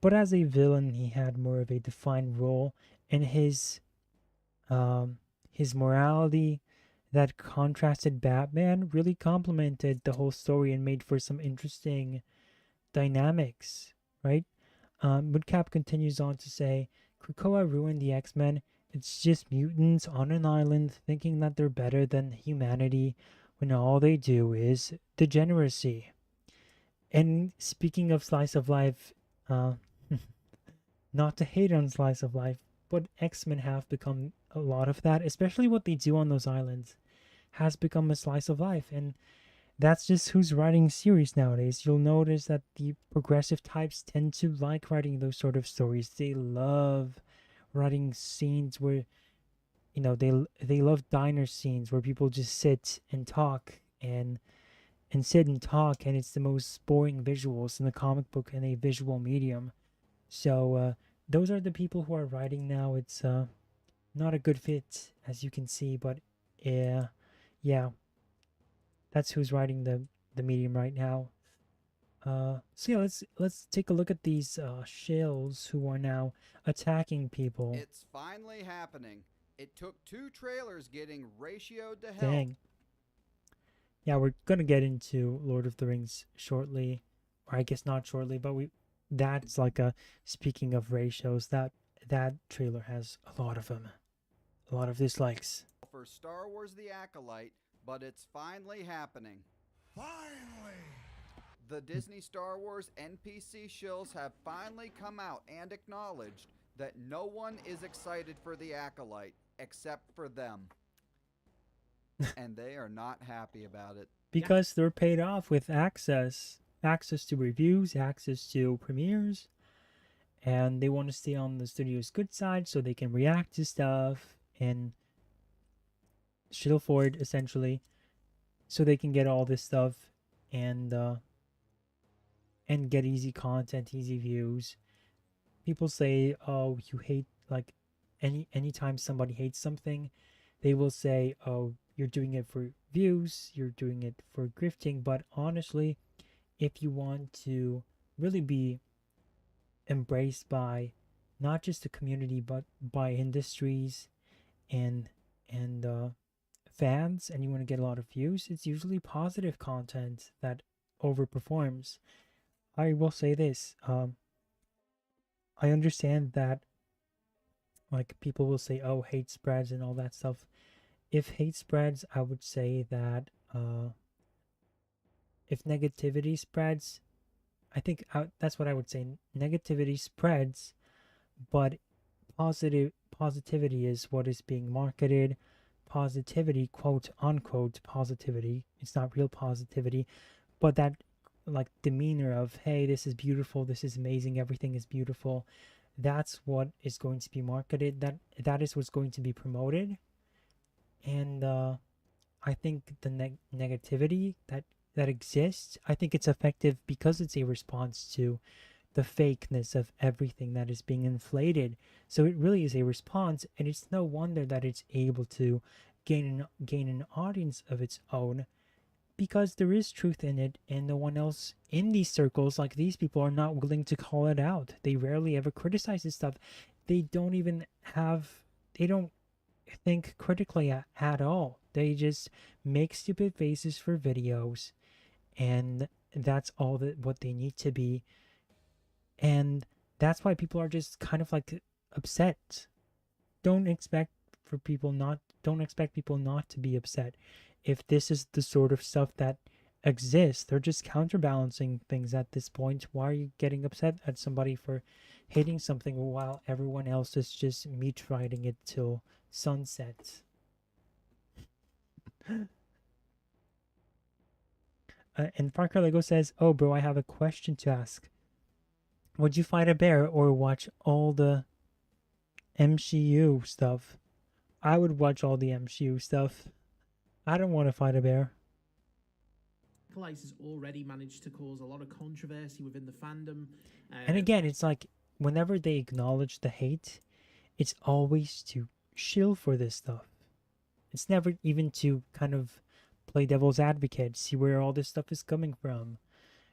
but as a villain, he had more of a defined role, and his morality that contrasted Batman really complemented the whole story and made for some interesting dynamics, right? Moodcap continues on to say, Krakoa ruined the X-Men. It's just mutants on an island thinking that they're better than humanity when all they do is degeneracy. And speaking of slice of life, not to hate on slice of life, but X-Men have become a lot of that, especially what they do on those islands has become a slice of life. And that's just who's writing series nowadays. You'll notice that the progressive types tend to like writing those sort of stories. They love writing scenes where, they love diner scenes where people just sit and talk and it's the most boring visuals in the comic book in a visual medium. So those are the people who are writing now. It's not a good fit, as you can see, but yeah, that's who's writing the medium right now. So yeah, let's take a look at these shells who are now attacking people. It's finally happening. It took 2 trailers getting ratioed to hell. Dang. Yeah, we're gonna get into Lord of the Rings shortly, or I guess not shortly, but that's like speaking of ratios, that trailer has a lot of them, a lot of dislikes. For Star Wars: The Acolyte, but it's finally happening. Finally! The Disney Star Wars NPC shills have finally come out and acknowledged that no one is excited for the Acolyte except for them. And they are not happy about it. Because they're paid off with access to reviews, access to premieres, and they want to stay on the studio's good side so they can react to stuff and shill for it, essentially, so they can get all this stuff and get easy content, easy views. People say, oh, you hate, like, anytime somebody hates something, they will say, oh, you're doing it for views, you're doing it for grifting. But honestly, if you want to really be embraced by not just the community but by industries and fans, and you want to get a lot of views, it's usually positive content that overperforms. I will say this, I understand that, like, people will say, oh, hate spreads and all that stuff. If hate spreads, I would say that if negativity spreads, I think that's what I would say. Negativity spreads, but positivity is what is being marketed. Positivity, quote unquote positivity, it's not real positivity, but that, like, demeanor of, hey, this is beautiful, this is amazing, everything is beautiful, that's what is going to be marketed, that is what's going to be promoted. And I think the negativity that exists, I think it's effective because it's a response to the fakeness of everything that is being inflated. So it really is a response, and it's no wonder that it's able to gain an audience of its own, because there is truth in it, and no one else in these circles, like these people, are not willing to call it out. They rarely ever criticize this stuff. They don't think critically at all. They just make stupid faces for videos, and that's all what they need to be. And that's why people are just kind of like upset. Don't expect people not to be upset. If this is the sort of stuff that exists, they're just counterbalancing things at this point. Why are you getting upset at somebody for hating something while everyone else is just meat riding it till sunset? And Parker Lego says, oh bro, I have a question to ask. Would you fight a bear or watch all the MCU stuff? I would watch all the MCU stuff. I don't want to fight a bear. Acolyte has already managed to cause a lot of controversy within the fandom. And again, it's like, whenever they acknowledge the hate, it's always to shill for this stuff. It's never even to kind of play devil's advocate, see where all this stuff is coming from.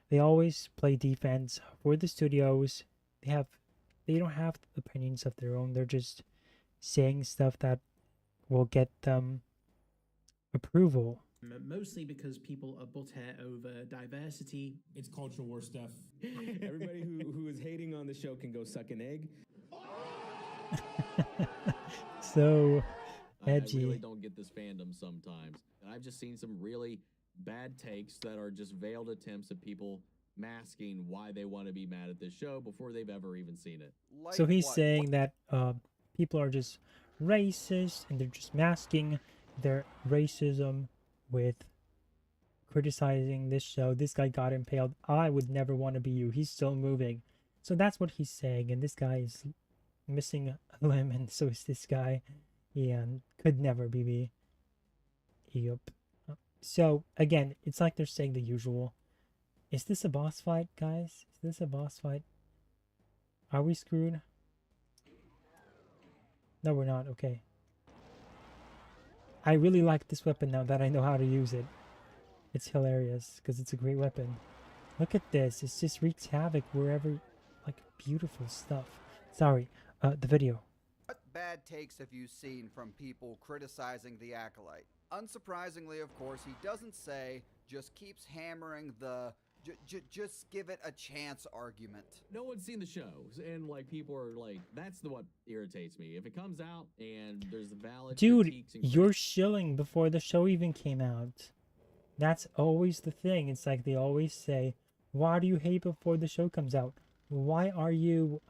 They always play defense for the studios. They don't have opinions of their own. They're just saying stuff that will get them approval. Mostly because people are butthurt over diversity. It's cultural war stuff. Everybody who is hating on the show can go suck an egg. So edgy. I really don't get this fandom sometimes. And I've just seen some really bad takes that are just veiled attempts at people masking why they want to be mad at this show before they've ever even seen it. So he's saying that people are just racist, and they're just masking their racism with criticizing this show. This guy got impaled. I would never want to be you. He's still moving. So that's what he's saying. And this guy is missing a limb, and so is this guy. Yeah, could never be me. Yup. So again, it's like they're saying the usual. Is this a boss fight, guys? Is this a boss fight? Are we screwed? No, we're not. Okay. I really like this weapon now that I know how to use it. It's hilarious because it's a great weapon. Look at this. It just wreaks havoc wherever. Like, beautiful stuff. Sorry. The video. What bad takes have you seen from people criticizing the Acolyte? Unsurprisingly, of course, he doesn't say, just keeps hammering the just give it a chance argument. No one's seen the shows, and like people are like, that's what irritates me. If it comes out and there's valid Dude, critiques and you're shilling before the show even came out. That's always the thing. It's like they always say, Why do you hate before the show comes out? Why are you,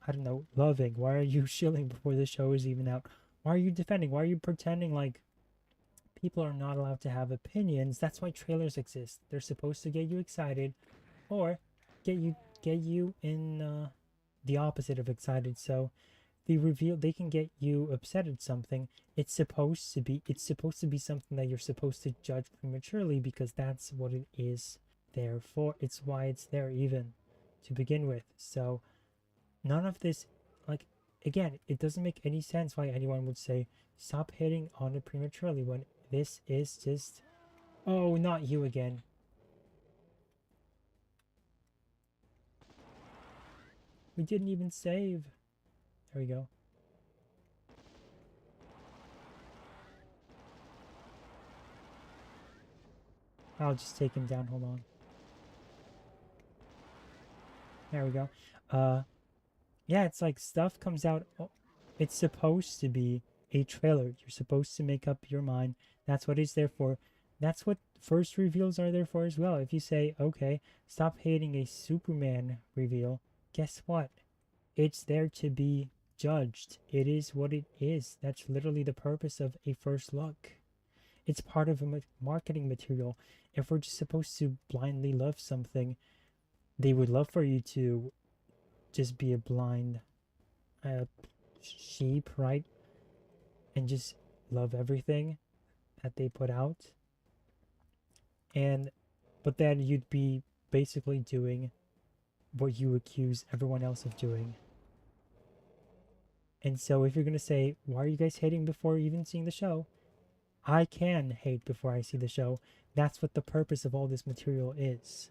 I don't know, loving? Why are you shilling before the show is even out? Why are you defending? Why are you pretending like people are not allowed to have opinions? That's why trailers exist. They're supposed to get you excited, or get you in the opposite of excited. So they can get you upset at something. It's supposed to be something that you're supposed to judge prematurely, because that's what it is there for. It's why it's there even to begin with. So none of this, like, again, it doesn't make any sense why anyone would say stop hitting on it prematurely when this is just, oh, not you again. We didn't even save. There we go. I'll just take him down, hold on. There we go. Yeah, it's like stuff comes out. It's supposed to be a trailer. You're supposed to make up your mind. That's what it's there for. That's what first reveals are there for as well. If you say, okay, stop hating a Superman reveal, guess what? It's there to be judged. It is what it is. That's literally the purpose of a first look. It's part of a marketing material. If we're just supposed to blindly love something, they would love for you to just be a blind sheep, right? And just love everything that they put out. But then you'd be basically doing what you accuse everyone else of doing. And so if you're going to say, why are you guys hating before even seeing the show? I can hate before I see the show. That's what the purpose of all this material is.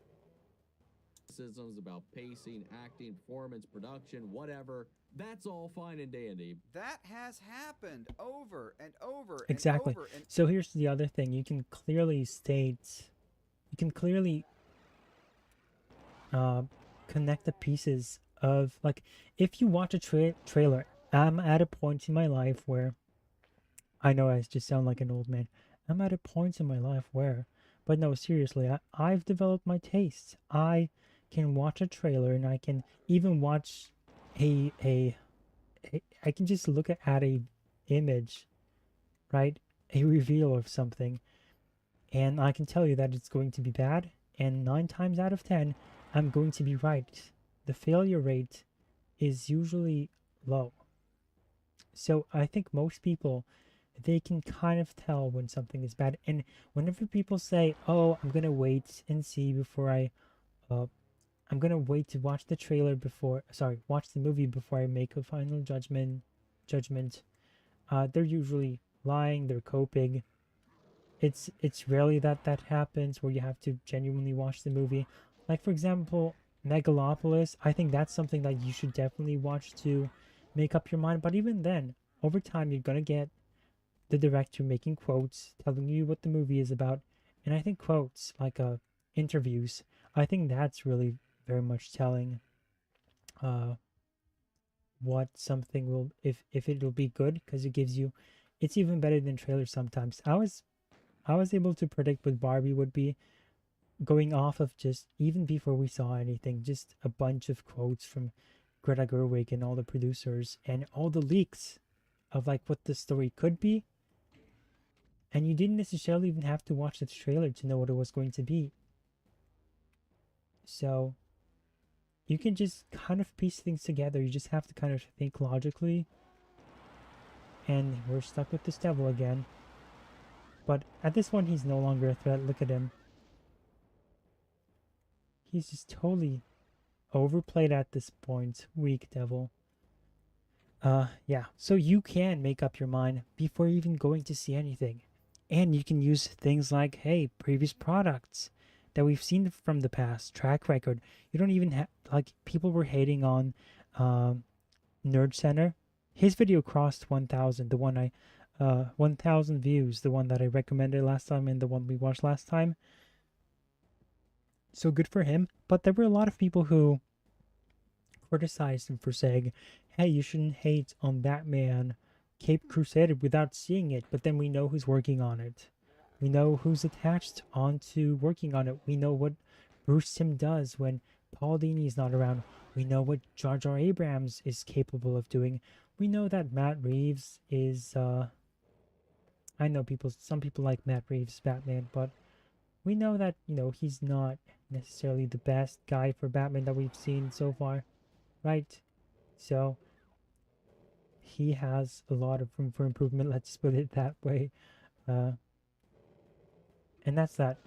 Criticisms about pacing, acting, performance, production, whatever. That's all fine and dandy. That has happened over and over Exactly. and over. And so here's the other thing. You can clearly connect the pieces of, like, if you watch a trailer, I'm at a point in my life where, I know I just sound like an old man. I'm at a point in my life where, but no, seriously, I've developed my tastes. I can watch a trailer, and I can even watch I can just look at a image, right? A reveal of something, and I can tell you that it's going to be bad, and 9 times out of 10, I'm going to be right. The failure rate is usually low. So I think most people, they can kind of tell when something is bad. And whenever people say, oh, I'm going to wait and see before I'm going to wait to watch the trailer watch the movie before I make a final judgment, they're usually lying, they're coping. It's rarely that happens where you have to genuinely watch the movie. Like, for example, Megalopolis, I think that's something that you should definitely watch to make up your mind. But even then, over time, you're going to get the director making quotes, telling you what the movie is about. And I think quotes, like interviews, I think that's really very much telling what something will, if it will be good, because it gives you, it's even better than trailers sometimes. I was able to predict what Barbie would be, going off of just, even before we saw anything, just a bunch of quotes from Greta Gerwig and all the producers and all the leaks of like what the story could be. And you didn't necessarily even have to watch the trailer to know what it was going to be. So you can just kind of piece things together. You just have to kind of think logically. And we're stuck with this devil again. But at this one, he's no longer a threat. Look at him. He's just totally overplayed at this point. Weak devil. Yeah. So you can make up your mind before even going to see anything. And you can use things like, hey, previous products that we've seen from the past, track record. You don't even have, like, people were hating on Nerd Center. His video crossed 1,000, the one 1,000 views, the one that I recommended last time and the one we watched last time. So good for him. But there were a lot of people who criticized him for saying, hey, you shouldn't hate on Batman Cape Crusader without seeing it. But then we know who's working on it. We know who's attached onto working on it. We know what Bruce Timm does when Paul Dini is not around. We know what Jar Jar Abrams is capable of doing. We know that Matt Reeves is, I know some people like Matt Reeves' Batman, but we know that, you know, he's not necessarily the best guy for Batman that we've seen so far, right? So, he has a lot of room for improvement, let's put it that way. And that's that.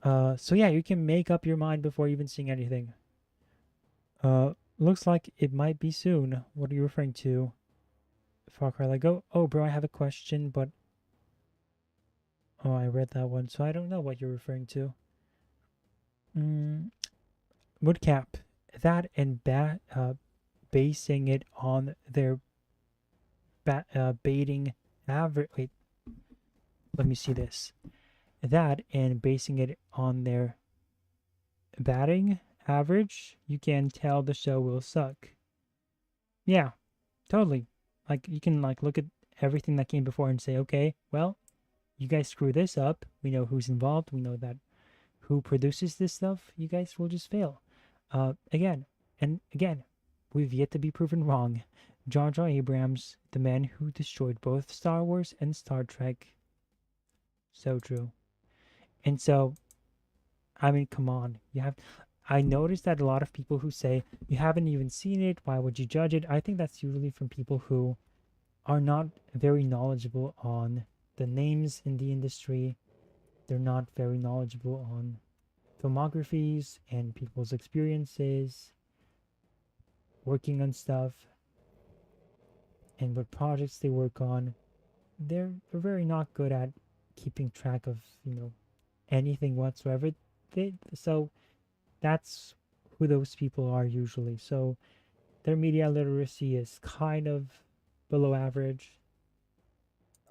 So yeah, you can make up your mind before even seeing anything. Looks like it might be soon. What are you referring to? Far Cry Lego? Oh, bro, I have a question, but... Oh, I read that one, so I don't know what you're referring to. Woodcap. That and basing it on their baiting average... Wait. Let me see this. That and basing it on their batting average, you can tell the show will suck. Yeah, totally. Like, you can like look at everything that came before and say, okay, well, you guys screw this up. We know who's involved. We know that who produces this stuff. You guys will just fail. Again, we've yet to be proven wrong. Jar Jar Abrams, the man who destroyed both Star Wars and Star Trek. So true. And so, I mean, come on. I noticed that a lot of people who say, you haven't even seen it, why would you judge it? I think that's usually from people who are not very knowledgeable on the names in the industry. They're not very knowledgeable on filmographies and people's experiences, working on stuff, and what projects they work on. They're very not good at keeping track of, you know, anything whatsoever. So that's who those people are usually. So their media literacy is kind of below average.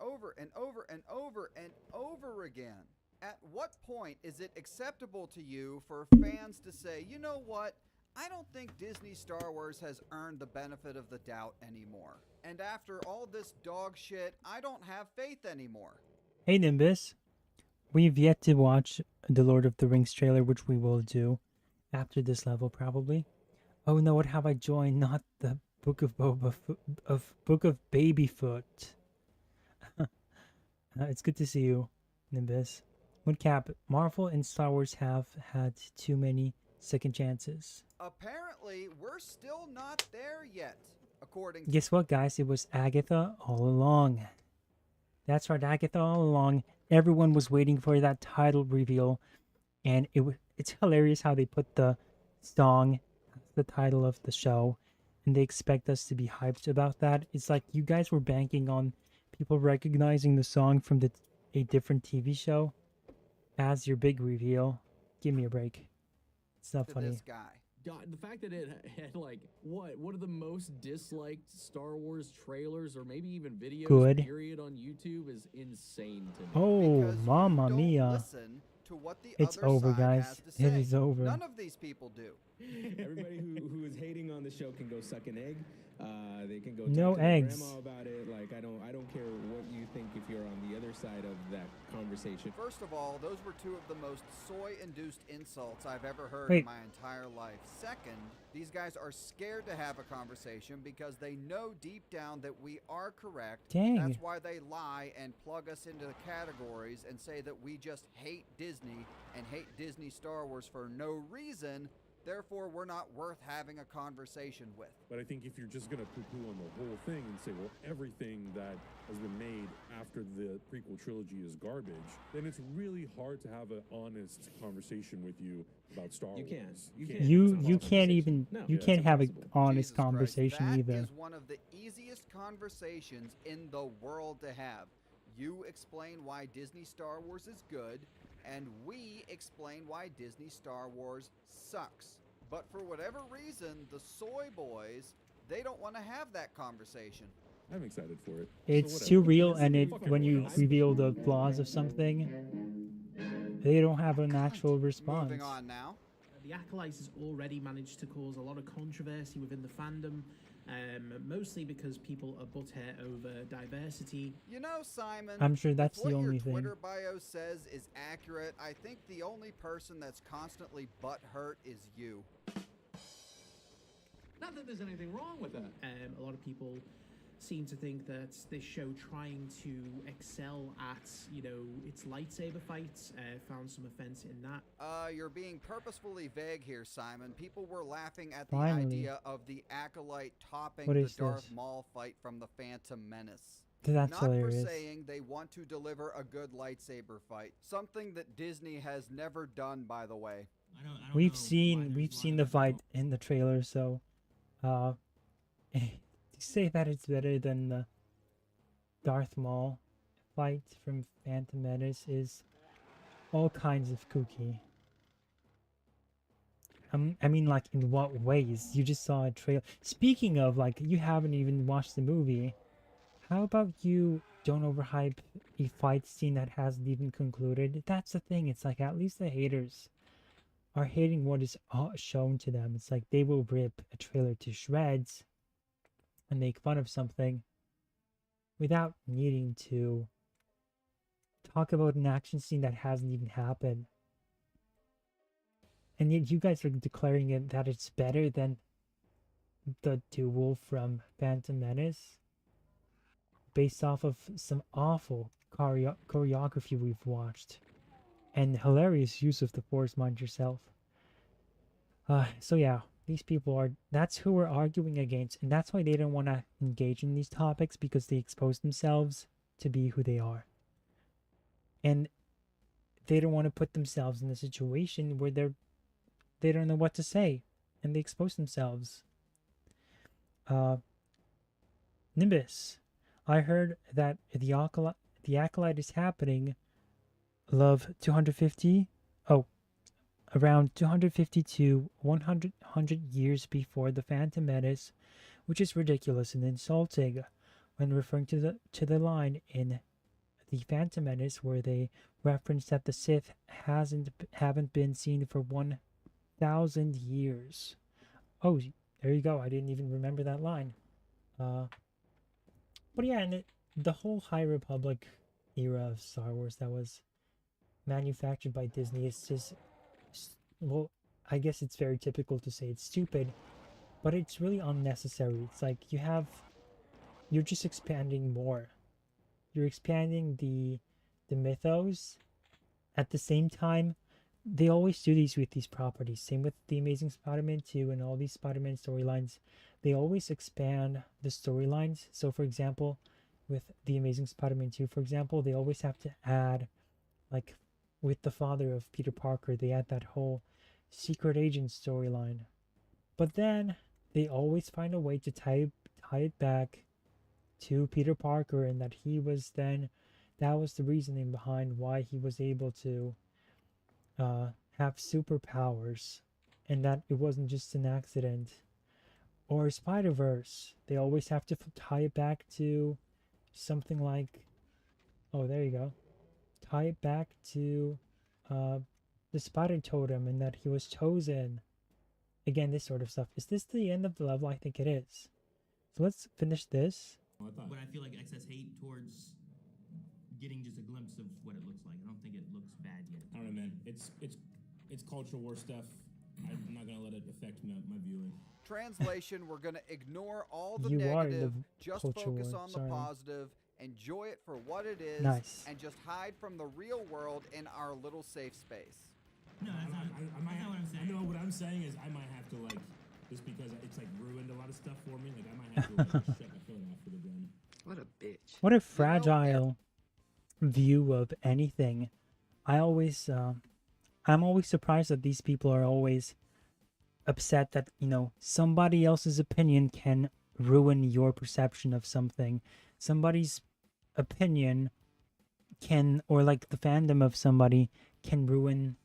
Over and over and over and over again. At what point is it acceptable to you for fans to say, you know what, I don't think Disney Star Wars has earned the benefit of the doubt anymore. And after all this dog shit, I don't have faith anymore. Hey Nimbus, we've yet to watch the Lord of the Rings trailer, which we will do after this level probably. Oh no, what have I joined? Not the Book of Book of Babyfoot. It's good to see you, Nimbus. Woodcap, Marvel and Star Wars have had too many second chances. Apparently, we're still not there yet, according to... Guess what, guys? It was Agatha all along. That's right, Agatha all along. Everyone was waiting for that title reveal, and it's hilarious how they put the song as the title of the show, and they expect us to be hyped about that. It's like you guys were banking on people recognizing the song from a different TV show as your big reveal. Give me a break. It's not funny. This guy. God, the fact that it had like one of the most disliked Star Wars trailers or maybe even videos period on YouTube is insane to me. Oh, Because mamma you don't mia. listen to what the It's other over, side guys. has to It say. is over. None of these people do. Everybody who is hating on the show can go suck an egg. They can go No talk to their eggs. grandma about it. Like I don't care what you think if you're on the other side of that conversation. First of all, those were two of the most soy-induced insults I've ever heard Wait. in my entire life. Second, these guys are scared to have a conversation because they know deep down that we are correct. Dang. That's why they lie and plug us into the categories and say that we just hate Disney and hate Disney Star Wars for no reason. Therefore, we're not worth having a conversation with. But I think if you're just going to poo-poo on the whole thing and say, well, everything that has been made after the prequel trilogy is garbage, then it's really hard to have an honest conversation with you about Star Wars. You can't even you can't have an honest Jesus Christ, conversation that either. is one of the easiest conversations in the world to have. You explain why Disney Star Wars is good, and we explain why Disney Star Wars sucks. But for whatever reason, the soy boys, they don't want to have that conversation. I'm excited for it. It's So too whatever. real, and when you reveal the flaws of something, they don't have an actual response. Moving on now. The Acolytes has already managed to cause a lot of controversy within the fandom. mostly because people are butthurt over diversity. You know, Simon, I'm sure that's if the what only your thing. Twitter bio says is accurate, I think the only person that's constantly butthurt is you. Not that there's anything wrong with that. A lot of people seem to think that this show trying to excel at, you know, its lightsaber fights found some offense in that. You're being purposefully vague here, Simon. People were laughing at Finally. the idea of the Acolyte topping What the is Darth this? Maul fight from the Phantom Menace. That's Not hilarious. for saying they want to deliver a good lightsaber fight. Something that Disney has never done, by the way. We've seen the fight in the trailer, so to say that it's better than the Darth Maul fight from Phantom Menace is all kinds of kooky. I mean, like, in what ways? You just saw a trailer. Speaking of, like, you haven't even watched the movie. How about you don't overhype a fight scene that hasn't even concluded? That's the thing. It's like, at least the haters are hating what is shown to them. It's like they will rip a trailer to shreds and make fun of something without needing to talk about an action scene that hasn't even happened. And yet you guys are declaring it that it's better than the duel from Phantom Menace based off of some awful choreography we've watched and hilarious use of the Force, mind yourself. So yeah, these people are, that's who we're arguing against, and that's why they don't want to engage in these topics, because they expose themselves to be who they are. And they don't want to put themselves in a situation where they don't know what to say, and they expose themselves. Nimbus, I heard that the Acolyte is happening, love, 250, around 250 to 100 years before the Phantom Menace, which is ridiculous and insulting when referring to the line in the Phantom Menace where they reference that the Sith haven't been seen for 1,000 years. Oh, there you go. I didn't even remember that line. But yeah, and the whole High Republic era of Star Wars that was manufactured by Disney is just, well, I guess it's very typical to say it's stupid, but it's really unnecessary. It's like you're just expanding more. You're expanding the mythos. At the same time, they always do these with these properties. Same with The Amazing Spider-Man 2 and all these Spider-Man storylines. They always expand the storylines. So for example, with The Amazing Spider-Man 2, for example, they always have to add, like with the father of Peter Parker, they add that whole secret agent storyline. But then they always find a way to tie it back to Peter Parker, and that that was the reasoning behind why he was able to have superpowers, and that it wasn't just an accident. Or Spider-Verse, they always have to tie it back to something like, oh, there you go, tie it back to the Spider Totem and that he was chosen. Again, this sort of stuff. Is this the end of the level? I think it is. So let's finish this. But I feel like excess hate towards getting just a glimpse of what it looks like. I don't think it looks bad yet. I don't know, man. It's cultural war stuff. I'm not gonna let it affect my viewing. Translation, we're gonna ignore all the You are negative, the just culture focus war, on sorry. the positive, enjoy it for what it is, Nice. and just hide from the real world in our little safe space. No, that's not what I'm saying. No, what I'm saying is I might have to, like, just because it's like ruined a lot of stuff for me, like I might have to like, shut my phone off for the game. What a bitch. What a fragile view of anything. I'm always surprised that these people are always upset that, somebody else's opinion can ruin your perception of something. Somebody's opinion can, or like the fandom of somebody can ruin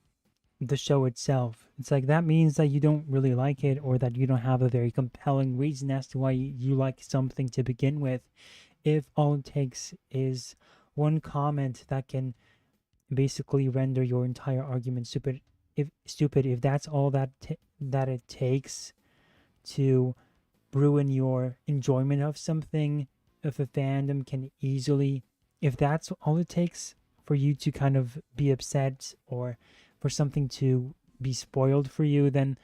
the show itself. It's like that means that you don't really like it, or that you don't have a very compelling reason as to why you like something to begin with. If all it takes is one comment that can basically render your entire argument stupid, if that's all that it takes to ruin your enjoyment of something, if a fandom can easily, if that's all it takes for you to kind of be upset or for something to be spoiled for you, then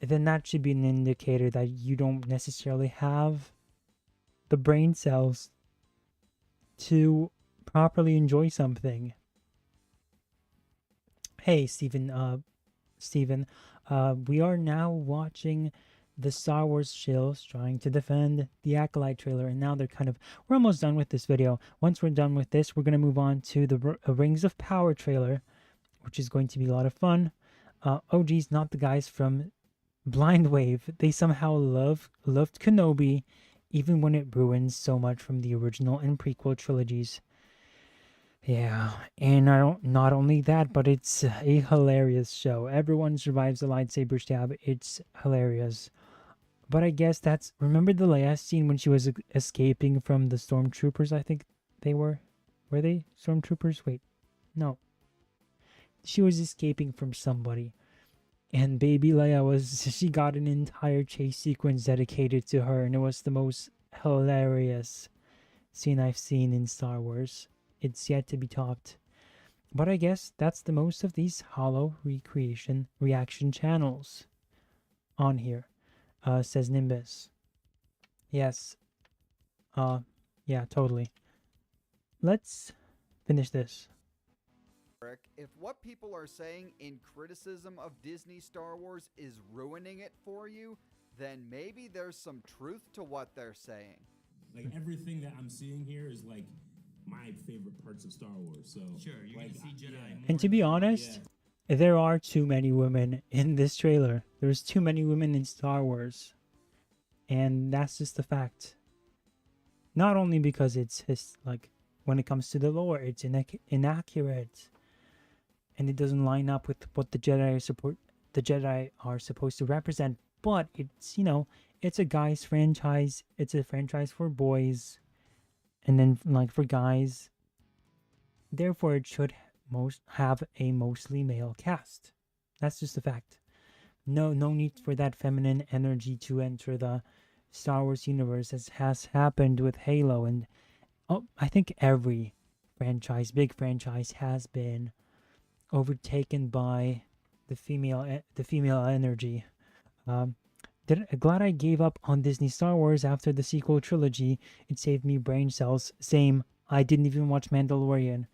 that should be an indicator that you don't necessarily have the brain cells to properly enjoy something. Hey, Steven, we are now watching the Star Wars shills trying to defend the Acolyte trailer, and now we're almost done with this video. Once we're done with this, we're going to move on to the Rings of Power trailer, which is going to be a lot of fun. Oh geez, not the guys from Blind Wave. They somehow loved Kenobi, even when it ruins so much from the original and prequel trilogies. Yeah, and not only that, but it's a hilarious show. Everyone survives the lightsaber stab. It's hilarious. But I guess remember the Leia scene when she was escaping from the stormtroopers? I think they were. Were they stormtroopers? Wait, no. She was escaping from somebody. And baby Leia she got an entire chase sequence dedicated to her, and it was the most hilarious scene I've seen in Star Wars. It's yet to be topped. But I guess that's the most of these Holo reaction channels on here, says Nimbus. Yes. Yeah, totally. Let's finish this. If what people are saying in criticism of Disney Star Wars is ruining it for you, then maybe there's some truth to what they're saying. Like, everything that I'm seeing here is like my favorite parts of Star Wars. So sure, you're gonna see Jedi. Yeah. And to be honest, there are too many women in this trailer. There's too many women in Star Wars, and that's just a fact. Not only because it's like when it comes to the lore, it's inaccurate, and it doesn't line up with what the Jedi are supposed to represent. But it's, it's a guy's franchise. It's a franchise for boys. And then, like, for guys, therefore it should have a mostly male cast. That's just a fact. No need for that feminine energy to enter the Star Wars universe, as has happened with Halo. And I think every big franchise, has been overtaken by the female energy. Glad I gave up on Disney Star Wars after the sequel trilogy. It saved me brain cells. Same. I didn't even watch Mandalorian.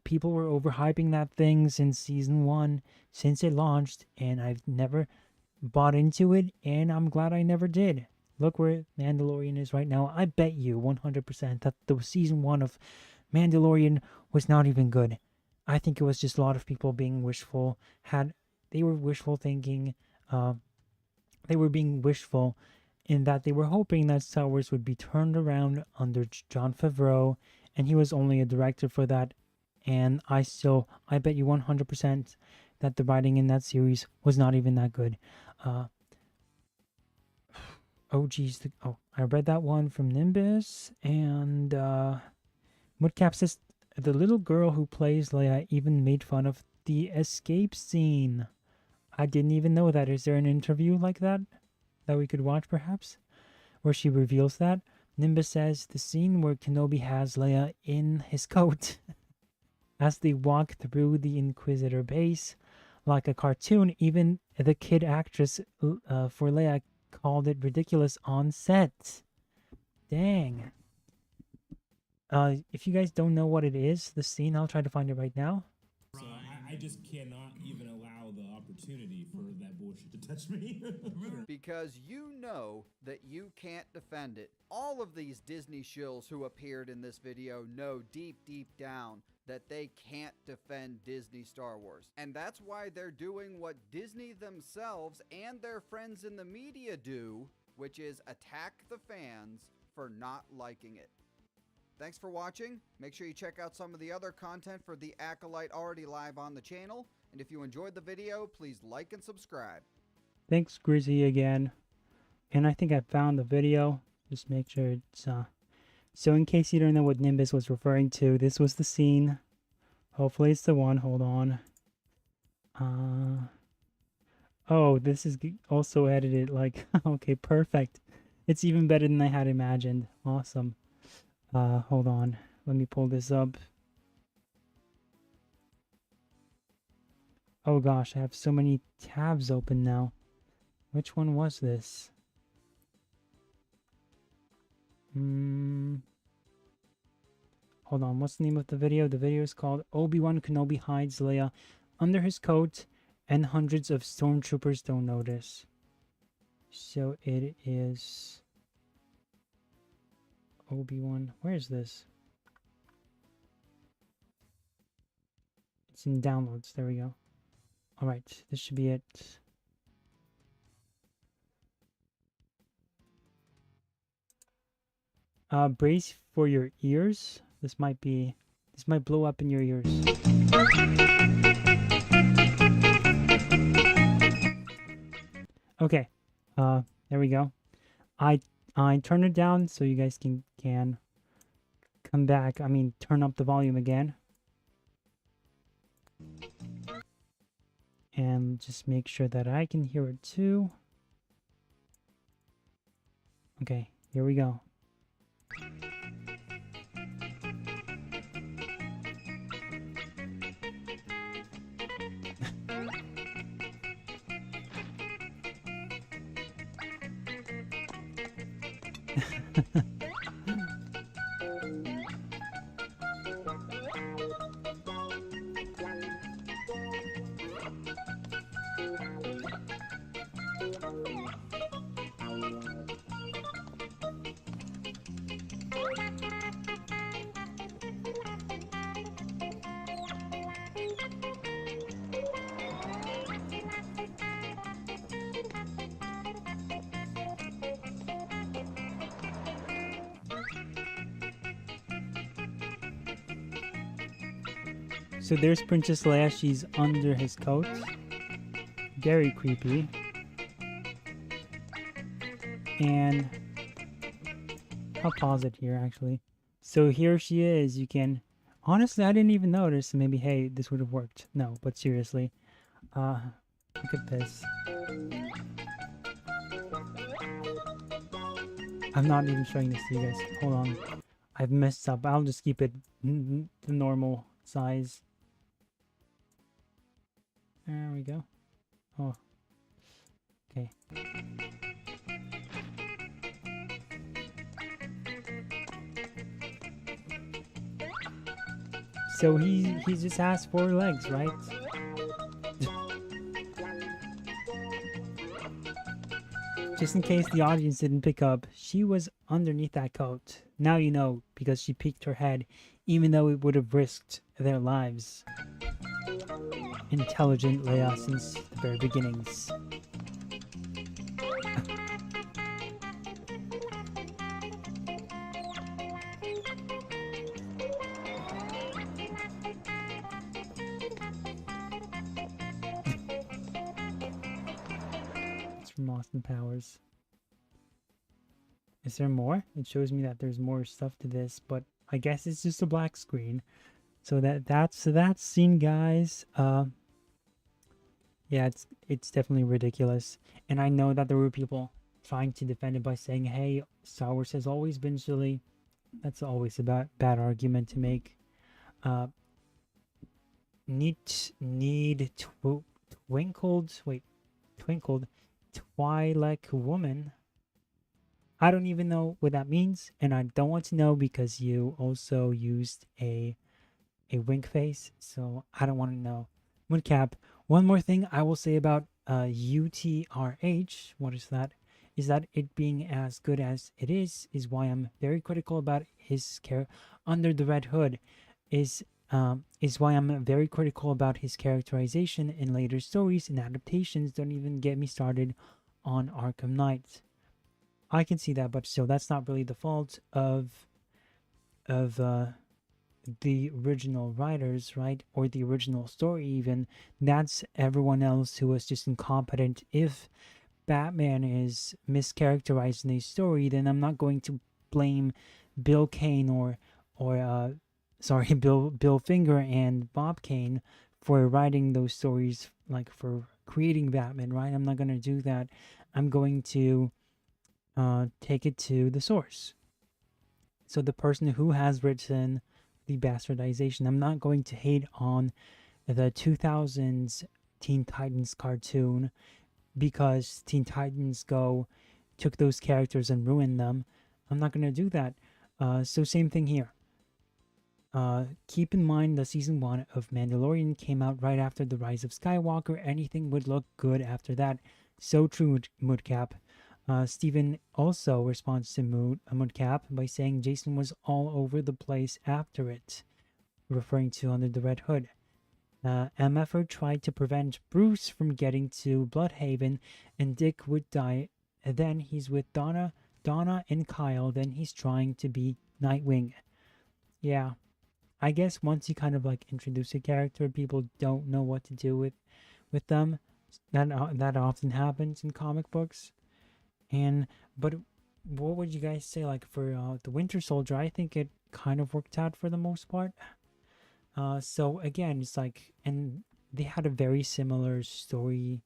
People were overhyping that thing since season 1, since it launched, and I've never bought into it, and I'm glad I never did. Look where Mandalorian is right now. I bet you 100% that the season 1 of Mandalorian was not even good. I think it was just a lot of people being wishful. They were wishful thinking. They were being wishful in that they were hoping that Star Wars would be turned around under Jon Favreau, and he was only a director for that. And I bet you 100% that the writing in that series was not even that good. Oh geez, I read that one from Nimbus, and Mudcap says the little girl who plays Leia even made fun of the escape scene. I didn't even know that. Is there an interview like that we could watch, perhaps, where she reveals that? Nimbus says the scene where Kenobi has Leia in his coat as they walk through the Inquisitor base like a cartoon. Even the kid actress for Leia called it ridiculous on set. Dang. If you guys don't know what it is, the scene, I'll try to find it right now. So I just cannot even allow the opportunity for that bullshit to touch me. Because you know that you can't defend it. All of these Disney shills who appeared in this video know deep down that they can't defend Disney Star Wars. And that's why they're doing what Disney themselves and their friends in the media do, which is attack the fans for not liking it. Thanks for watching. Make sure you check out some of the other content for The Acolyte already live on the channel. And if you enjoyed the video, please like and subscribe. Thanks, Grizzy, again. And I think I found the video. Just make sure it's... So in case you don't know what Nimbus was referring to, this was the scene. Hopefully it's the one. Hold on. Oh, this is also edited. Like, okay, perfect. It's even better than I had imagined. Awesome. Hold on. Let me pull this up. Oh gosh, I have so many tabs open now. Which one was this? Hold on, what's the name of the video? The video is called Obi-Wan Kenobi Hides Leia Under His Coat and Hundreds of Stormtroopers Don't Notice. So it is Obi-Wan. Where is this? It's in downloads. There we go. Alright, this should be it. Brace for your ears. This might blow up in your ears. Okay, there we go. I turned it down so you guys can come back. I mean, turn up the volume again. And just make sure that I can hear it too. Okay, here we go. So there's Princess Leia. She's under his coat. Very creepy. And I'll pause it here, actually. So here she is. You can... Honestly, I didn't even notice. Maybe, hey, this would have worked. No, but seriously. Look at this. I'm not even showing this to you guys. Hold on. I've messed up. I'll just keep it the normal size. There we go. Oh. Okay. So he just has 4 legs, right? Just in case the audience didn't pick up, she was underneath that coat. Now you know, because she peeked her head, even though it would have risked their lives. Intelligent Leia since the very beginnings. It's from Austin Powers. Is there more? It shows me that there's more stuff to this, but I guess it's just a black screen. So that's that scene, guys. Yeah, it's definitely ridiculous. And I know that there were people trying to defend it by saying, hey, Star Wars has always been silly. That's always a bad argument to make. Twinkled Twi'lek woman. I don't even know what that means, and I don't want to know because you also used a wink face, so I don't want to know. Moodcap. One more thing I will say about UTRH, what is that? Is that it being as good as it is why I'm very critical about his character under the Red Hood. Is why I'm very critical about his characterization in later stories and adaptations. Don't even get me started on Arkham Knight. I can see that, but still, that's not really the fault of the original writers, right? Or the original story even. That's everyone else who was just incompetent. If Batman is mischaracterized in a story, then I'm not going to blame Bill Kane or Bill Finger and Bob Kane for writing those stories, like for creating Batman, right? I'm not going to do that. I'm going to take it to the source. So the person who has written the bastardization, I'm not going to hate on the 2000s Teen Titans cartoon because Teen Titans Go took those characters and ruined them. I'm not going to do that. So same thing here. Keep in mind the season 1 of Mandalorian came out right after the Rise of Skywalker. Anything would look good after that. So true, Moodcap. Steven also responds to Moodcap by saying Jason was all over the place after it, referring to Under the Red Hood. MFR tried to prevent Bruce from getting to Bloodhaven, and Dick would die. And then he's with Donna and Kyle. Then he's trying to be Nightwing. Yeah, I guess once you kind of like introduce a character, people don't know what to do with them. That often happens in comic books. But what would you guys say, like, for the Winter Soldier? I think it kind of worked out for the most part. So again, it's like, and they had a very similar story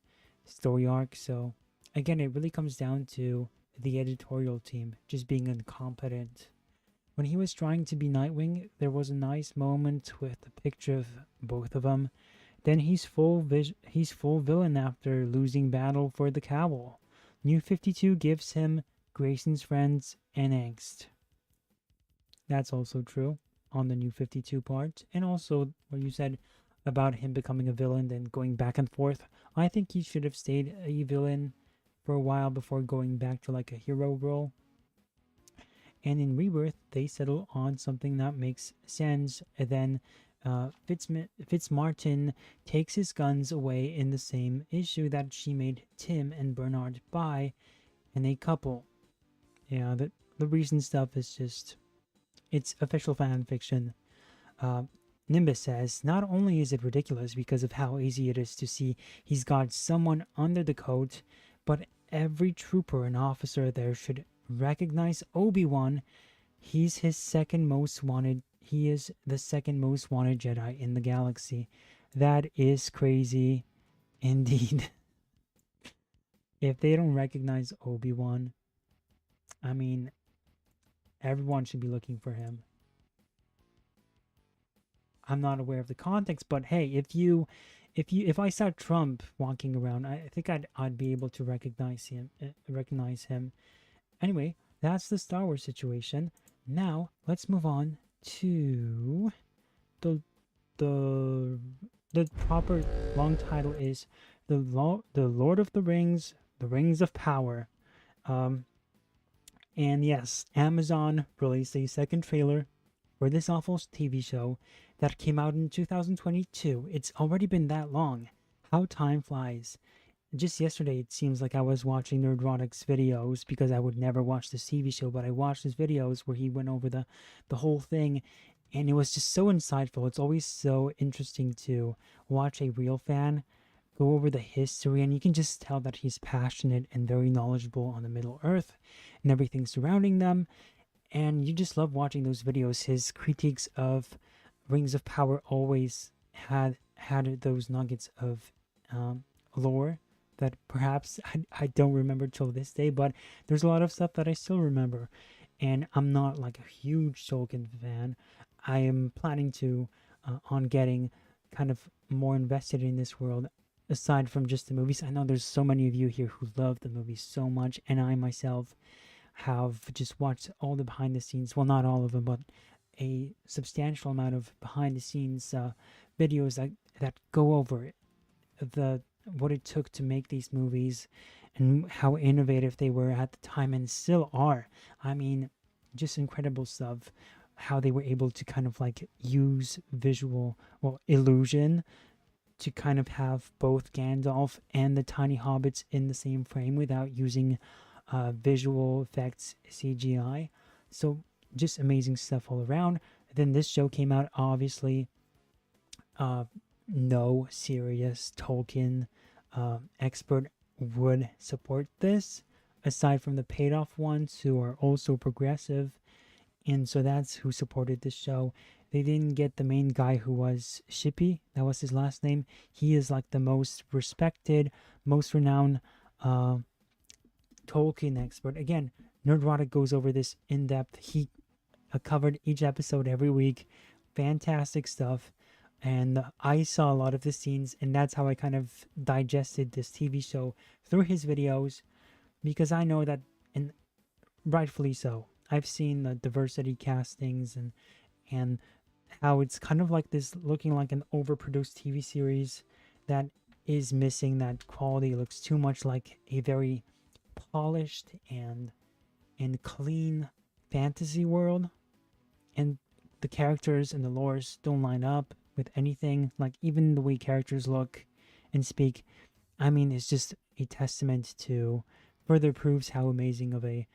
arc. So again, it really comes down to the editorial team just being incompetent. When he was trying to be Nightwing, there was a nice moment with a picture of both of them. Then he's full villain after losing battle for the Cowl. New 52 gives him Grayson's friends and angst. That's also true on the New 52 part. And also what you said about him becoming a villain then going back and forth. I think he should have stayed a villain for a while before going back to like a hero role. And in Rebirth, they settle on something that makes sense. And then Fitzmartin takes his guns away in the same issue that she made Tim and Bernard buy, and they couple. Yeah, the recent stuff is just, it's official fan fiction. Nimbus says, not only is it ridiculous because of how easy it is to see he's got someone under the coat, but every trooper and officer there should recognize Obi-Wan. He is the second most wanted Jedi in the galaxy. That is crazy indeed. If they don't recognize Obi-Wan, I mean, everyone should be looking for him. I'm not aware of the context, but hey, if I saw Trump walking around, I think I'd be able to recognize him. Anyway, that's the Star Wars situation. Now, let's move on to the proper long title is the Lord of the Rings, the Rings of Power. And yes, Amazon released a second trailer for this awful TV show that came out in 2022. It's already been that long. How time flies. Just yesterday, it seems like I was watching Nerdrotic's videos because I would never watch this TV show, but I watched his videos where he went over the whole thing, and it was just so insightful. It's always so interesting to watch a real fan go over the history, and you can just tell that he's passionate and very knowledgeable on the Middle Earth and everything surrounding them, and you just love watching those videos. His critiques of Rings of Power always had those nuggets of lore that perhaps I don't remember till this day, but there's a lot of stuff that I still remember. And I'm not like a huge Tolkien fan. I am planning to on getting kind of more invested in this world aside from just the movies. I know there's so many of you here who love the movies so much, and I myself have just watched all the behind the scenes, well, not all of them, but a substantial amount of behind the scenes videos that go over what it took to make these movies and how innovative they were at the time and still are. I mean, just incredible stuff. How they were able to kind of like use illusion to kind of have both Gandalf and the tiny hobbits in the same frame without using visual effects, CGI. So just amazing stuff all around. Then this show came out, obviously. No serious Tolkien expert would support this, aside from the paid-off ones who are also progressive, and so that's who supported this show. they didn't get the main guy who was Shippy. That was his last name. He is like the most respected, most renowned Tolkien expert. Again, Nerdrotic goes over this in depth. He covered each episode every week. Fantastic stuff. And I saw a lot of the scenes, and that's how I kind of digested this TV show through his videos, because I know that, and rightfully so, I've seen the diversity castings and how it's kind of like this, looking like an overproduced TV series that is missing that quality. It looks too much like a very polished and clean fantasy world, and the characters and the lores don't line up with anything. Like, even the way characters look and speak, I mean, it's just a testament to, further proves how amazing of a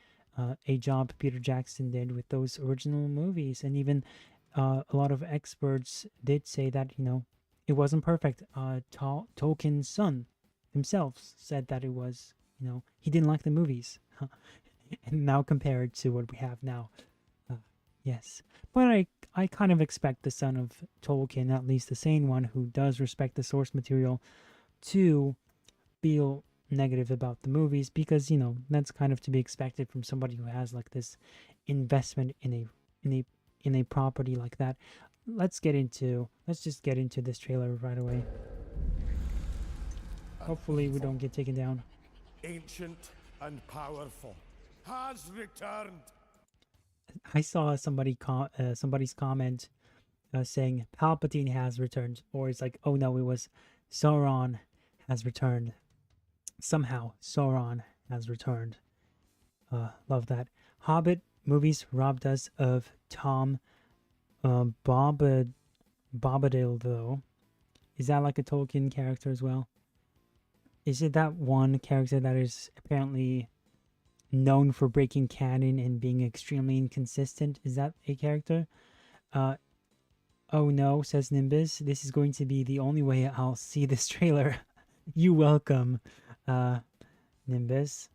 job Peter Jackson did with those original movies. And even a lot of experts did say that, you know, it wasn't perfect. Tolkien's son himself said that it was, you know, he didn't like the movies. And now compared to what we have now, yes. But I kind of expect the son of Tolkien, at least the sane one who does respect the source material, to feel negative about the movies, because, you know, that's kind of to be expected from somebody who has like this investment in a property like that. Let's just get into this trailer right away. Hopefully we don't get taken down. Ancient and powerful has returned. I saw somebody's comment saying Palpatine has returned, or it's like, oh no, it was Sauron has returned. Somehow Sauron has returned. Love that. Hobbit movies robbed us of Tom Bombadil, though. Is that like a Tolkien character as well? Is it that one character that is apparently known for breaking canon and being extremely inconsistent? Is that a character? Oh no, says Nimbus. This is going to be the only way I'll see this trailer. You welcome, Nimbus.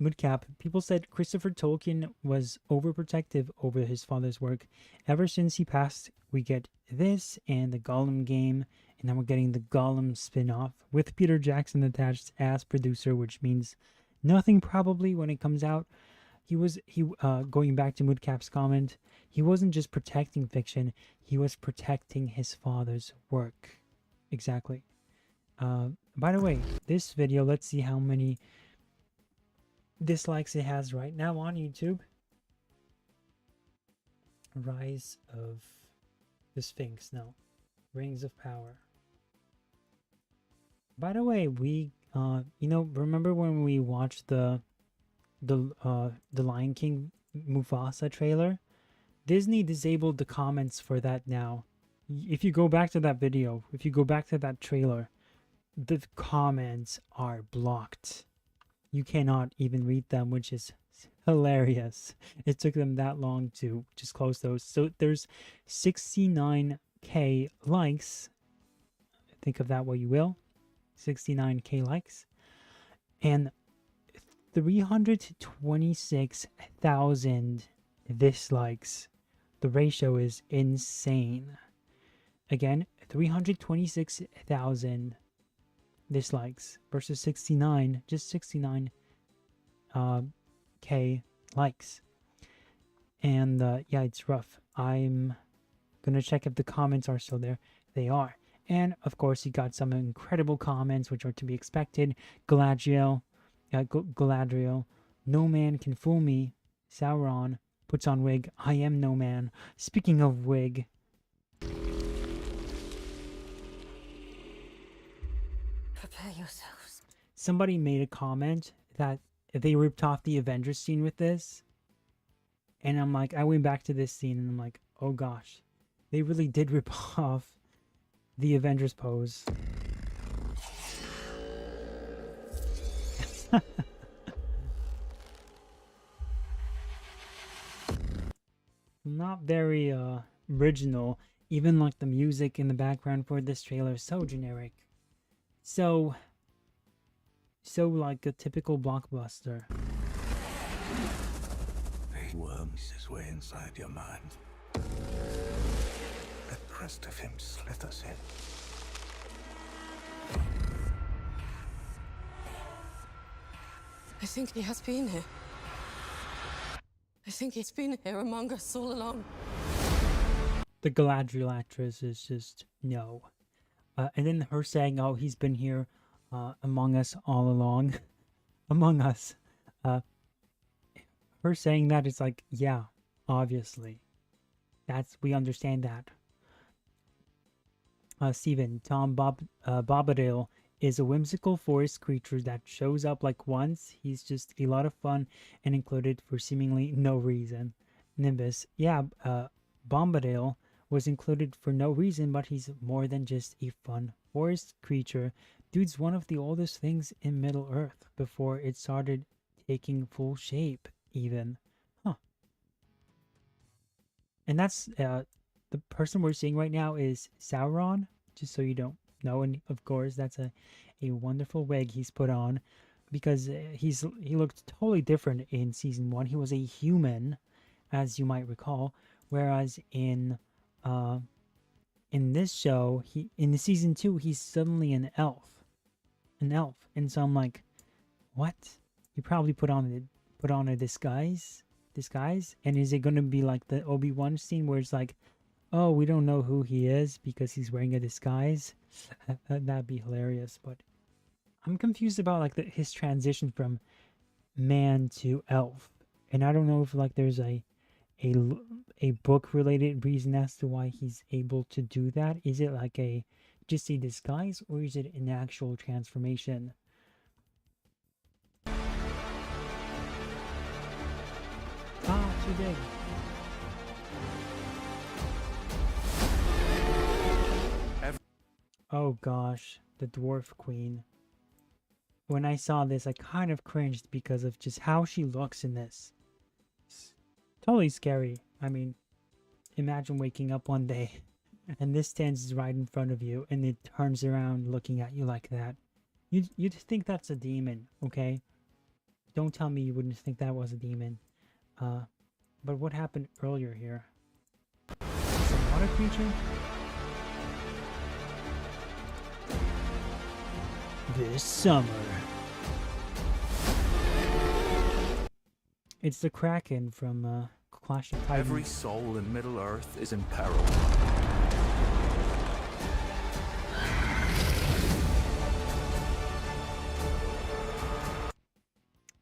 Moodcap, people said Christopher Tolkien was overprotective over his father's work. Ever since he passed, we get this and the Gollum game, and now we're getting the Gollum spin-off with Peter Jackson attached as producer, which means nothing probably when it comes out. Going back to Moodcap's comment, he wasn't just protecting fiction, he was protecting his father's work. Exactly. By the way, this video, let's see how many dislikes it has right now on YouTube. Rise of the Sphinx. No. Rings of Power. By the way, we you know, remember when we watched the Lion King Mufasa trailer? Disney disabled the comments for that now. If you go back to that video, if you go back to that trailer, the comments are blocked. You cannot even read them, which is hilarious. It took them that long to just close those. So there's 69k likes. Think of that what you will. 69k likes. And 326,000 dislikes. The ratio is insane. Again, 326,000 dislikes versus 69, just 69 k likes. And yeah, it's rough. I'm gonna check if the comments are still there. They are. And of course, you got some incredible comments, which are to be expected. Galadriel, no man can fool me. Sauron puts on wig. I am no man. Speaking of wig, prepare yourselves. Somebody made a comment that they ripped off the Avengers scene with this. And I'm like, I went back to this scene and I'm like, oh gosh, they really did rip off the Avengers pose. Not very original. Even like the music in the background for this trailer is so generic. So like a typical blockbuster. worms his way inside your mind. The crest of him slit us in. I think he has been here. I think he's been here among us all along. The Galadriel actress is just no. And then her saying, oh, he's been here among us all along. Among us. Her saying that is like, yeah, obviously. We understand that. Steven, Tom Bombadil is a whimsical forest creature that shows up like once. He's just a lot of fun and included for seemingly no reason. Nimbus, yeah, Bombadil was included for no reason, but he's more than just a fun forest creature. Dude's one of the oldest things in Middle Earth before it started taking full shape, even. Huh. And that's, the person we're seeing right now is Sauron, just so you don't know. And of course, that's a wonderful wig he's put on, because he looked totally different in season 1. He was a human, as you might recall, whereas in this show, in the season 2, he's suddenly an elf. And so I'm like, what? You probably put on a disguise, and is it going to be like the Obi-Wan scene where it's like, oh, we don't know who he is because he's wearing a disguise? That'd be hilarious. But I'm confused about like his transition from man to elf, and I don't know if like there's a book related reason as to why he's able to do that. Is it like just a disguise, or is it an actual transformation? Too big. Oh gosh, the Dwarf Queen. When I saw this, I kind of cringed because of just how she looks in this. It's totally scary. I mean, imagine waking up one day and this stands right in front of you and it turns around looking at you like that. You'd think that's a demon, okay? Don't tell me you wouldn't think that was a demon. But what happened earlier here? It's a water creature? This summer. It's the Kraken from Clash of Titans. Every soul in Middle Earth is in peril.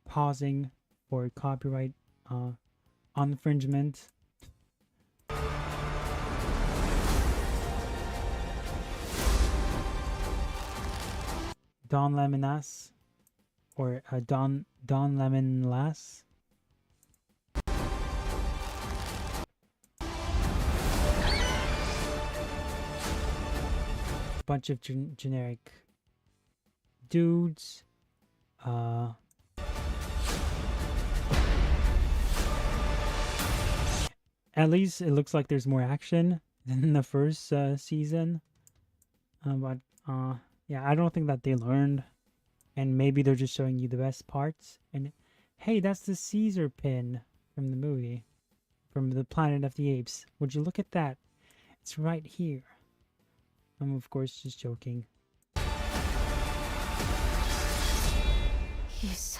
Pausing for copyright infringement. Don Lemonas, or Don Lemonlass. Bunch of generic dudes. At least it looks like there's more action than in the first season. Yeah, I don't think that they learned. And maybe they're just showing you the best parts. And hey, that's the Caesar pin from the movie. From the Planet of the Apes. Would you look at that? It's right here. I'm of course just joking. He's so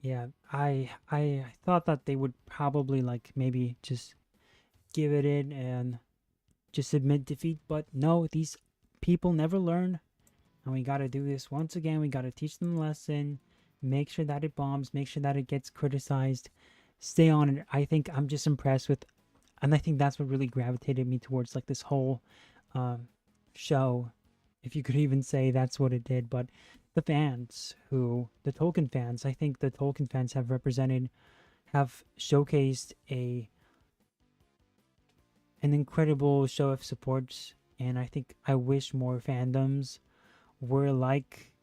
Yeah, I thought that they would probably like maybe just give it in and just admit defeat, but no, these people never learn, and we gotta do this once again. We gotta teach them a lesson, make sure that it bombs, make sure that it gets criticized, stay on it. I think I'm just impressed with, and I think that's what really gravitated me towards like this whole show, if you could even say that's what it did. But the fans, the Tolkien fans, I think the Tolkien fans have showcased an incredible show of support, and I wish more fandoms were like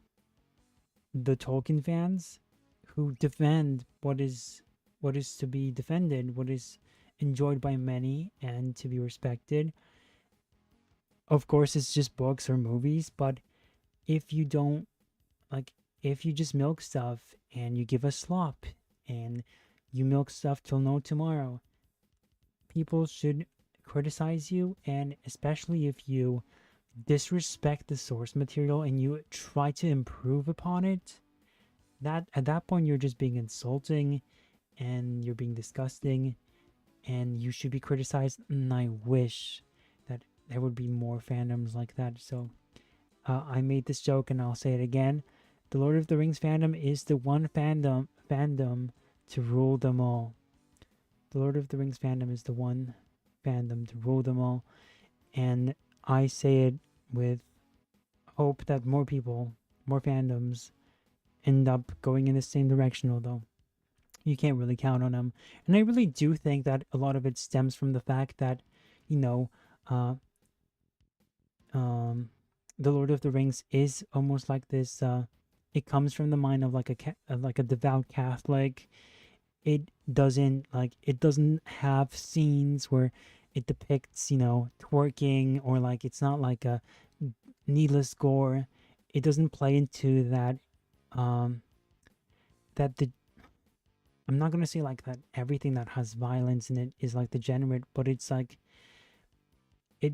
the Tolkien fans, who defend what is what is to be defended, what is enjoyed by many and to be respected. Of course, it's just books or movies, but if you don't, like, if you just milk stuff and you give a slop and you milk stuff till no tomorrow, people should criticize you, and especially if you disrespect the source material and you try to improve upon it, that at that point you're just being insulting and you're being disgusting, and you should be criticized. And I wish that there would be more fandoms like that. So I made this joke and I'll say it again. The Lord of the Rings fandom is the one fandom to rule them all. The Lord of the Rings fandom is the one fandom to rule them all. And I say it with hope that more people, more fandoms end up going in the same direction, although you can't really count on them. And I really do think that a lot of it stems from the fact that, you know, The Lord of the Rings is almost like this, it comes from the mind of like a devout Catholic. It doesn't have scenes where it depicts, you know, twerking, or like it's not like a needless gore. It doesn't play into that I'm not gonna say like that everything that has violence in it is like degenerate, but it's like it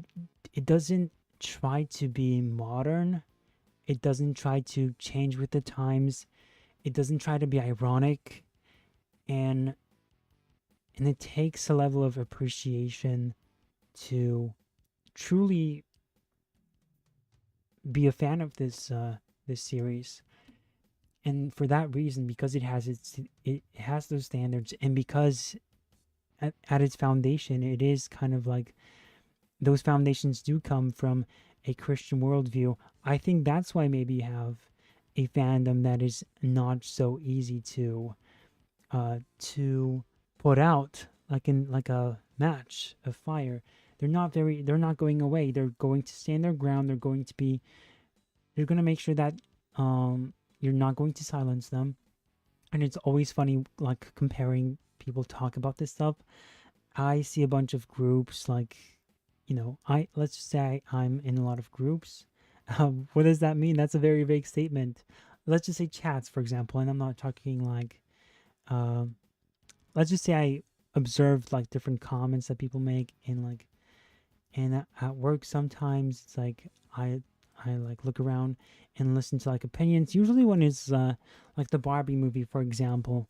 doesn't try to be modern. It doesn't try to change with the times. It doesn't try to be ironic, and it takes a level of appreciation to truly be a fan of this series. And for that reason, because it has those standards, and because at its foundation, it is kind of like those foundations do come from a Christian worldview. I think that's why maybe you have a fandom that is not so easy to put out, like in like a match of fire. They're not going away. They're going to stand their ground. They're going to make sure that you're not going to silence them. And it's always funny, like, comparing people talk about this stuff. I see a bunch of groups, like, you know, let's just say I'm in a lot of groups. What does that mean? That's a very vague statement. Let's just say chats, for example, and I'm not talking like, let's just say I observed like different comments that people make and at work sometimes it's like I like look around and listen to like opinions. Usually when it's like the Barbie movie, for example,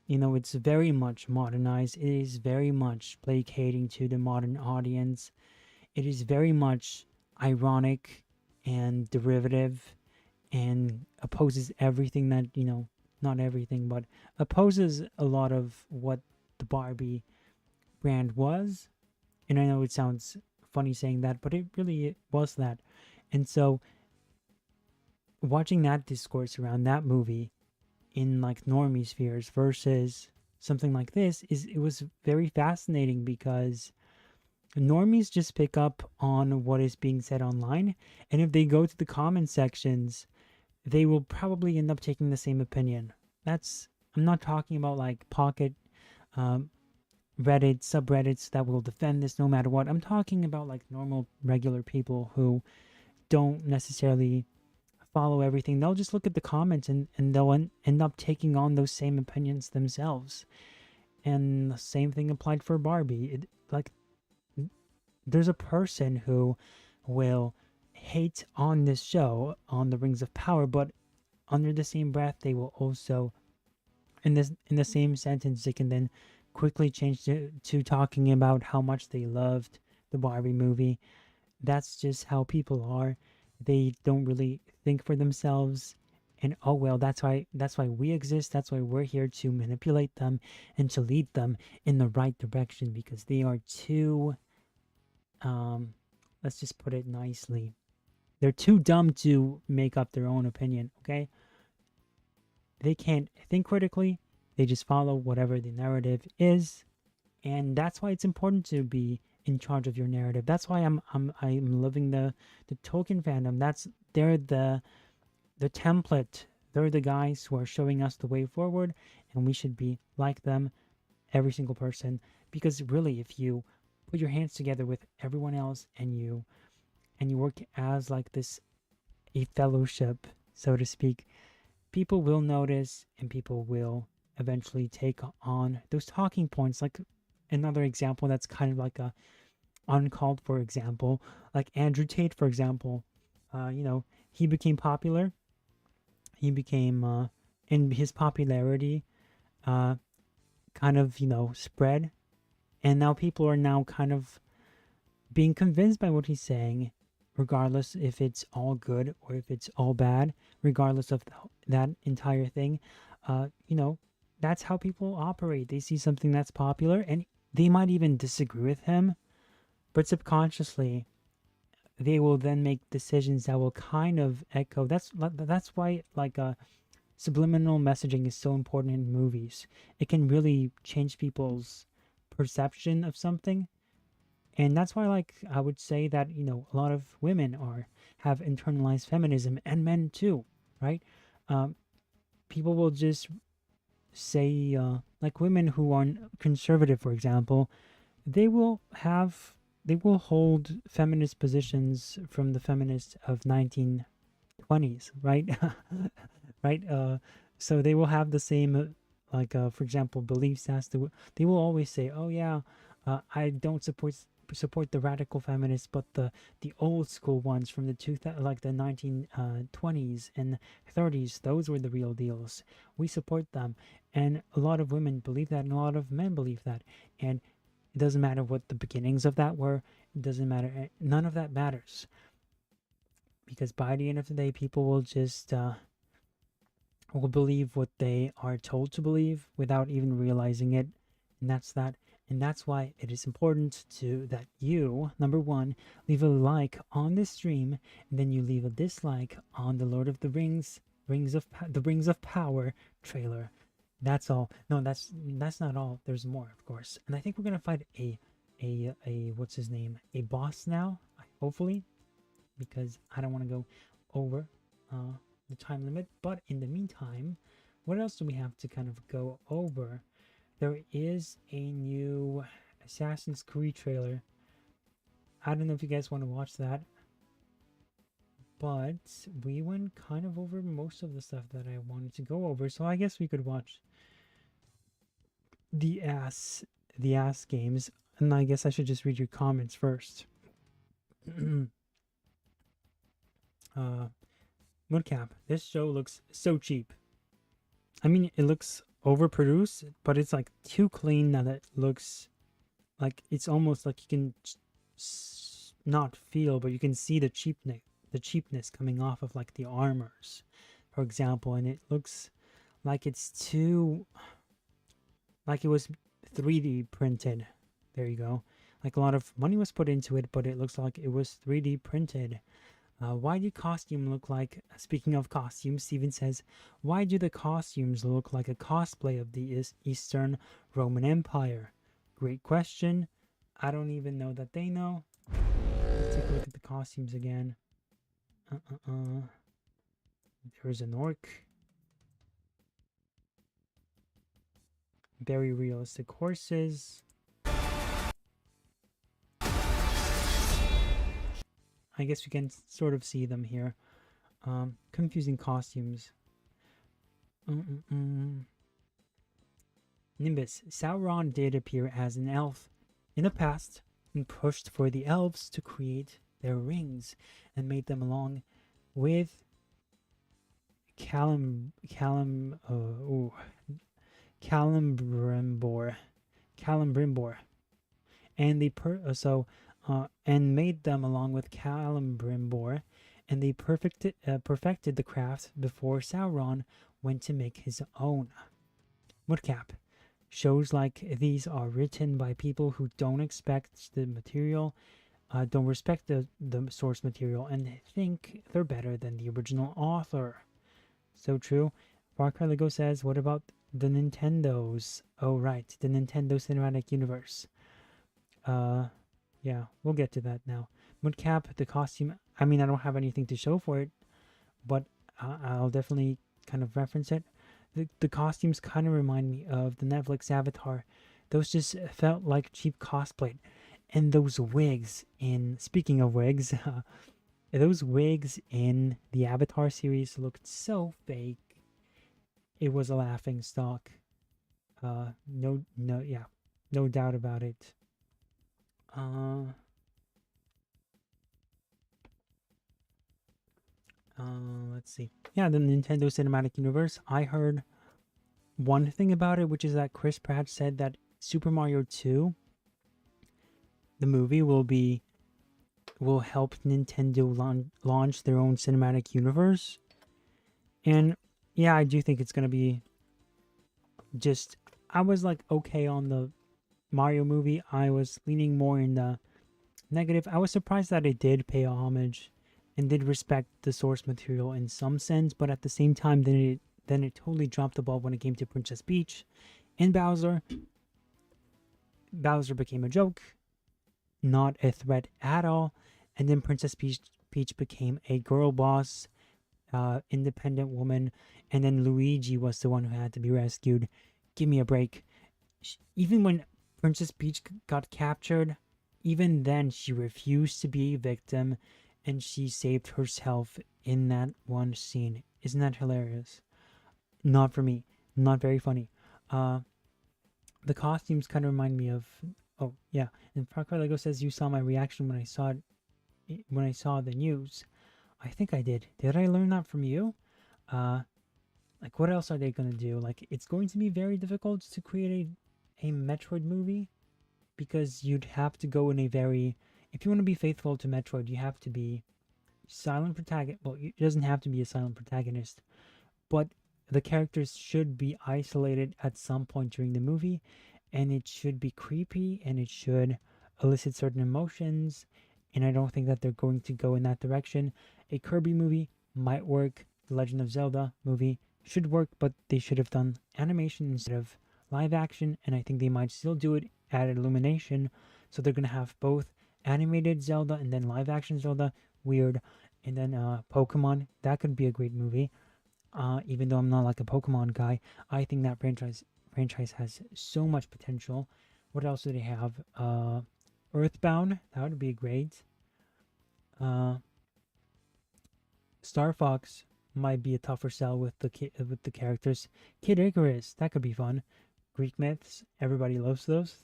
you know, it's very much modernized. It is very much placating to the modern audience. It is very much ironic and derivative and opposes everything that, you know, not everything, but opposes a lot of what the Barbie brand was. And I know it sounds funny saying that, but it really was that. And so watching that discourse around that movie in like normie spheres versus something like this it was very fascinating, because normies just pick up on what is being said online, and if they go to the comment sections, they will probably end up taking the same opinion. I'm not talking about like pocket Reddit subreddits that will defend this no matter what. I'm talking about like normal regular people who don't necessarily follow everything. They'll just look at the comments and they'll end up taking on those same opinions themselves. And the same thing applied for Barbie. There's a person who will hate on this show, on the Rings of Power, but under the same breath, they will also, in the same sentence, they can then quickly change to talking about how much they loved the Barbie movie. That's just how people are. They don't really think for themselves, and oh well, that's why we exist. That's why we're here, to manipulate them and to lead them in the right direction, because they are too let's just put it nicely, they're too dumb to make up their own opinion. Okay, they can't think critically. They just follow whatever the narrative is, and that's why it's important to be in charge of your narrative. That's why I'm loving the Tolkien fandom. They're the template. They're the guys who are showing us the way forward, and we should be like them. every single person, because really, if you put your hands together with everyone else and you work as like this, a fellowship, so to speak, people will notice and people will eventually take on those talking points. Like another example that's kind of like a uncalled for example, like Andrew Tate, for example. He became popular. He became and his popularity kind of spread, and now people are now kind of being convinced by what he's saying, regardless if it's all good or if it's all bad, regardless of that entire thing. That's how people operate. They see something that's popular and they might even disagree with him, but subconsciously they will then make decisions that will kind of echo. That's why subliminal messaging is so important in movies. It can really change people's perception of something. And that's why, I would say that, a lot of women have internalized feminism, and men too, right? People will just say, women who are conservative, for example, they will hold feminist positions from the feminists of 1920s, right? Right? So they will have the same, for example, beliefs as to. They will always say, "Oh yeah, I don't support the radical feminists, but the old school ones from the 1920s and 30s. Those were the real deals. We support them." And a lot of women believe that, and a lot of men believe that. And it doesn't matter what the beginnings of that were. It doesn't matter. None of that matters, because by the end of the day, people will just will believe what they are told to believe without even realizing it. And that's that. And that's why it is important that you, number one, leave a like on this stream, and then you leave a dislike on the Lord of the Rings, the Rings of Power trailer. That's all. No, that's not all. There's more, of course. And I think we're gonna fight a what's his name? A boss now, hopefully, because I don't want to go over the time limit. But in the meantime, what else do we have to kind of go over? There is a new Assassin's Creed trailer. I don't know if you guys want to watch that, but we went kind of over most of the stuff that I wanted to go over, so I guess we could watch the ass games, and I guess I should just read your comments first. Moodcap, this show looks so cheap. I mean, it looks overproduced, but it's too clean that it looks like it's almost like you can not feel, but you can see the cheapness coming off of the armors, for example, and it looks like it's too, like it was 3D printed. There you go. A lot of money was put into it, but it looks like it was 3D printed. Why do costume look like, speaking of costumes, Steven says, why do the costumes look like a cosplay of the Eastern Roman Empire? Great question. I don't even know that they know. Let's take a look at the costumes again. There's an orc. Very realistic horses. I guess we can sort of see them here. Confusing costumes. Nimbus. Sauron did appear as an elf in the past and pushed for the elves to create their rings and made them along with Celebrimbor. And they and made them along with Celebrimbor, and they perfected the craft before Sauron went to make his own. Moodcap. Shows like these are written by people who don't expect the material, don't respect the source material, and think they're better than the original author. So true. Far Cry Lego says, what about the Nintendos? Oh, right, the Nintendo Cinematic Universe. Yeah, we'll get to that now. Moodcap, the costume, I mean, I don't have anything to show for it, but I'll definitely kind of reference it. The costumes kind of remind me of the Netflix Avatar. those just felt like cheap cosplay. And those wigs speaking of wigs, those wigs in the Avatar series looked so fake. It was a laughing stock. No doubt about it. Let's see. Yeah, the Nintendo Cinematic Universe. I heard one thing about it, which is that Chris Pratt said that Super Mario 2, the movie, will help Nintendo launch their own cinematic universe. And yeah, I do think it's gonna be just. I was like okay on the Mario movie. I was leaning more in the negative. I was surprised that it did pay homage and did respect the source material in some sense, but at the same time, then it totally dropped the ball when it came to Princess Peach and Bowser. Bowser became a joke, not a threat at all, and then Princess Peach became a girl boss, independent woman, and then Luigi was the one who had to be rescued. Give me a break. Even when Princess Peach got captured, even then she refused to be a victim, and she saved herself in that one scene. Isn't that hilarious? Not for me. Not very funny. The costumes kind of remind me of. Oh yeah, and Far Cry Lego says you saw my reaction when I saw it. When I saw the news, I think I did. Did I learn that from you? Like what else are they gonna do? Like it's going to be very difficult to create a Metroid movie, because you'd have to go in a very. If you want to be faithful to Metroid, you have to be silent protagonist. Well, it doesn't have to be a silent protagonist, but the characters should be isolated at some point during the movie, and it should be creepy, and it should elicit certain emotions, and I don't think that they're going to go in that direction. A Kirby movie might work. The Legend of Zelda movie should work, but they should have done animation instead of live action, and I think they might still do it at Illumination, so they're going to have both animated Zelda and then live action Zelda. Weird. And then Pokemon, that could be a great movie. Even though I'm not like a Pokemon guy, I think that franchise has so much potential. What else do they have? Earthbound, that would be great. Star Fox might be a tougher sell with the characters. Kid Icarus, that could be fun. Greek myths, everybody loves those.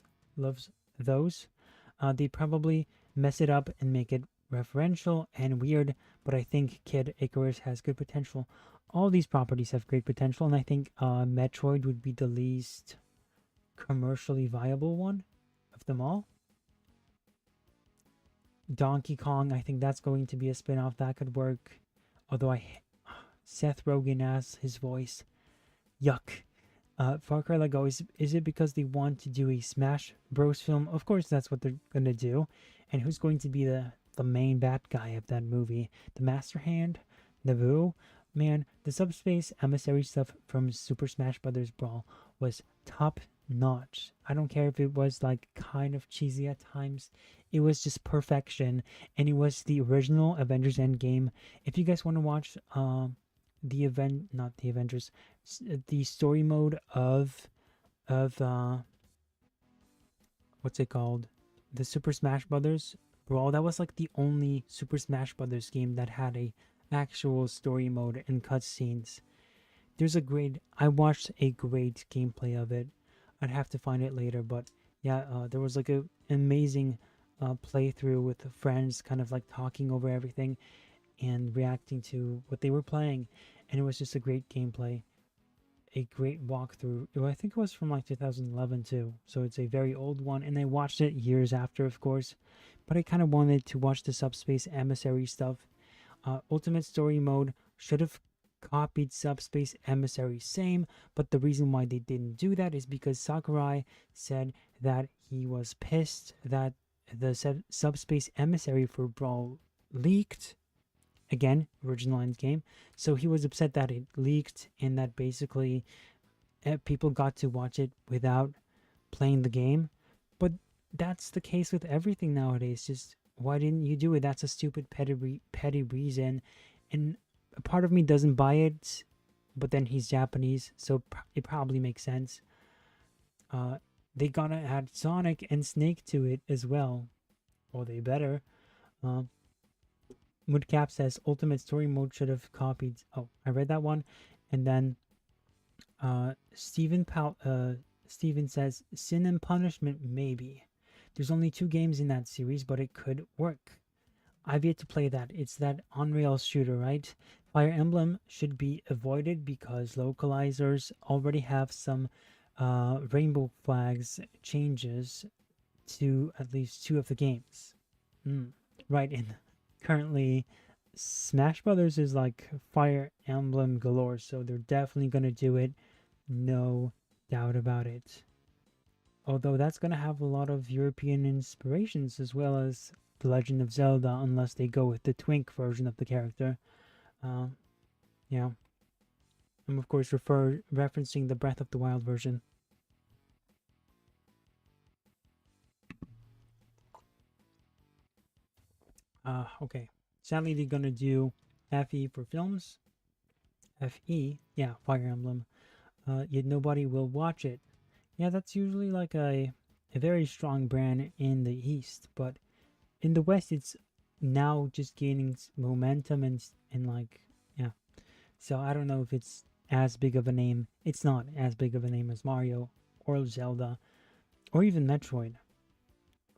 They probably mess it up and make it referential and weird, but I think Kid Icarus has good potential. All these properties have great potential, and I think Metroid would be the least commercially viable one of them all. Donkey Kong, I think that's going to be a spin-off that could work. Although Seth Rogen as his voice. Yuck. Far Cry Lego, is it because they want to do a Smash Bros film? Of course that's what they're gonna do. And who's going to be the main bad guy of that movie? The Master Hand? Naboo? Man, the Subspace Emissary stuff from Super Smash Bros. Brawl was top notch. I don't care if it was like kind of cheesy at times. It was just perfection, and it was the original Avengers Endgame. If you guys want to watch the story mode of what's it called? The Super Smash Brothers Brawl. That was like the only Super Smash Brothers game that had a actual story mode and cutscenes. I watched a great gameplay of it. I'd have to find it later, but yeah, there was like an amazing playthrough with friends, kind of like talking over everything and reacting to what they were playing, and it was just a great gameplay, a great walkthrough. I think it was from like 2011 too, so it's a very old one, and I watched it years after, of course, but I kind of wanted to watch the Subspace Emissary stuff. Ultimate Story Mode should have copied Subspace Emissary same, but the reason why they didn't do that is because Sakurai said that he was pissed that the Subspace Emissary for Brawl leaked. Again, original Endgame. So he was upset that it leaked and that basically people got to watch it without playing the game. But that's the case with everything nowadays. Just why didn't you do it? That's a stupid petty reason. And a part of me doesn't buy it, but then he's Japanese, so it probably makes sense. they gotta add Sonic and Snake to it as well. Or they better. Moodcap says Ultimate Story Mode should have copied. Oh, I read that one. And then Steven says Sin and Punishment maybe. There's only 2 games in that series, but it could work. I've yet to play that. It's that on-rails shooter, right? Fire Emblem should be avoided because localizers already have some Rainbow Flags changes to at least 2 of the games. Right, and currently Smash Brothers is like Fire Emblem galore, so they're definitely going to do it. No doubt about it. Although that's going to have a lot of European inspirations as well as The Legend of Zelda, unless they go with the Twink version of the character. Yeah. I'm of course referencing the Breath of the Wild version. Okay. Sadly, they're gonna do FE for films. FE, yeah, Fire Emblem. Yet nobody will watch it. Yeah, that's usually like a very strong brand in the East, but in the West, it's now just gaining momentum and like, yeah. So I don't know if it's as big of a name. It's not as big of a name as Mario or Zelda or even Metroid,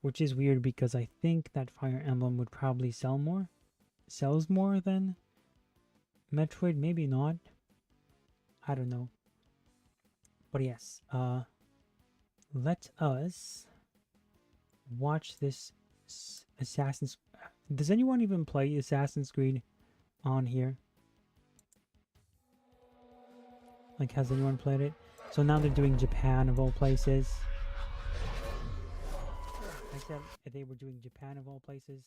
which is weird because I think that Fire Emblem would probably sells more than Metroid. Maybe not. I don't know. But yes, let us watch this Assassin's. Does anyone even play Assassin's Creed on here? Like, has anyone played it? So now they're doing Japan of all places. I said they were doing Japan of all places.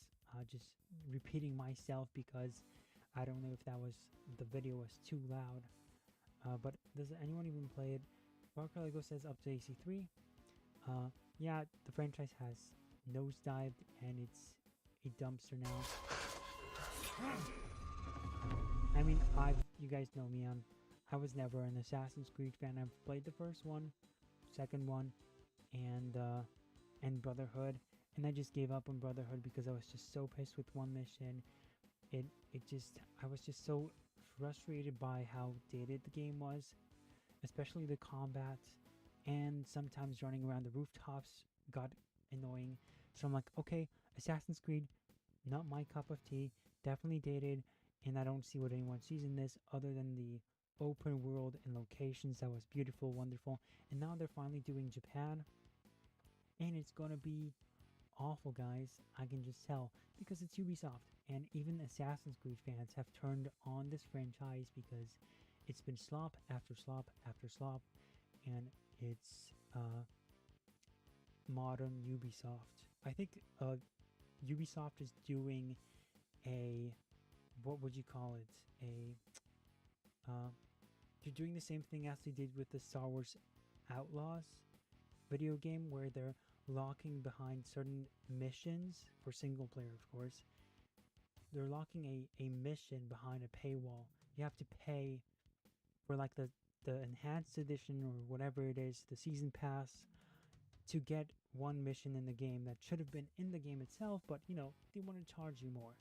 Just repeating myself because I don't know if the video was too loud. But does anyone even play it? Far Cry Lego says up to AC3. Yeah, the franchise has nosedived and it's a dumpster now. I mean, you guys know me, I was never an Assassin's Creed fan. I've played the first one, second one, and Brotherhood, and I just gave up on Brotherhood because I was just so pissed with one mission. I was just so frustrated by how dated the game was, especially the combat, and sometimes running around the rooftops got annoying. So I'm like, okay, Assassin's Creed, not my cup of tea, definitely dated, and I don't see what anyone sees in this other than the open world and locations that was beautiful, wonderful. And now they're finally doing Japan, and it's gonna be awful, guys. I can just tell because it's Ubisoft, and even Assassin's Creed fans have turned on this franchise because it's been slop after slop after slop, and it's modern Ubisoft. I think Ubisoft is doing a, what would you call it? They're doing the same thing as they did with the Star Wars Outlaws video game, where they're locking behind certain missions for single player, of course. They're locking a mission behind a paywall. You have to pay for like the enhanced edition or whatever it is, the season pass, to get one mission in the game that should have been in the game itself, but you know, they want to charge you more.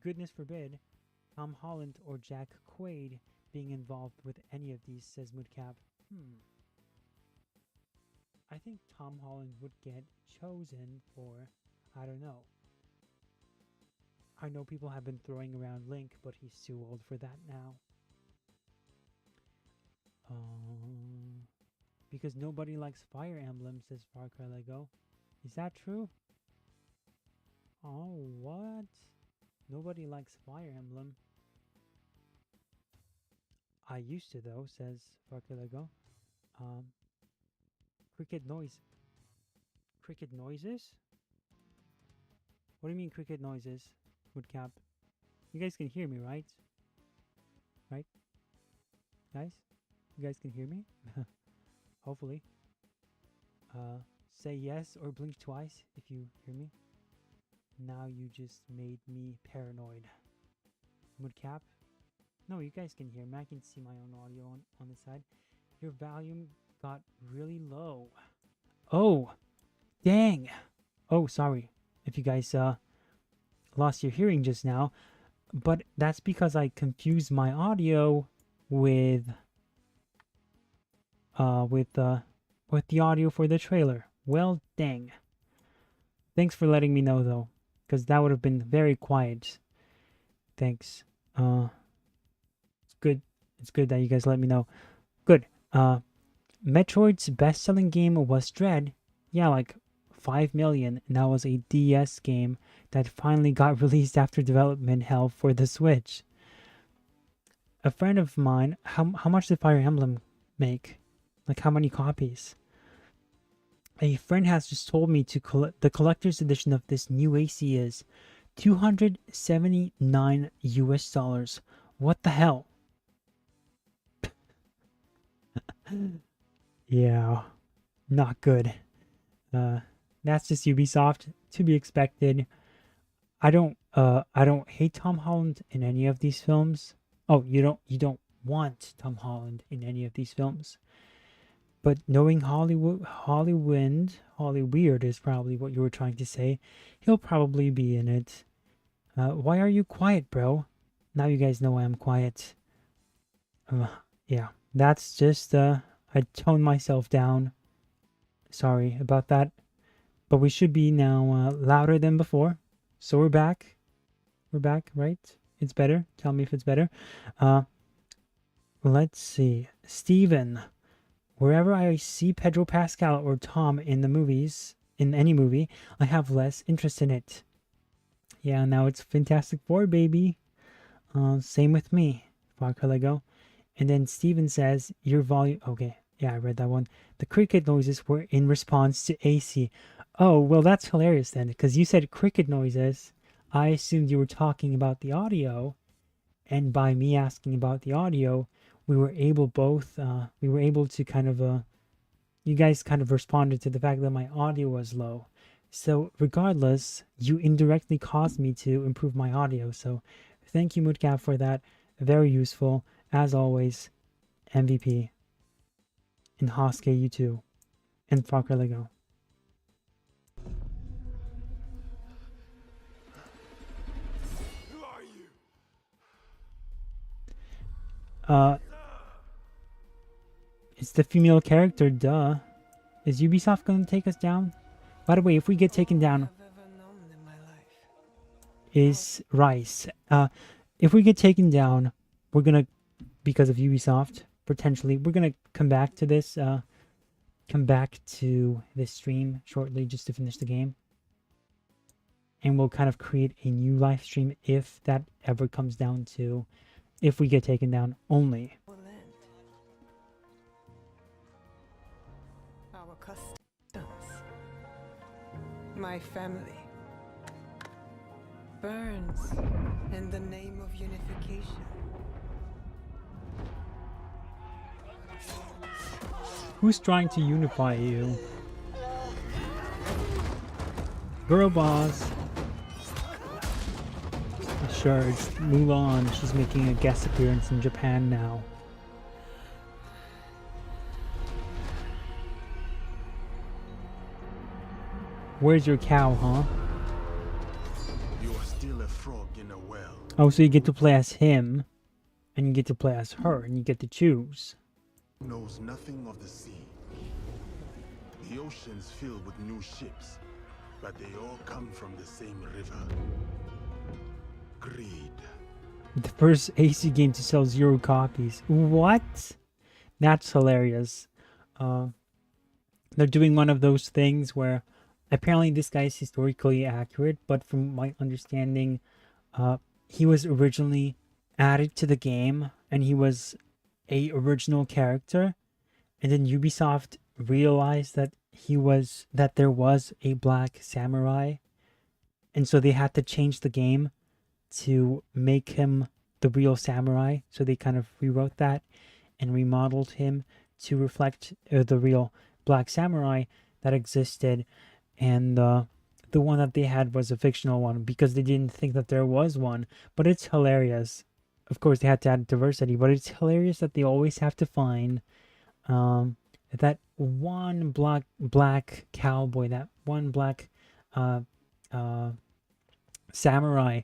Goodness forbid Tom Holland or Jack Quaid being involved with any of these, says Moodcap. I think Tom Holland would get chosen for, I don't know. I know people have been throwing around Link, but he's too old for that now. Because nobody likes Fire Emblem, says Far Cry Lego. Is that true? Oh, what? Nobody likes Fire Emblem. I used to though, says Far Cry Lego. Cricket noises? What do you mean cricket noises? Woodcap. You guys can hear me, right? Right? Guys? You guys can hear me? Hopefully. Say yes or blink twice if you hear me. Now you just made me paranoid. Moodcap? No, you guys can hear me. I can see my own audio on the side. Your volume got really low. Oh, dang. Oh, sorry if you guys lost your hearing just now, but that's because I confused my audio with the audio for the trailer. Well, dang. Thanks for letting me know though, because that would have been very quiet. Thanks. It's good. It's good that you guys let me know. Good. Metroid's best-selling game was Dread. Yeah, like 5 million, and that was a DS game that finally got released after development hell for the Switch. A friend of mine, how much did Fire Emblem make? Like how many copies? A friend has just told me to the collector's edition of this new AC is $279 US. What the hell? Yeah, not good. That's just Ubisoft, to be expected. I don't hate Tom Holland in any of these films. Oh, you don't want Tom Holland in any of these films. But knowing Hollyweird is probably what you were trying to say. He'll probably be in it. Why are you quiet, bro? Now you guys know why I'm quiet. Yeah, that's just I toned myself down. Sorry about that. But we should be now louder than before. So we're back. We're back, right? It's better. Tell me if it's better. Let's see. Steven. Wherever I see Pedro Pascal or Tom in the movies, in any movie, I have less interest in it. Yeah, now it's Fantastic Four, baby. Same with me. Far Lego. And then Steven says, your volume... Okay, yeah, I read that one. The cricket noises were in response to AC. Oh, well, that's hilarious then, because you said cricket noises. I assumed you were talking about the audio. And by me asking about the audio, we were able to kind of... you guys kind of responded to the fact that my audio was low. So regardless, you indirectly caused me to improve my audio. So thank you, Moodcap, for that. Very useful. As always, MVP. And Hoske, you too. And Fucker Lego. It's the female character, duh. Is Ubisoft gonna take us down? By the way, if we get taken down, is Rice. If we get taken down, we're gonna, because of Ubisoft, potentially, we're gonna come back to this stream shortly just to finish the game. And we'll kind of create a new live stream if that ever comes down to, if we get taken down only. Our customs, my family, burns in the name of unification. Who's trying to unify you? Girl boss. Sure, it's Mulan. She's making a guest appearance in Japan now. Where's your cow, huh? You are still a frog in a well. Oh, so you get to play as him, and you get to play as her, and you get to choose. Knows nothing of the sea. The ocean's filled with new ships, but they all come from the same river. Greed. The first AC game to sell 0 copies. What? That's hilarious. They're doing one of those things where apparently this guy is historically accurate, but from my understanding, he was originally added to the game and he was a original character, and then Ubisoft realized that there was a black samurai, and so they had to change the game to make him the real samurai. So they kind of rewrote that and remodeled him to reflect the real black samurai that existed, and the one that they had was a fictional one because they didn't think that there was one. But it's hilarious. Of course, they had to add diversity, but it's hilarious that they always have to find that one black cowboy, that one black samurai,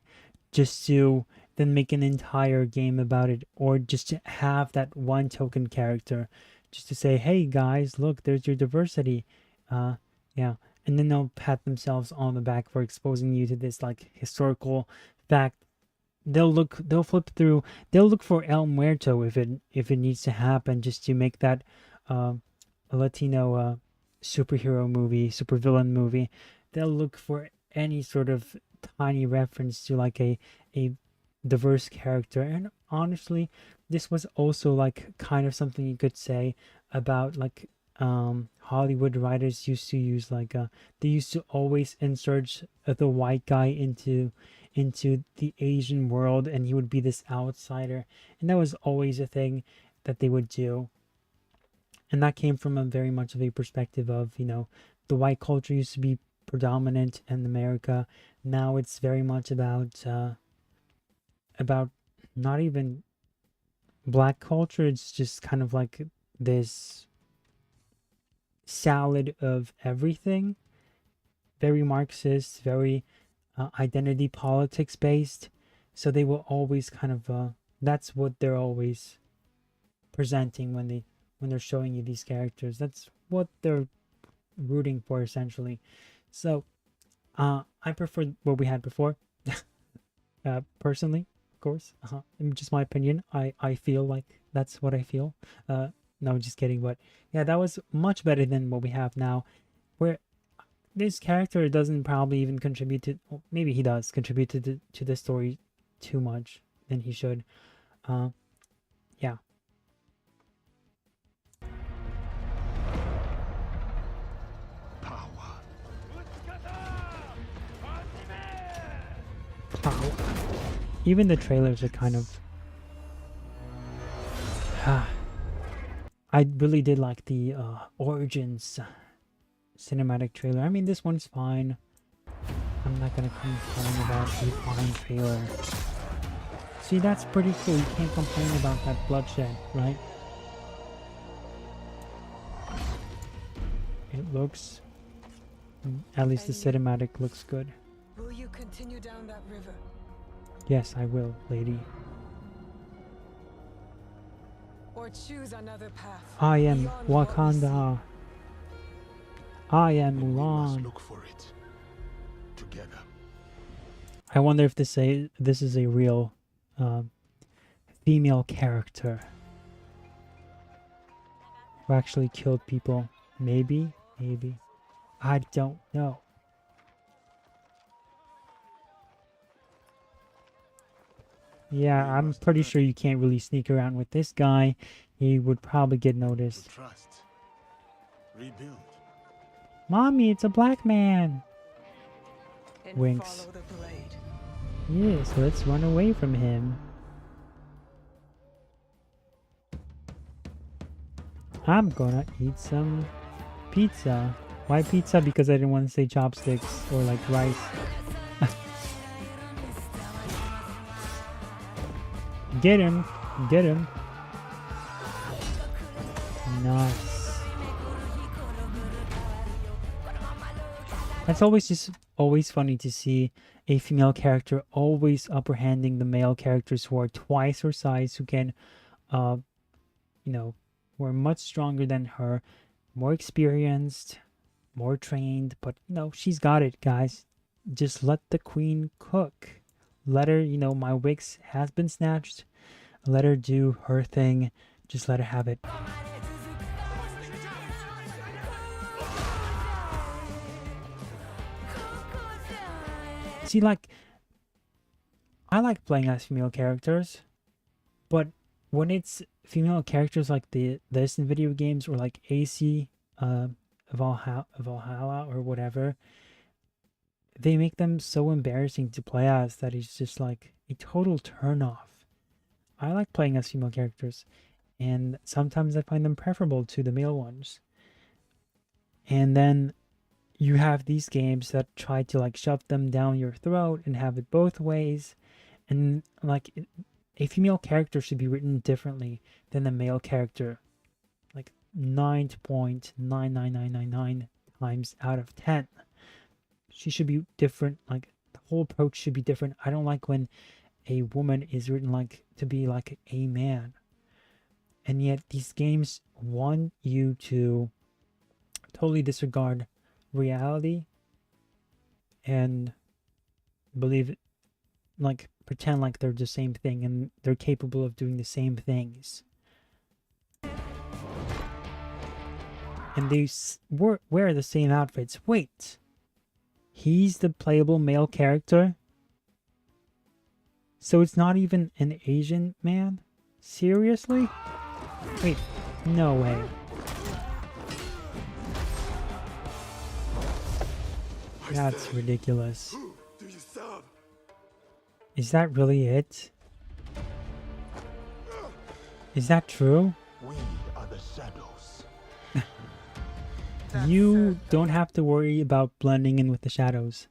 just to then make an entire game about it, or just to have that one token character, just to say, hey guys, look, there's your diversity. Yeah, and then they'll pat themselves on the back for exposing you to this like historical fact. They'll flip through, they'll look for El Muerto if it needs to happen, just to make that a Latino superhero movie, supervillain movie. They'll look for any sort of tiny reference to like a diverse character. And honestly, this was also like kind of something you could say about like Hollywood writers used to use, like they used to always insert the white guy into the Asian world, and he would be this outsider, and that was always a thing that they would do. And that came from a very much of a perspective of, you know, the white culture used to be predominant in America. Now it's very much about not even black culture. It's just kind of like this salad of everything, very Marxist, very identity politics based. So they will always kind of that's what they're always presenting when they're showing you these characters. That's what they're rooting for, essentially. So I prefer what we had before. Personally, of course, just my opinion. I feel like that's what I feel. No, just kidding. But yeah, that was much better than what we have now, where this character doesn't probably even contribute to, well, maybe he does contribute to the story too much than he should. Yeah. Power. Even the trailers are kind of I really did like the Origins cinematic trailer. I mean, this one's fine. I'm not gonna complain about a fine trailer. See, that's pretty cool. You can't complain about that bloodshed, right? It looks, at least the cinematic looks good. Will you continue down that river? Yes, I will, lady. Or choose another path. I am Wakanda. I am We must Mulan. look for it together. I wonder if this is a real female character who actually killed people. Maybe. I don't know. Yeah, I'm pretty sure you can't really sneak around with this guy. He would probably get noticed. Trust. Rebuild. Mommy, it's a black man. And Winks. follow the blade. Yes, let's run away from him. I'm gonna eat some pizza. Why pizza? Because I didn't want to say chopsticks or like rice. Get him! Get him! Nice. It's always funny to see a female character always upperhanding the male characters who are twice her size, who can, you know, who are much stronger than her, more experienced, more trained. But you know, she's got it, guys. Just let the queen cook. Let her, you know, my wigs has been snatched. Let her do her thing. Just let her have it. See, like, I like playing as female characters, but when it's female characters like this in video games, or like AC, Valhalla or whatever, they make them so embarrassing to play as that it's just like a total turn off. I like playing as female characters, and sometimes I find them preferable to the male ones. And then you have these games that try to like shove them down your throat and have it both ways. And like a female character should be written differently than the male character. Like 9.99999 times out of 10. She should be different. Like, the whole approach should be different. I don't like when a woman is written like to be like a man. And yet these games want you to totally disregard reality and believe it, like pretend like they're the same thing and they're capable of doing the same things. And they wear the same outfits. Wait, he's the playable male character? So it's not even an Asian man? Seriously? Wait, no way. That's ridiculous. Is that really it? Is that true? We are the shadows. You don't have to worry about blending in with the shadows.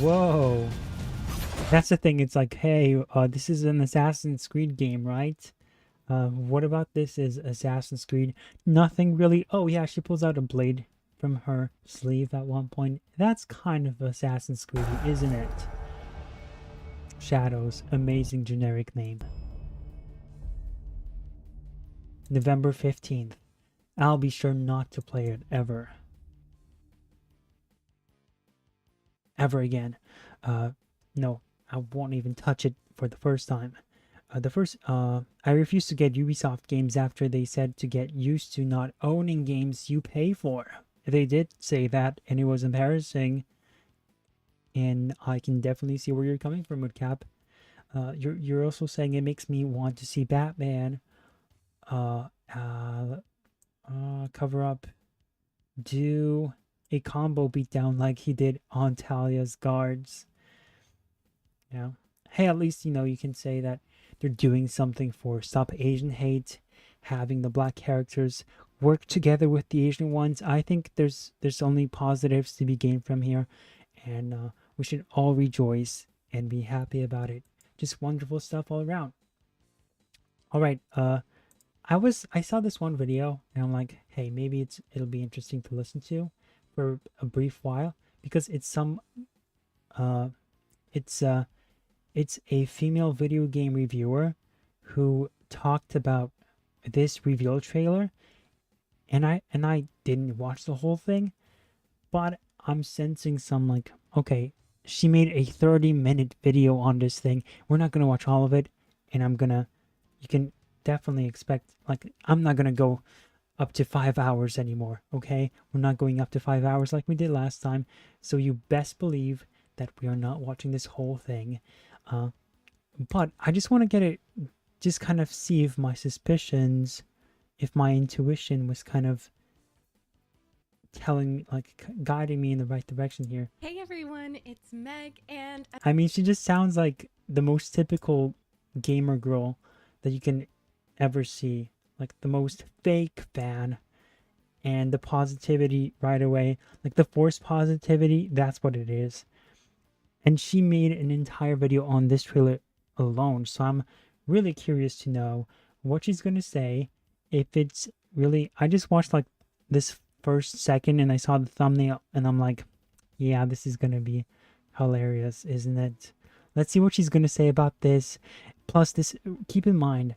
Whoa. That's the thing. It's like, hey, this is an Assassin's Creed game, right? What about this is Assassin's Creed? Nothing really. Oh yeah, she pulls out a blade from her sleeve at one point. That's kind of Assassin's Creed, isn't it? Shadows. Amazing generic name. November 15th. I'll be sure not to play it ever. Ever again. No, I won't even touch it for the first time. I refuse to get Ubisoft games after they said to get used to not owning games you pay for. They did say that, and it was embarrassing. And I can definitely see where you're coming from, Woodcap. You're also saying it makes me want to see Batman cover up, do a combo beatdown like he did on Talia's guards. Yeah. Hey, at least, you know, you can say that they're doing something for Stop Asian Hate, having the black characters work together with the Asian ones. I think there's only positives to be gained from here, and we should all rejoice and be happy about it. Just wonderful stuff all around. All right, I saw this one video and I'm like, hey, maybe it'll be interesting to listen to for a brief while, because it's a female video game reviewer who talked about this reveal trailer, and I didn't watch the whole thing, but I'm sensing some like, okay, she made a 30-minute video on this thing. We're not gonna watch all of it, and you can definitely expect, like, I'm not gonna go up to 5 hours anymore, okay? We're not going up to 5 hours like we did last time, so you best believe that we are not watching this whole thing. But I just want to get it, just kind of see if my suspicions, if my intuition was kind of telling me, like, guiding me in the right direction here. Hey everyone, it's Meg, and I mean, she just sounds like the most typical gamer girl that you can ever see. Like, the most fake fan, and the positivity right away, like the forced positivity, that's what it is. And she made an entire video on this trailer alone, so I'm really curious to know what she's gonna say. If it's really, I just watched like this first second and I saw the thumbnail and I'm like, yeah, this is gonna be hilarious, isn't it? Let's see what she's gonna say about this. Plus, this, keep in mind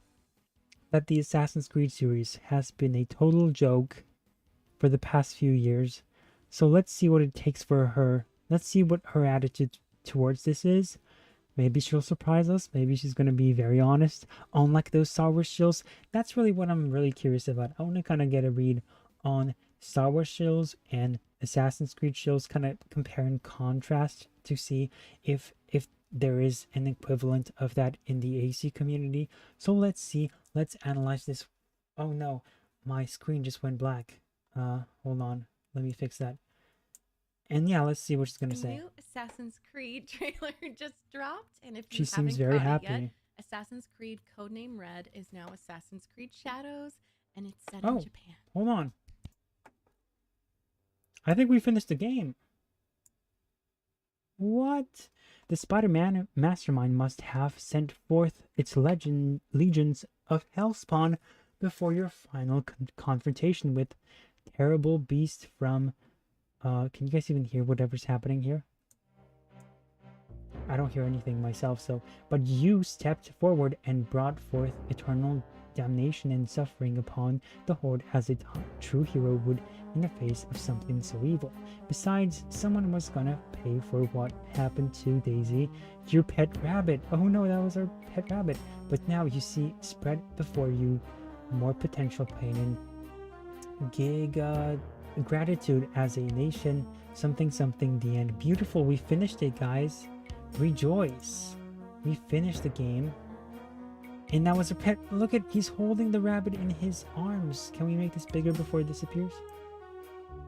that the Assassin's Creed series has been a total joke for the past few years. So let's see what it takes for her. Let's see what her attitude towards this is. Maybe she'll surprise us. Maybe she's going to be very honest. Unlike those Star Wars shills. That's really what I'm really curious about. I want to kind of get a read on Star Wars shills and Assassin's Creed shills, kind of compare and contrast to see if there is an equivalent of that in the AC community. So let's see. Let's analyze this. Oh no, my screen just went black. Hold on. Let me fix that. And yeah, let's see what she's gonna say. New Assassin's Creed trailer just dropped, and if She you seems haven't very caught it happy. yet, Assassin's Creed Codename Red is now Assassin's Creed Shadows, and it's set Oh, in Japan. hold on. I think we finished the game. What? The Spider-Man mastermind must have sent forth its legions of Hellspawn before your final confrontation with terrible beast from... can you guys even hear whatever's happening here? I don't hear anything myself, so... But you stepped forward and brought forth eternal damnation and suffering upon the Horde as a true hero would in the face of something so evil. Besides, someone was gonna pay for what happened to Daisy, your pet rabbit. Oh no, that was our pet rabbit. But now you see spread before you more potential pain and gratitude as a nation. Something the end. Beautiful, we finished it, guys. Rejoice. We finished the game. And that was a pet. Look at, he's holding the rabbit in his arms. Can we make this bigger before it disappears?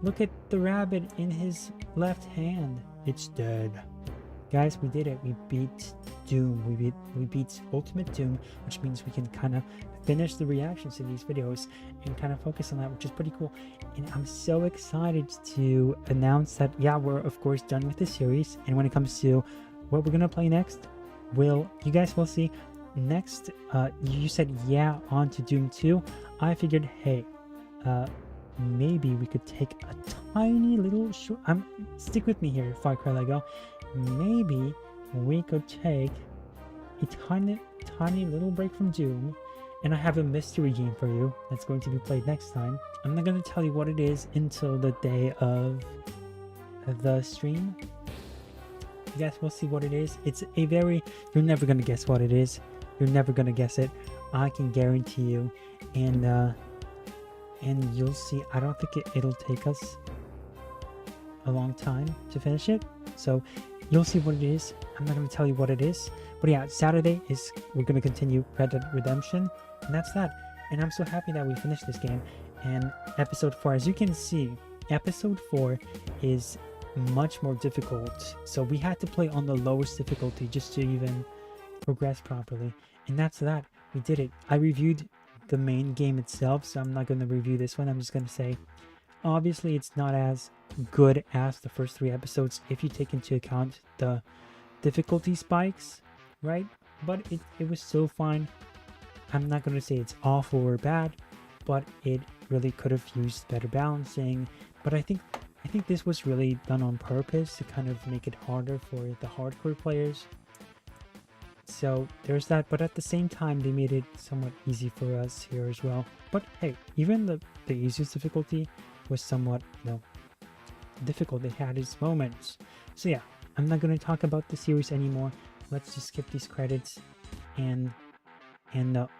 Look at the rabbit in his left hand. It's dead. Guys, we did it. We beat Doom. We beat Ultimate Doom, which means we can kind of finish the reactions to these videos and kind of focus on that, which is pretty cool. And I'm so excited to announce that, yeah, we're of course done with the series. And when it comes to what we're gonna play next, you guys will see. Next, you said yeah on to Doom 2. I figured, hey, maybe we could take a tiny little short... stick with me here, Far Cry Lego. Maybe we could take a tiny little break from Doom, and I have a mystery game for you that's going to be played next time. I'm not going to tell you what it is until the day of the stream. You guys will see what it is. It's a very... You're never going to guess what it is. You're never going to guess it. I can guarantee you. And you'll see. I don't think it'll take us a long time to finish it. So you'll see what it is. I'm not going to tell you what it is. But yeah, Saturday we're going to continue Red Dead Redemption. And that's that. And I'm so happy that we finished this game. And episode 4, as you can see, episode 4 is much more difficult. So we had to play on the lowest difficulty just to even progress properly. And that's that. We did it. I reviewed the main game itself, so I'm not going to review this one. I'm just going to say, obviously it's not as good as the first 3 episodes if you take into account the difficulty spikes, right? But it was still fine. I'm not going to say it's awful or bad, but it really could have used better balancing. But I think this was really done on purpose to kind of make it harder for the hardcore players. So there's that, but at the same time they made it somewhat easy for us here as well. But hey, even the easiest difficulty was somewhat, difficult. It had its moments. So yeah, I'm not going to talk about the series anymore. Let's just skip these credits and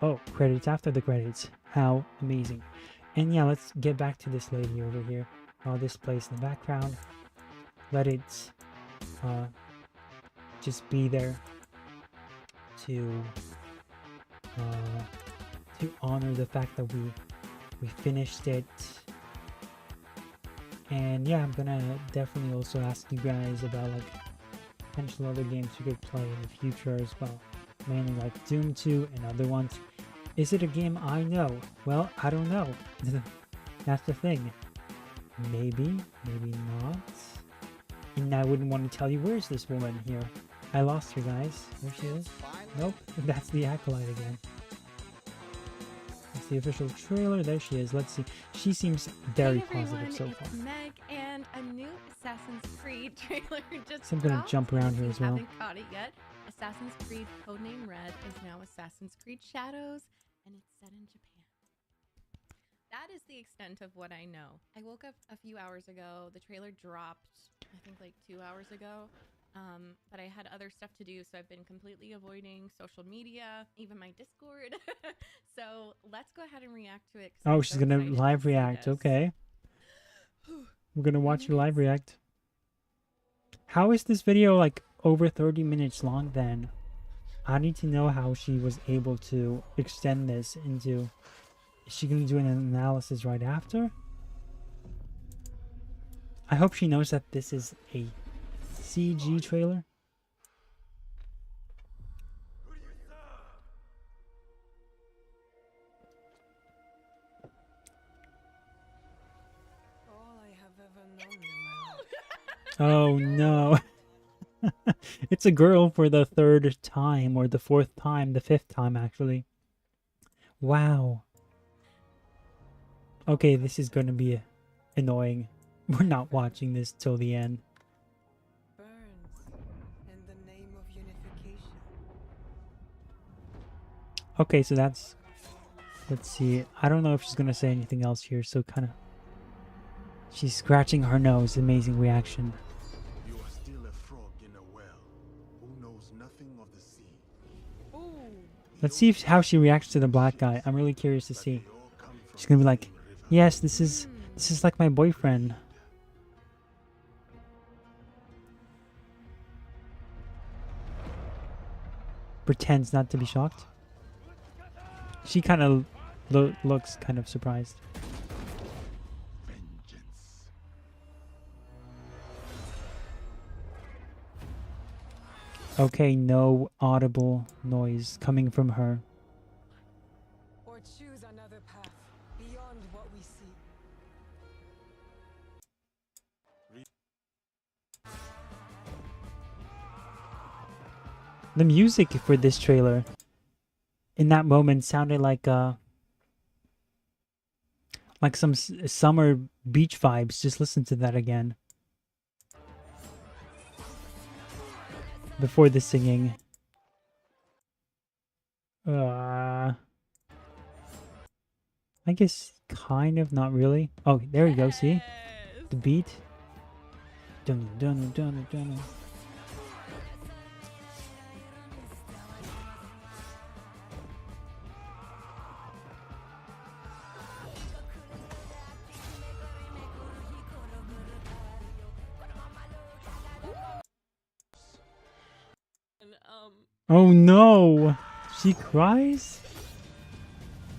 oh, credits after the credits. How amazing. And yeah, let's get back to this lady over here. While this plays in the background, let it just be there to honor the fact that we finished it. And yeah, I'm gonna definitely also ask you guys about like potential other games you could play in the future as well, mainly like Doom 2 and other ones. Is it a game I know? Well, I don't know. That's the thing. Maybe, maybe not. And I wouldn't want to tell you, where's this woman here? I lost her, guys. There she is. Nope, that's the Acolyte again. That's the official trailer. There she is. Let's see. She seems very positive so far. It's Meg, and a new Assassin's Creed trailer just So I'm gonna jump around here as well. Haven't caught it yet. Assassin's Creed Codename Red is now Assassin's Creed Shadows, and it's set in Japan. That is the extent of what I know. I woke up a few hours ago. The trailer dropped, I think, like 2 hours ago. But I had other stuff to do, so I've been completely avoiding social media, even my Discord. So let's go ahead and react to it. Oh, she's gonna live react. Okay. We're gonna watch your live react. How is this video like over 30 minutes long then? I need to know how she was able to extend this into... Is she going to do an analysis right after? I hope she knows that this is a CG trailer. Oh no. It's a girl for the third time, or the fourth time, the fifth time actually. Wow. Okay, this is going to be annoying. We're not watching this till the end. Okay, so that's... Let's see. I don't know if she's going to say anything else here, so kind of... She's scratching her nose. Amazing reaction. You are still a frog in a well who knows nothing of the sea. Let's see how she reacts to the black guy. I'm really curious to see. She's going to be like, yes, this is like my boyfriend. Pretends not to be shocked. She kind of looks kind of surprised. Okay, no audible noise coming from her. Or choose another path beyond what we see. The music for this trailer in that moment sounded like some summer beach vibes. Just listen to that again. Before the singing. I guess kind of, not really. Oh, there we go, see? The beat. Dun dun dun dun. Oh no! She cries?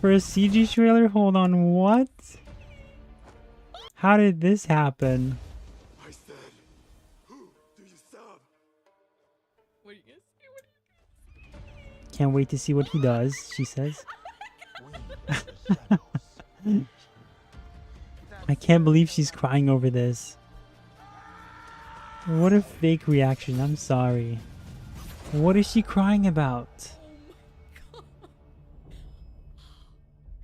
For a CG trailer? Hold on, what? How did this happen? I said, who do you serve? What are you gonna say? Can't wait to see what he does, she says. I can't believe she's crying over this. What a fake reaction, I'm sorry. What is she crying about?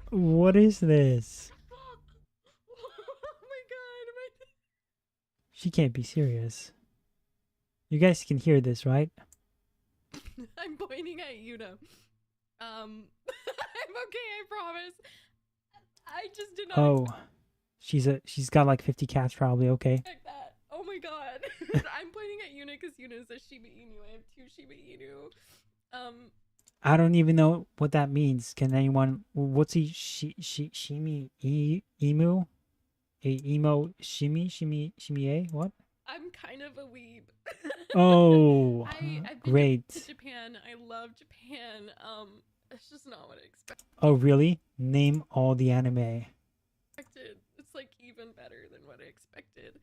What is this? She can't be serious. You guys can hear this, right? I'm pointing at Yuna. I'm okay, I promise. I just did not Oh, she's got like 50 cats probably. Okay. expect that. Oh my god. I'm pointing at Yuna because Yuna is a Shiba Inu. I have 2 Shiba Inu. I don't even know what that means. Can anyone? What's he? Shimi emu? A emo shimi? What? I'm kind of a weeb. Oh, I've been great. to Japan. I love Japan. It's just not what I expected. Oh, really? Name all the anime. It's like even better than what I expected.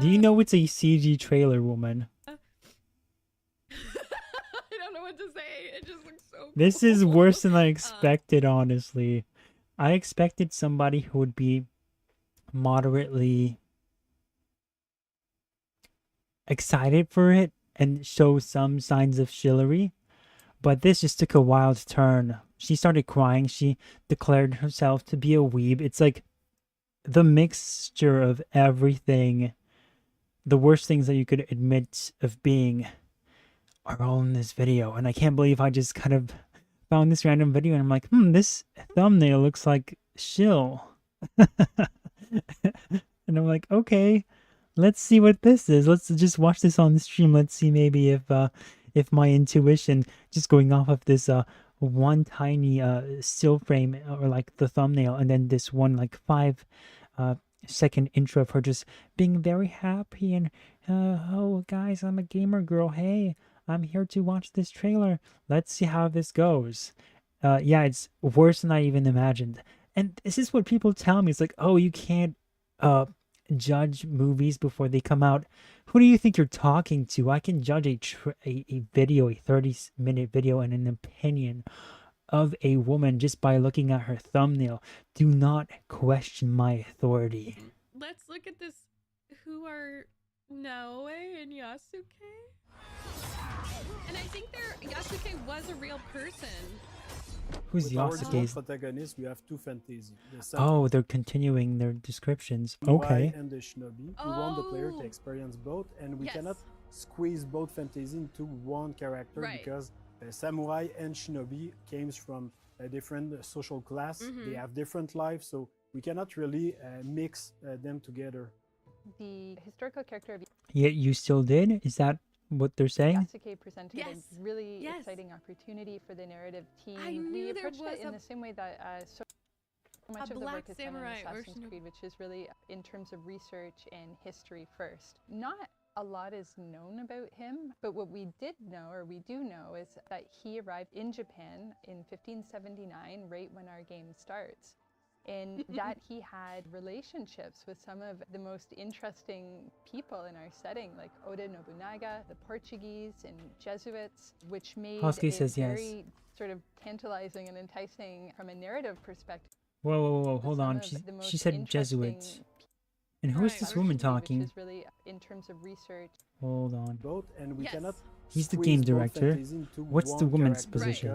Do you know it's a CG trailer, woman? I don't know what to say. It just looks so This is worse than I expected, honestly. I expected somebody who would be moderately excited for it and show some signs of chivalry, but this just took a wild turn. She started crying. She declared herself to be a weeb. It's like the mixture of everything, the worst things that you could admit of being, are all in this video. And I can't believe I just kind of found this random video and I'm like, this thumbnail looks like shill. And I'm like, okay, let's see what this is. Let's just watch this on the stream. Let's see maybe if my intuition, just going off of this one tiny still frame, or like the thumbnail, and then this one like 5-second intro of her just being very happy and oh guys, I'm a gamer girl, hey, I'm here to watch this trailer, let's see how this goes. Yeah, it's worse than I even imagined. And this is what people tell me. It's like, oh, you can't judge movies before they come out. Who do you think you're talking to? I can judge a video, a 30-minute video, and an opinion of a woman just by looking at her thumbnail. Do not question my authority. Let's look at this. Who are Naoe and Yasuke. And I think Yasuke was a real person. Who's With our Yasuke? dual protagonist, we have two fantasy. The Oh, they're continuing their descriptions. samurai Okay. and the shinobi. We want the player to Oh. experience both, and we Yes. cannot squeeze both fantasy into one character Right. because samurai and shinobi came from a different social class. They Mhm. have different lives, so we cannot really mix them together. The historical character of Yet you still did? Is that what they're saying? Yasuke presented Yes. a really Yes. exciting opportunity for the narrative team. I knew we there approached was it in a- the same way that so much of the black work is done in samurai or Assassin's shinobi. Creed, which is really in terms of research and history first. Not a lot is known about him, but what we did know, or we do know, is that he arrived in Japan in 1579, right when our game starts. And that he had relationships with some of the most interesting people in our setting, like Oda Nobunaga, the Portuguese, and Jesuits, which made Hosky it says yes. very sort of tantalizing and enticing from a narrative perspective. Whoa, whoa, whoa, with hold some on. of She the most said interesting Jesuits. And who is Right, this or woman shinobi, talking? Which is really in terms of research. Hold on. Both, and we Yes. cannot. He's the squeeze game both director. fantasy into What's the one woman's character position?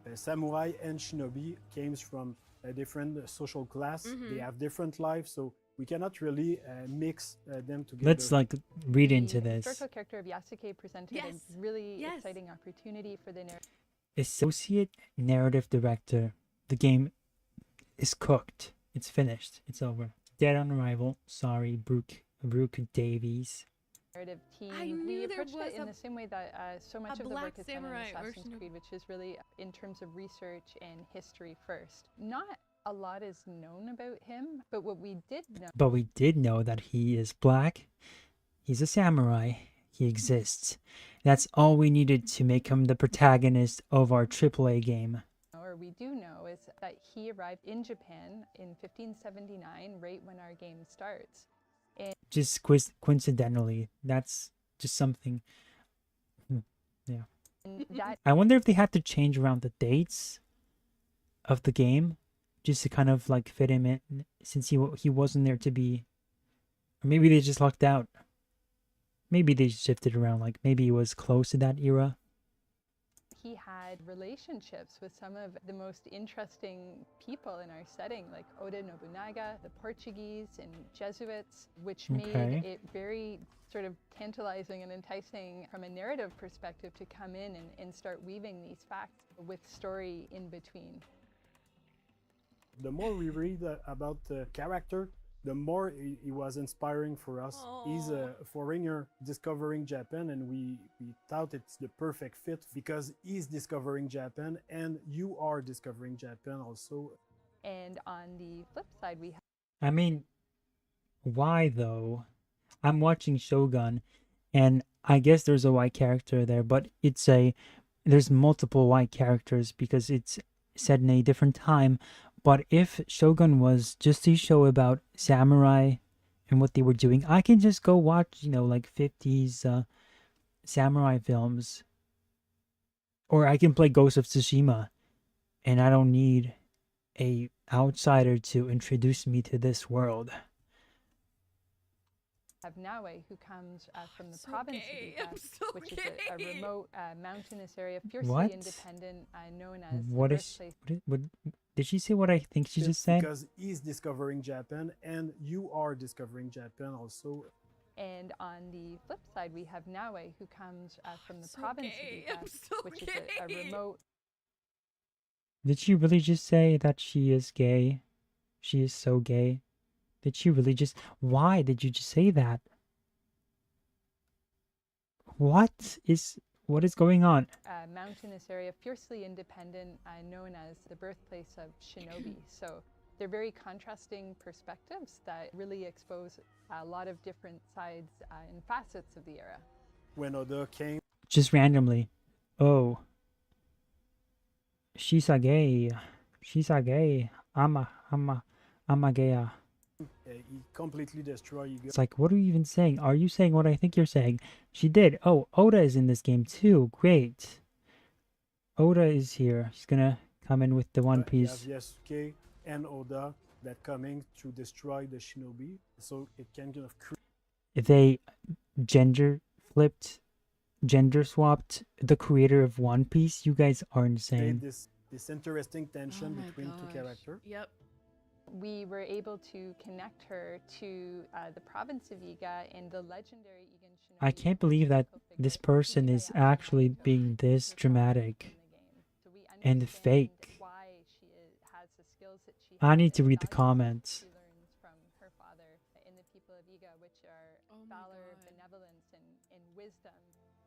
because, samurai and shinobi came from a different social class. They have different lives, so we cannot really mix them together. Let's like read The into this. historical character of Yasuke presented Yes. a really Yes. exciting opportunity for the narrative. Associate narrative director. The game is cooked. It's finished. It's over. Dead on arrival. Sorry, Brooke Davies. Narrative team. I knew we there approached was it in a- the same way that so much of the black work is done in samurai or Assassin's shinobi. Creed, which is really in terms of research and history first. Not a lot is known about him, but what we did know. But we did know that he is black. He's a samurai. He exists. That's all we needed to make him the protagonist of our AAA game. Or we do know is that he arrived in Japan in 1579, right when our game starts. And Just coincidentally, that's just something. Yeah. and that I wonder if they had to change around the dates of the game just to kind of like fit him in, since he wasn't there to be. Or maybe they just lucked out. Maybe they shifted around. Like maybe it was close to that era. he had relationships with some of the most interesting people in our setting, like Oda Nobunaga, the Portuguese, and Jesuits, which made Okay. it very sort of tantalizing and enticing from a narrative perspective to come in and start weaving these facts with story in between. The more we read about the character, the more he was inspiring for us. He's a foreigner discovering Japan, and we thought it's the perfect fit because he's discovering Japan and you are discovering Japan also. And on the flip side, we have I mean, why though? I'm watching Shogun, and I guess there's a white character there, but there's multiple white characters because it's set in a different time. But if Shogun was just a show about samurai and what they were doing, I can just go watch, like 50s samurai films. Or I can play Ghost of Tsushima, and I don't need a outsider to introduce me to this world. Naue, who comes from the so province gay. of I'm Iga, so which gay. is a remote mountainous area, fiercely What? independent, known as What the is birthplace. what did she say? What I think she just said? Because he's discovering Japan and you are discovering Japan also. And on the flip side, we have Naue, who comes from the So province gay. of I'm Iga, so which is a gay. remote Did she really just say that she is gay? She is so gay. Did she really just? Why did you just say that? What is going on? mountainous area, fiercely independent, known as the birthplace of shinobi. So they're very contrasting perspectives that really expose a lot of different sides and facets of the era. When Oda came, Just randomly. Oh. She's a gay. She's a gay. I'm a gay. he completely destroyed Iga. It's like, what are you even saying? Are you saying what I think you're saying? She did. Oh, Oda is in this game too. Great. Oda is here. He's gonna come in with the One You Piece. have Yasuke and Oda that coming to destroy the shinobi, so it can kind of create. gender swapped the creator of One Piece. You guys are insane. This interesting tension between two characters. Yep. We were able to connect her to the province of Iga and the legendary Igan Shinobi. I can't believe that this person is actually being this dramatic and fake. I need to read the comments. From her father in the people of Iga, which are valor, benevolence, and wisdom.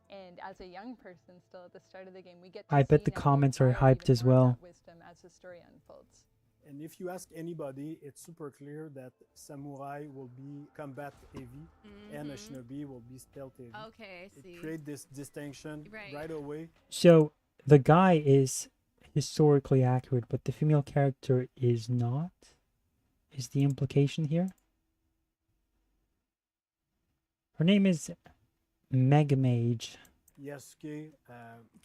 And as a young person, still at the start of the game, we get. I bet the comments are hyped as well. Wisdom as the story unfolds. And if you ask anybody, it's super clear that samurai will be combat heavy and a shinobi will be stealth heavy. Okay, I see. It creates this distinction right away. So the guy is historically accurate, but the female character is not? Is the implication here? Her name is Megamage. Yasuke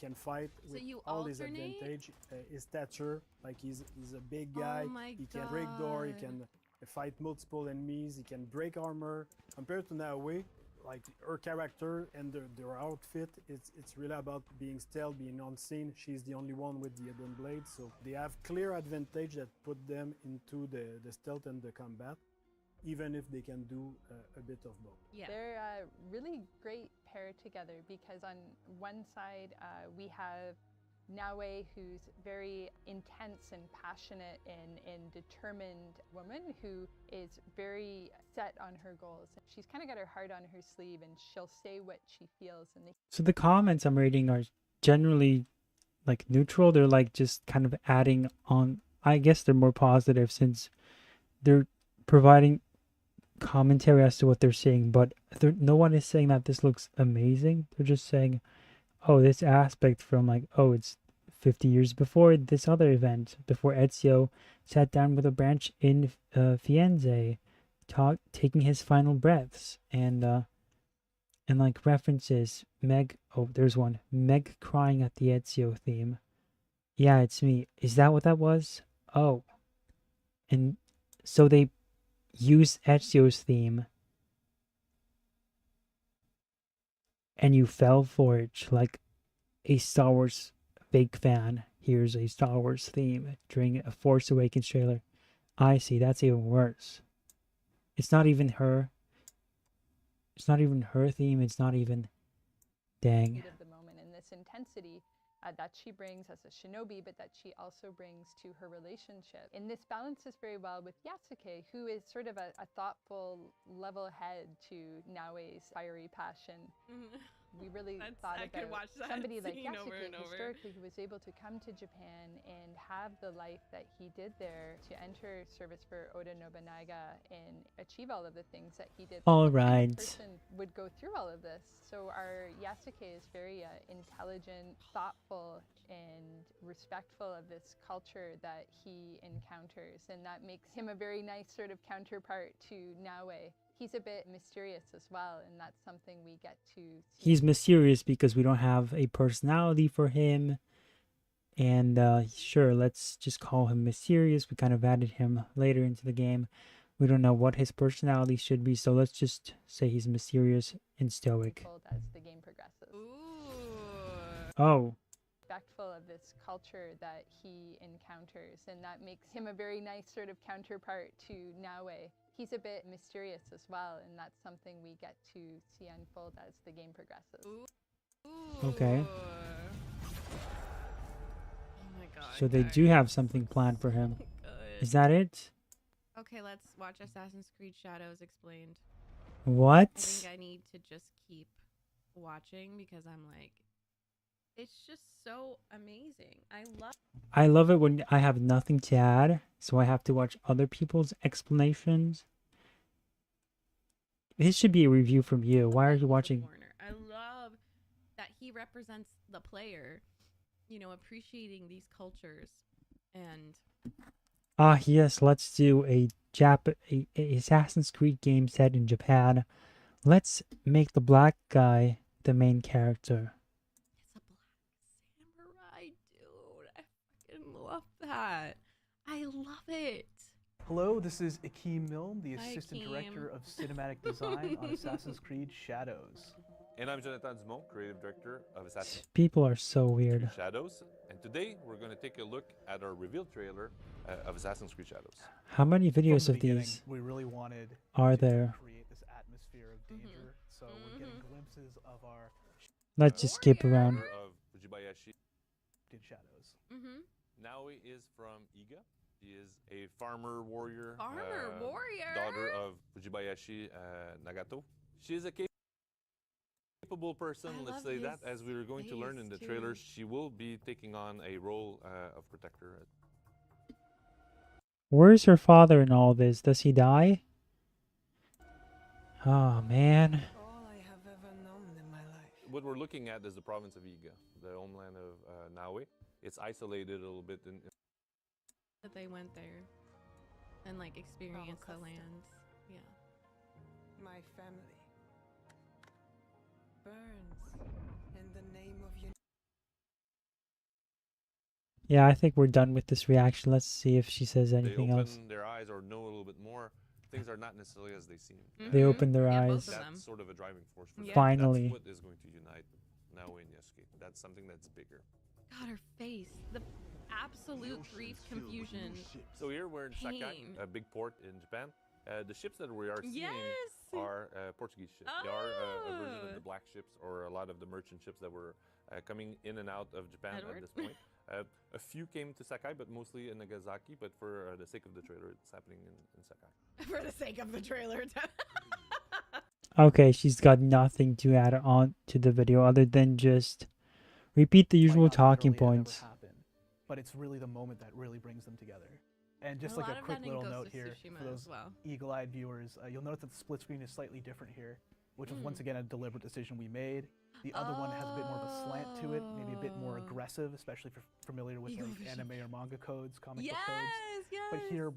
can fight with all his advantage. His stature, like he's a big guy. He can break door. He can fight multiple enemies. He can break armor. Compared to Naoe, like her character and their outfit, it's really about being stealth, being unseen. She's the only one with the hidden blade, so they have clear advantage that put them into the stealth and the combat, even if they can do a bit of both. Yeah. They're a really great pair together because on one side we have Naoe, who's very intense and passionate and determined woman who is very set on her goals. She's kind of got her heart on her sleeve and she'll say what she feels. So the comments I'm reading are generally like neutral. They're like just kind of adding on. I guess they're more positive since they're providing commentary as to what they're saying, but no one is saying that this looks amazing. They're just saying, oh, this aspect from like, oh, it's 50 years before this other event, before Ezio sat down with a branch in Firenze, taking his final breaths, and like references Meg. Oh, there's one. Meg crying at the Ezio theme. Yeah, it's me. Is that what that was? Oh, and so they use Ezio's theme and you fell for it like a Star Wars fake fan. Here's a Star Wars theme during a Force Awakens trailer. I see, that's even worse. It's not even her. It's not even her theme. It's not even... Dang. ...of the moment and this intensity that she brings as a shinobi, but that she also brings to her relationship. And this balances very well with Yasuke, who is sort of a thoughtful, level head to Naoe's fiery passion. We really thought about somebody like Yasuke historically who was able to come to Japan and have the life that he did there, to enter service for Oda Nobunaga and achieve all of the things that he did. All right. Person would go through all of this. So our Yasuke is very intelligent, thoughtful, and respectful of this culture that he encounters, and that makes him a very nice sort of counterpart to Naoe. He's a bit mysterious as well, and that's something we get to see. He's mysterious because we don't have a personality for him. And sure, let's just call him mysterious. We kind of added him later into the game. We don't know what his personality should be, so let's just say he's mysterious and stoic. As the game progresses. Oh. Respectful of this culture that he encounters, and that makes him a very nice sort of counterpart to Naoe. He's a bit mysterious as well, and that's something we get to see unfold as the game progresses. Okay. Oh my god. So they do have something planned for him. Is that it? Okay, let's watch Assassin's Creed Shadows Explained. What? I think I need to just keep watching because I'm like, it's just so amazing. I love it when I have nothing to add, so I have to watch other people's explanations. This should be a review from you. Why are you watching? I love that he represents the player, you know, appreciating these cultures. And yes, let's do a Assassin's Creed game set in Japan. Let's make the black guy the main character. Samurai, dude, I fucking love that. I love it. Hello, this is Akeem Milne, the Hi, Assistant Akeem. Director of Cinematic Design on Assassin's Creed Shadows. And I'm Jonathan Dumont, Creative Director of Assassin's People are so weird. Creed Shadows. And today we're going to take a look at our reveal trailer of Assassin's Creed Shadows. How many videos From of the beginning, these we really wanted are to there? create this atmosphere of danger, so we're getting glimpses of our Let's just skip around. Of Fujibayashi in Shadows. Naoi is from Iga. She is a farmer warrior. Farmer warrior? Daughter of Fujibayashi Nagato. She is a capable person, I let's love say that. his As we are going to learn in the face, trailer, too. she will be taking on a role of protector. Where's her father in all this? Does he die? Oh man. What we're looking at is the province of Iga, the homeland of Naoi. It's isolated a little bit That they went there and like experienced the land. Yeah. My family burns in the name of your. Yeah, I think we're done with this reaction. Let's see if she says they anything open else. their eyes or know a little bit more. Things are not necessarily as they seem. They open their eyes. That's sort of a driving force for them. Finally. That's what is going to unite Naoi and Yasuke. That's something that's bigger. God, her face. The absolute grief, confusion. So here we're in Sakai, pain. a big port in Japan. The ships that we are seeing Yes! are Portuguese ships. They are a version of Oh! the black ships or a lot of the merchant ships that were coming in and out of Japan Edward? at this point. A few came to Sakai, but mostly in Nagasaki. But for the sake of the trailer, it's happening in Sakai. For the sake of the trailer. Okay, she's got nothing to add on to the video other than just repeat the usual talking points. But it's really the moment that really brings them together. And just A like lot a of quick that in little Ghost note of here Tsushima for those as well. eagle-eyed viewers, you'll notice that the split screen is slightly different here, which was Mm. once again a deliberate decision we made. The other one has a bit more of a slant to it, maybe a bit more aggressive, especially for familiar with Eagle like vision. anime or manga codes, comic book Yes, codes. But here,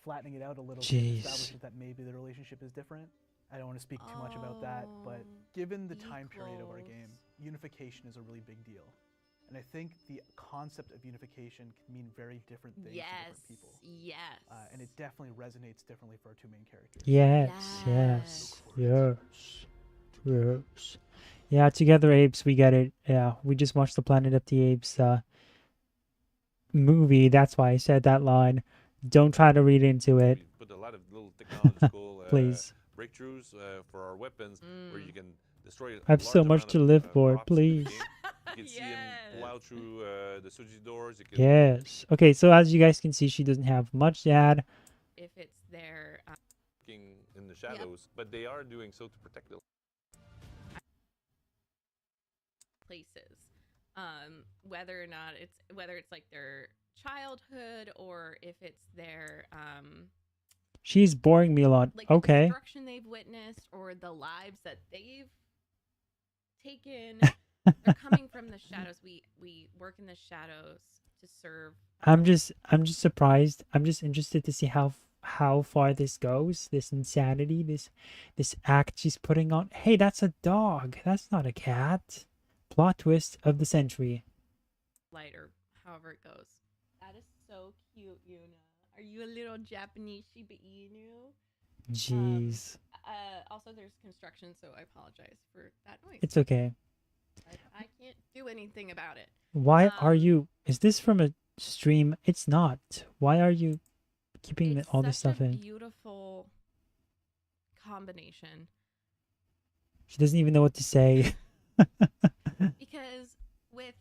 flattening it out a little Jeez. bit, establishes that maybe the relationship is different. I don't want to speak too much about that, but given the time period of our game, unification is a really big deal. And I think the concept of unification can mean very different things to different people. Yes. And it definitely resonates differently for our two main characters. Yes. Yeah, Together Apes, we get it. Yeah, we just watched the Planet of the Apes movie. That's why I said that line. Don't try to read into it. We put a lot of little technological Please. breakthroughs for our weapons, where you can destroy. I have so much to live for. Please. You can see him pull out through the Suji doors. You can Yes. Okay, so as you guys can see, she doesn't have much to add. If it's their in the shadows, but they are doing so to protect the places, whether or not it's like their childhood or if it's their She's boring me a lot. like the Okay. destruction they've witnessed or the lives that they've taken. They're coming from the shadows. We work in the shadows to serve. I'm just surprised. I'm just interested to see how far this goes. This insanity, this act she's putting on. Hey, that's a dog. That's not a cat. Plot twist of the century. Lighter, however it goes. That is so cute, Yuna. Are you a little Japanese Shiba Inu? Jeez. Also, there's construction, so I apologize for that noise. It's okay. I can't do anything about it. Why are you? Is this from a stream? It's not. Why are you keeping all this stuff in? Beautiful combination. She doesn't even know what to say. Because with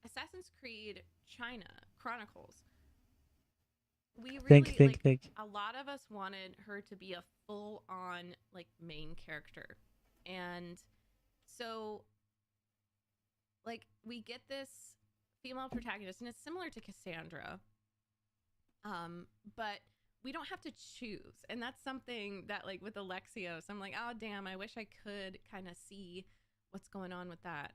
Assassin's Creed China Chronicles, we really Think. a lot of us wanted her to be a full-on like main character, and so like we get this female protagonist, and it's similar to Cassandra, but we don't have to choose, and that's something that like with Alexios, I'm like, oh damn, I wish I could kind of see what's going on with that,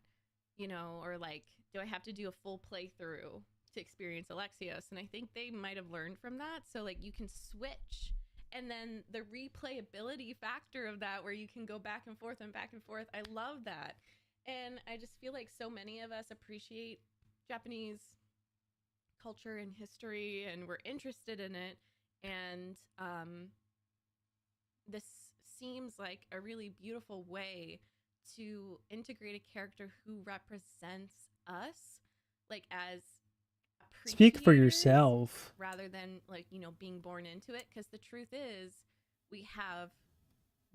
you know, or like, do I have to do a full playthrough to experience Alexios? And I think they might have learned from that. So like you can switch, and then the replayability factor of that where you can go back and forth. I love that. And I just feel like so many of us appreciate Japanese culture and history, and we're interested in it. And this seems like a really beautiful way to integrate a character who represents us, like as Speak for appreciators yourself. rather than like, you know, being born into it. Because the truth is, we have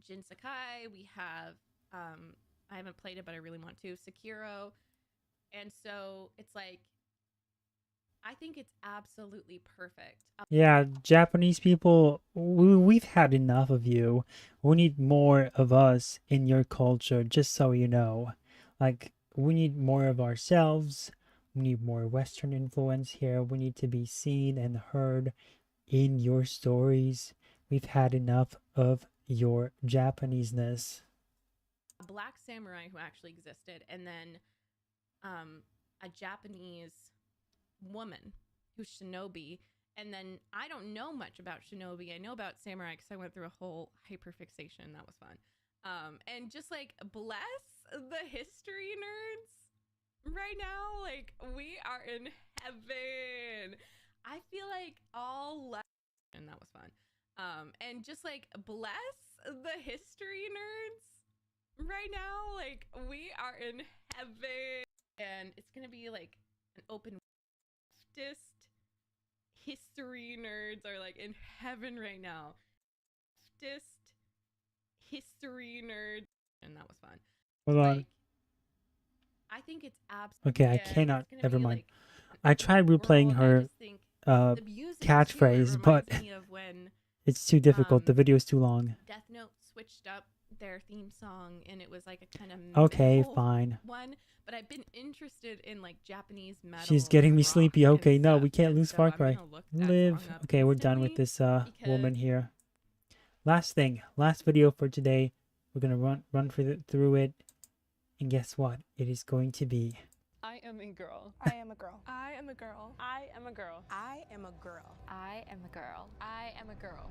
Jin Sakai, we have I haven't played it, but I really want to, Sekiro. And so it's like, I think it's absolutely perfect. Yeah, Japanese people, we've had enough of you. We need more of us in your culture, just so you know. Like, we need more of ourselves. We need more Western influence here. We need to be seen and heard in your stories. We've had enough of your Japaneseness. A black samurai who actually existed, and then a Japanese woman who's shinobi. And then I don't know much about shinobi. I know about samurai because I went through a whole hyperfixation. That was fun. And just like, bless the history nerds right now. Like, we are in heaven. I feel like and that was fun. And just like, bless the history nerds right now. Like, we are in heaven. And it's gonna be like an open history nerds are like in heaven right now. History nerds, and that was fun. Hold on. I think it's absolutely Okay, I cannot. Never mind. I tried replaying her catchphrase, but it's too difficult. The video is too long. Death Note switched up their theme song, and it was like a kind of Okay, metal fine. one. But I've been interested in like Japanese metal. She's getting me rock sleepy. and Okay, no, we stuff, can't and lose so Far I'm Cry. gonna look that Live. song up Okay, we're done with instantly this woman here. Last thing, last video for today. We're gonna run through it, and guess what? It is going to be. I am a girl. I am a girl. I am a girl. I am a girl. I am a girl. I am a girl. I am a girl.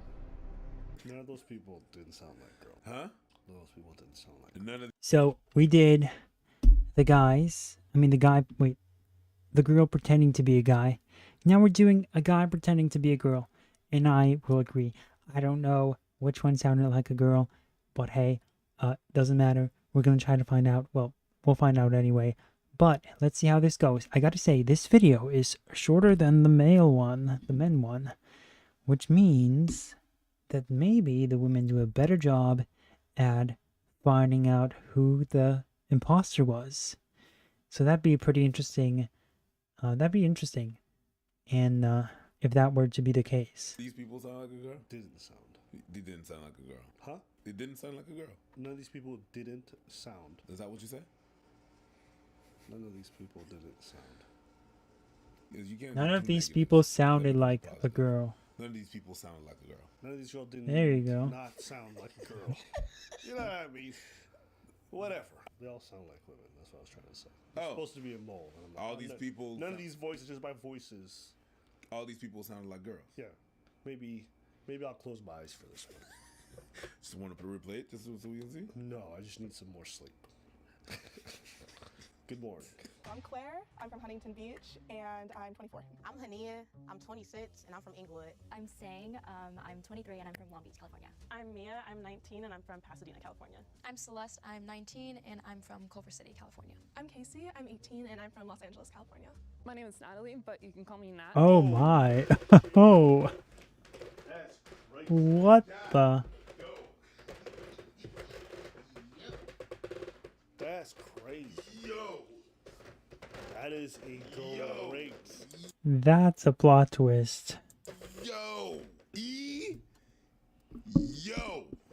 None of those people didn't sound like girl. Huh? Those people didn't sound like girl. So we did the guys. I mean the guy. Wait, the girl pretending to be a guy. Now we're doing a guy pretending to be a girl, and I will agree. I don't know which one sounded like a girl, but hey, doesn't matter. We're gonna try to find out. Well, we'll find out anyway. But let's see how this goes. I gotta say, this video is shorter than the male one, the men one, which means that maybe the women do a better job at finding out who the imposter was. So that'd be pretty interesting. That'd be interesting. And if that were to be the case. These people sound like a girl? Didn't sound. They didn't sound like a girl. Huh? They didn't sound like a girl. None of these people didn't sound. Is that what you said? None of these people didn't sound. You can't None be of too these negative. people sounded like a girl. None of these people sounded like a girl. None of these girls didn't There you go. not sound like a girl. You know what I mean? Whatever. They all sound like women. That's what I was trying to say. It's supposed to be a mole. And I'm like, All these people. None of these voices, just by voices. All these people sounded like girls. Yeah. Maybe I'll close my eyes for this one. Just want to replay it just so we can see? No, I just need some more sleep. Good morning. I'm Claire. I'm from Huntington Beach, and I'm 24. I'm Hania. I'm 26, and I'm from Inglewood. I'm Sang. I'm 23 and I'm from Long Beach, California. I'm Mia. I'm 19, and I'm from Pasadena, California. I'm Celeste. I'm 19 and I'm from Culver City, California. I'm Casey. I'm 18, and I'm from Los Angeles, California. My name is Natalie, but you can call me Nat. Oh my. Oh. What the? That's crazy. Yo. That is a great. That's a plot twist. Yo.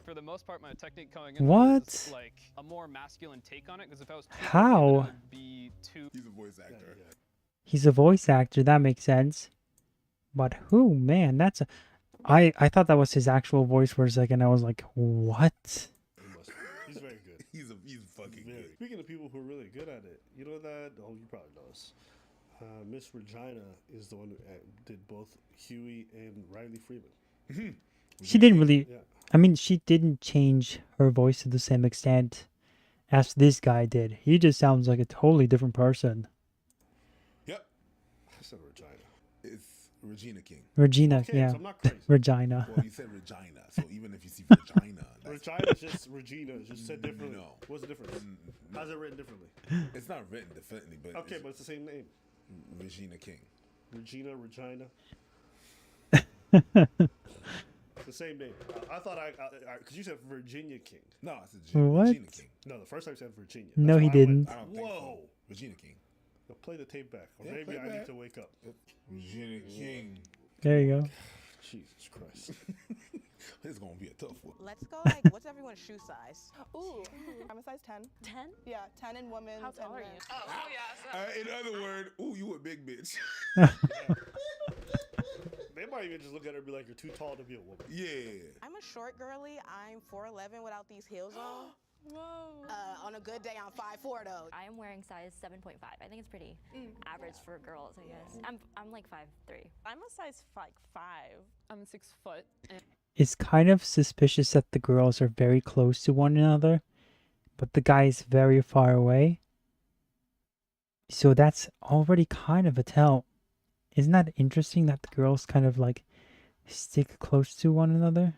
For the most part, my technique coming in What? was like a more masculine take on it, because if I was too How? feminine, it would be too. He's a voice actor. He's a voice actor. That makes sense. But who, man? That's a. I thought that was his actual voice for a second. I was like, what? He's very good. He's fucking good. Speaking of people who are really good at it, you know that? Oh, you probably know this. Miss Regina is the one who did both Huey and Riley Freeman. She didn't really. Yeah. I mean, she didn't change her voice to the same extent as this guy did. He just sounds like a totally different person. Yep. I said Regina. It's Regina King. Regina, Okay, yeah. so I'm not crazy. Regina. Well, you said Regina, so even if you see vagina, that's Regina is just Regina. It's just said differently. No. What's the difference? How's it written differently? It's not written differently, but Okay, but it's the same name. Regina King. Regina, Regina. The same name. I thought because you said Virginia King. No, I said What? Regina King. No, the first time you said Virginia. No, That's he why I went, didn't. I don't think so. Regina King. Now play the tape back, or Yeah, maybe play I back. need to wake up. Regina King. There you go. Jesus Christ. This is gonna be a tough one. Let's go. Like, what's everyone's shoe size? Ooh, I'm a size 10. 10? Yeah, 10 in women's. How tall are you? Oh, yeah. In other words, ooh, you a big bitch. They might even just look at her and be like, "You're too tall to be a woman." Yeah. I'm a short girly. I'm 4'11" without these heels on. Whoa. On a good day, I'm 5'4" though. I am wearing size 7.5. I think it's pretty average for girls, I guess. I'm like 5'3". I'm a size 5'5". I'm 6 foot. And It's kind of suspicious that the girls are very close to one another, but the guy is very far away. So that's already kind of a tell. Isn't that interesting that the girls kind of like stick close to one another?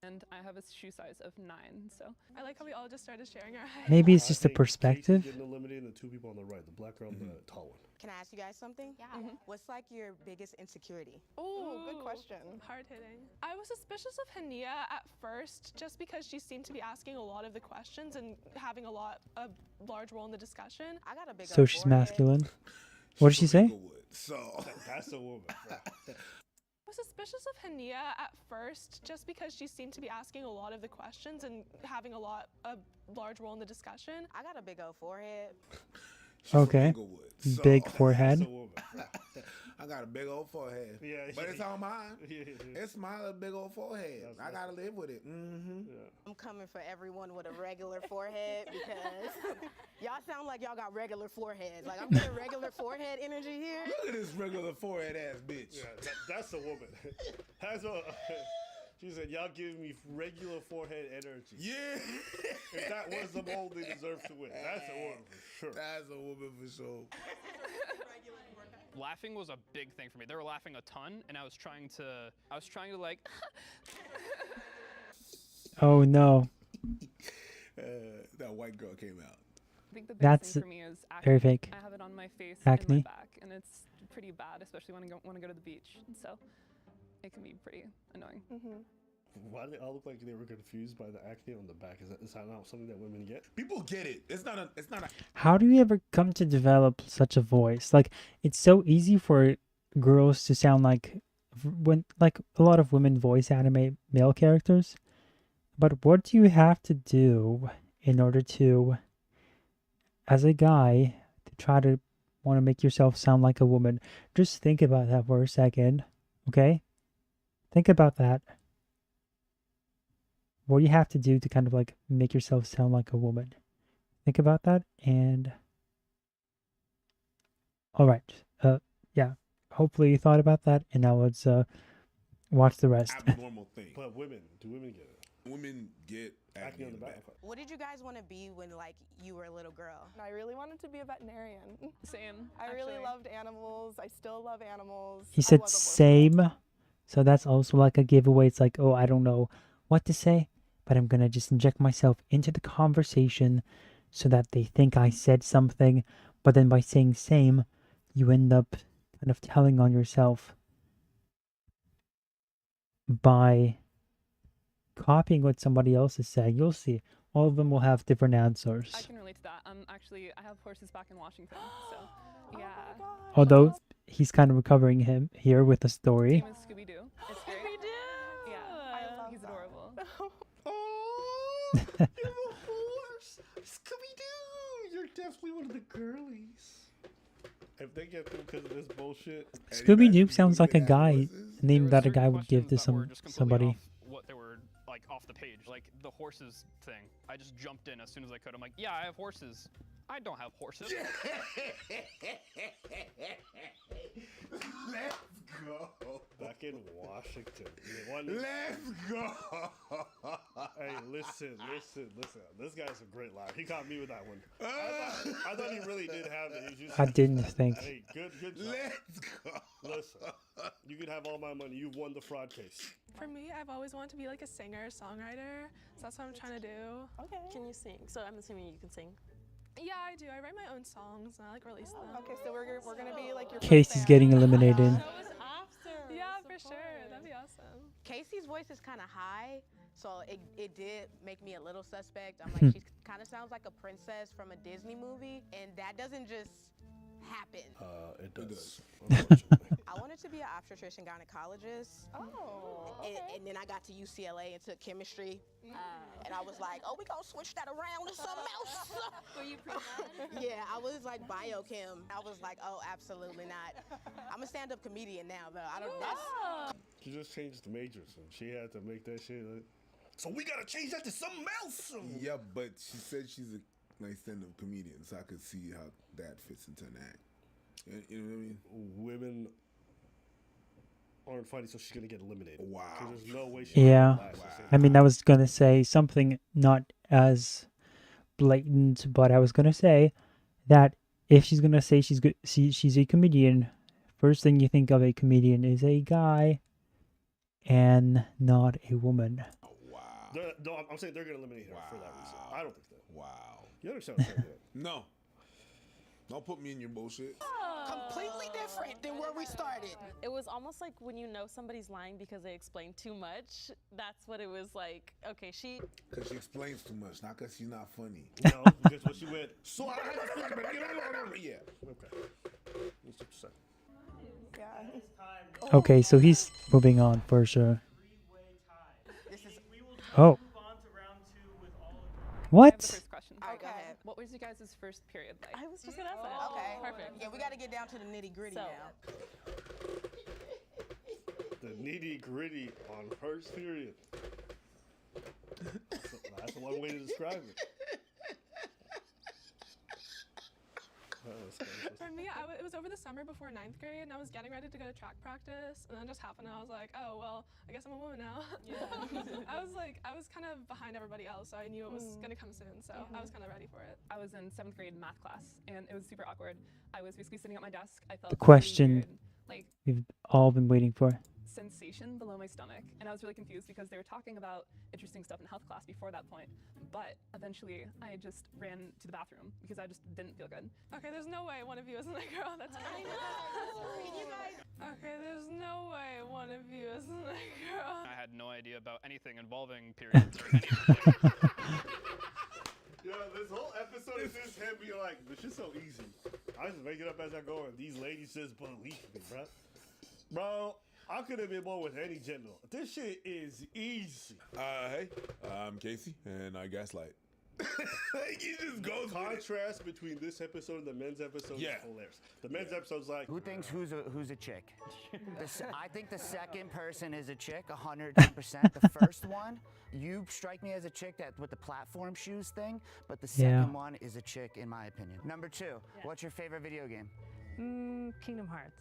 and I have a shoe size of 9, so. I like how we all just started sharing our height. Maybe it's I just a think perspective. Casey getting eliminated, and the two people on the right, the black girl and the tall one. Can I ask you guys something? Yeah. What's like your biggest insecurity? Ooh, good question. Hard hitting. I was suspicious of Hania at first, just because she seemed to be asking a lot of the questions and having a large role in the discussion. I got a big So she's masculine. What did she say? So that's a woman. Bro. I was suspicious of Hania at first, just because she seemed to be asking a lot of the questions and having a large role in the discussion. I got a big old forehead. Okay. Big forehead. I got a big old forehead. Yeah, but it's on mine. It's my little big old forehead. I gotta live with it. Mm-hmm. I'm coming for everyone with a regular forehead because y'all sound like y'all got regular foreheads. Like I'm getting regular forehead energy here. Look at this regular forehead ass bitch. Yeah, that's a woman. She said, y'all give me regular forehead energy. Yeah. If that was the mold, they deserve to win. That's a woman for sure. That's a woman for sure. Laughing was a big thing for me. They were laughing a ton, and I was trying to like. Oh no. That white girl came out. I think the big That's thing for me is acne. very fake. I have it on my face Acne. and my back, and it's pretty bad, especially when I want to go to the beach. So it can be pretty annoying. Why do they all look like they were confused by the acne on the back? Is that not something that women get? People get it. It's not a. How do you ever come to develop such a voice? Like, it's so easy for girls to sound like like a lot of women voice animate male characters. But what do you have to do in order to, as a guy, to try to want to make yourself sound like a woman? Just think about that for a second, okay? Think about that. What do you have to do to kind of like make yourself sound like a woman? Think about that, and all right, yeah. Hopefully you thought about that, and now let's watch the rest. Abnormal thing. But do women get it? Women get acne on the back. What did you guys want to be when like you were a little girl? I really wanted to be a veterinarian. Same. I really loved animals. I still love animals. He said same, so that's also like a giveaway. It's like, oh, I don't know what to say, but I'm gonna just inject myself into the conversation so that they think I said something. But then by saying same, you end up kind of telling on yourself by copying what somebody else is saying. You'll see. All of them will have different answers. I can relate to that. Actually, I have horses back in Washington, so yeah. Although he's kind of recovering him here with a story. Same as Scooby-Doo. It's great. Scooby-Oo! Yeah, he's adorable. You're a horse! Scooby-Doo! You're definitely one of the girlies. If they get through because of this bullshit... Scooby-Doo sounds like a guy name that a guy would give to somebody. What they were like off the page, like the horses thing. I just jumped in as soon as I could. I'm like, yeah, I have horses. I don't have horses. Let's go. Back in Washington. Let's go. Hey, listen. This guy's a great liar. He caught me with that one. I thought he really did have it. He just, I didn't think. Hey, good job. Let's go. Listen, you can have all my money. You've won the fraud case. For me, I've always wanted to be like a singer, songwriter. So that's what I'm trying to do. Okay. Can you sing? So I'm assuming you can sing. Yeah, I do. I write my own songs and I like release them. Okay, so we're gonna be like your. Casey's getting eliminated. Yeah, for sure. That'd be awesome. Casey's voice is kind of high, so it did make me a little suspect. I'm like, she kind of sounds like a princess from a Disney movie, and that doesn't just happen. It does. I wanted to be an obstetrician gynecologist. Oh, and then I got to UCLA and took chemistry, and I was like, oh, we gonna switch that around to something else. Were you pre-med? Yeah, I was like biochem. I was like, oh, absolutely not. I'm a stand-up comedian now, though. I don't. That's. She just changed the majors, and she had to make that shit. So we gotta change that to something else. Yeah, but she said she's a nice stand-up comedian, so I could see how that fits into an act. You know what I mean? Women aren't fighting, so she's gonna get eliminated. Wow. There's no way she Yeah. can last. I mean, I was gonna say something not as blatant, but I was gonna say that if she's gonna say she's good, she's a comedian, first thing you think of a comedian is a guy, and not a woman. I'm saying they're gonna eliminate her for that reason. I don't think that. Wow. You understand what I'm saying? No. Don't put me in your bullshit. Completely different than where we started. It was almost like when you know somebody's lying because they explain too much. That's what it was like. Okay, she. Because she explains too much, not because she's not funny. No, because when she went, so yeah. Okay. Let's just say. Yeah. Okay, so he's moving on for sure. Oh. What? First question. All right, go ahead. What was you guys' first period like? I was just gonna ask that. Okay. Perfect. Yeah, we got to get down to the nitty gritty So- now. The nitty gritty on first period. That's one way to describe it. For me, it was over the summer before 9th grade, and I was getting ready to go to track practice, and then it just happened, and I was like, oh, well, I guess I'm a woman now. Yeah. I was kind of behind everybody else, so I knew it was going to come soon, so I was kind of ready for it. I was in 7th grade math class, and it was super awkward. I was basically sitting at my desk. I felt The really question weird, like we've all been waiting for. sensation below my stomach, and I was really confused because they were talking about interesting stuff in health class before that point. But eventually, I just ran to the bathroom because I just didn't feel good. Okay, there's no way one of you isn't a girl. That's crazy. Okay, there's no way one of you isn't a girl. I had no idea about anything involving periods or anything. Yo, this whole episode is just him being like, this shit's so easy. I just make it up as I go, and these ladies just believe me, bro. Bro, I could have been born with any gender. This shit is easy. Hey, I'm Casey, and I gaslight. He just goes. The contrast between this episode and the men's episode is hilarious. The men's episode's like, who thinks who's a chick? I think the second person is a chick, 110%. The first one, you strike me as a chick that with the platform shoes thing, but the second one is a chick in my opinion. Number 2, what's your favorite video game? Kingdom Hearts.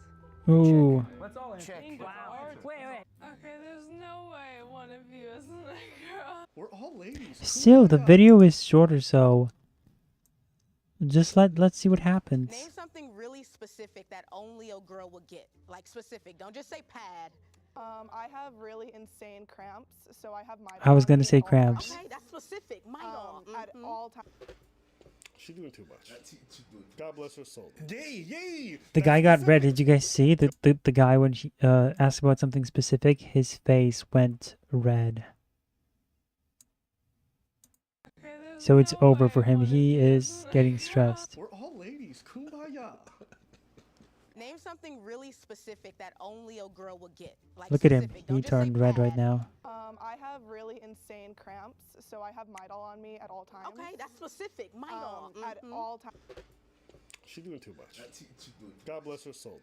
Ooh. Let's all answer. Wow. Wait. Okay, there's no way one of you isn't a girl. We're all ladies. Still, the video is shorter, so just let's see what happens. Name something really specific that only a girl would get. Like specific. Don't just say pad. I have really insane cramps, so I have my. I was gonna say cramps. Okay, that's specific. Midol. At all times. She's doing too much. God bless her soul. Yay! The guy got red. Did you guys see the guy when he asked about something specific? His face went red. So it's over for him. He is getting stressed. We're all ladies. Kumbaya. Name something really specific that only a girl would get. Like Look at him. specific. Don't He just say turned red pad. right now. I have really insane cramps, so I have Midol on me at all times. Okay, that's specific. Midol. At all times. She's doing too much. God bless her soul.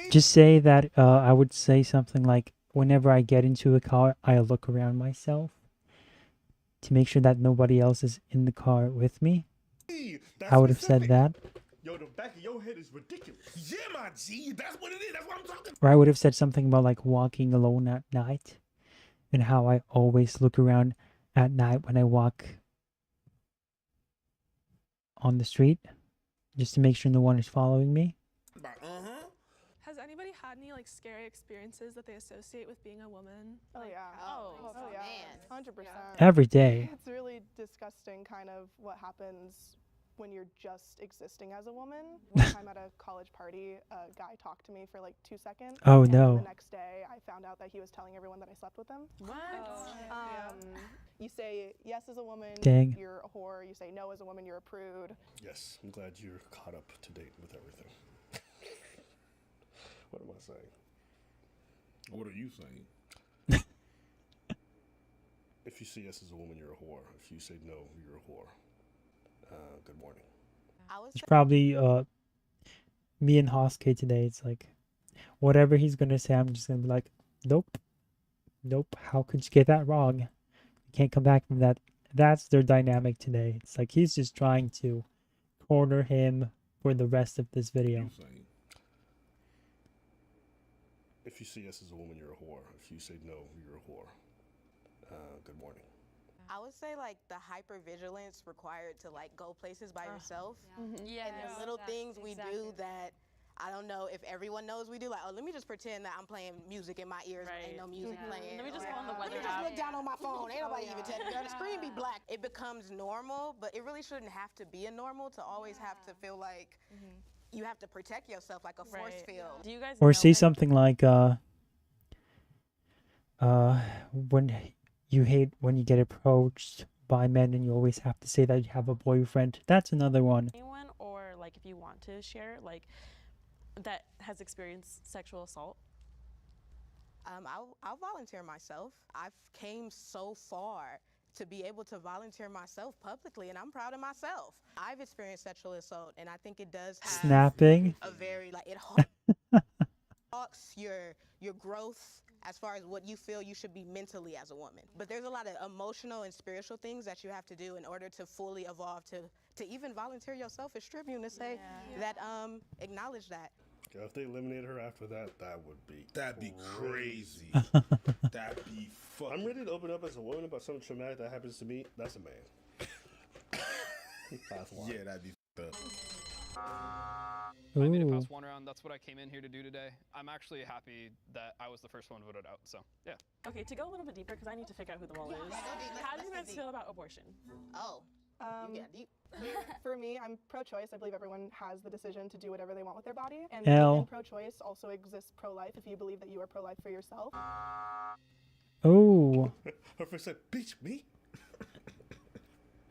Just say that I would say something like, whenever I get into a car, I look around myself to make sure that nobody else is in the car with me. I would have said that. Yo, the back of your head is ridiculous. Yeah, my G. That's what it is. That's what I'm talking Or I would have said something about like walking alone at night and how I always look around at night when I walk on the street, just to make sure no one is following me. Has anybody had any like scary experiences that they associate with being a woman? Oh yeah. Oh, yeah. man. 100%. Every day. It's really disgusting kind of what happens when you're just existing as a woman. One time at a college party, a guy talked to me for like 2 seconds. Oh, and no. The next day I found out that he was telling everyone that I slept with him. What? You say yes as a woman, Dang. you're a whore. You say no as a woman, you're a prude. Yes, I'm glad you're caught up to date with everything. What am I saying? What are you saying? If you say yes as a woman, you're a whore. If you say no, you're a whore. Good morning. It's probably me and Hosuke today. It's like whatever he's gonna say, I'm just gonna be like, nope. How could you get that wrong? You can't come back from that. That's their dynamic today. It's like he's just trying to corner him for the rest of this video. If you say yes as a woman, you're a whore. If you say no, you're a whore. Good morning. I would say like the hypervigilance required to like go places by yourself. Yeah. And the little things we do that I don't know if everyone knows we do. Like, oh, let me just pretend that I'm playing music in my ears when ain't no music playing. Let me just Or, go on the let weather me just app. look down on my phone. Ain't nobody even telling me. The screen be black. It becomes normal, but it really shouldn't have to be a normal to always have to feel like you have to protect yourself like a force field. Do you guys Or say something like when you hate when you get approached by men and you always have to say that you have a boyfriend. That's another one. Anyone, or like if you want to share, like that has experienced sexual assault? I'll volunteer myself. I've came so far to be able to volunteer myself publicly, and I'm proud of myself. I've experienced sexual assault, and I think it does have Snapping. a very it halts your growth as far as what you feel you should be mentally as a woman. But there's a lot of emotional and spiritual things that you have to do in order to fully evolve to even volunteer yourself as Tribune to say that acknowledge that. Yeah, if they eliminated her after that, that'd be crazy. That'd be fucking. I'm ready to open up as a woman about something traumatic that happens to me. That's a man. That's why. Yeah, that'd be fucked up. I made it Ooh. past one round. That's what I came in here to do today. I'm actually happy that I was the first one voted out. So yeah. Okay, to go a little bit deeper, because I need to figure out who the mole is. How do you guys feel about abortion? Oh. For me, I'm pro-choice. I believe everyone has the decision to do whatever they want with their body. And L. within pro-choice also exists pro-life if you believe that you are pro-life for yourself. Oh. Her friend said, bitch, me?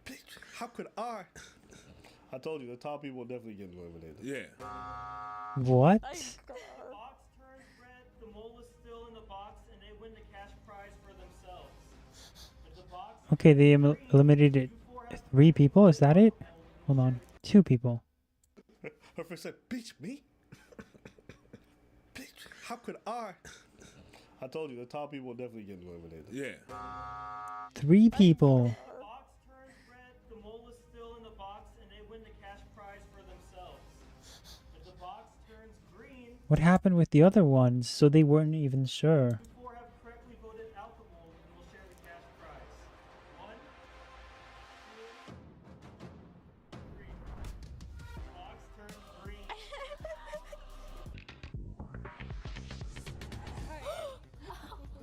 Bitch, how could I? I told you, the top people will definitely get eliminated. Yeah. What? The box turns red, the mole is still in the box, and they win the cash prize for themselves. If the box Okay, they eliminated 3 people. Is that it? Hold on. 2 people. Her friend said, bitch, me? Bitch, how could I? I told you, the top people will definitely get eliminated. Yeah. 3 people. the box turns red, the mole is still in the box, and they win the cash prize for themselves. If the box turns green, What happened with the other ones? So they weren't even sure. 4 have correctly voted out the mole and will share the cash prize. 1, 2, 3. Box turns green.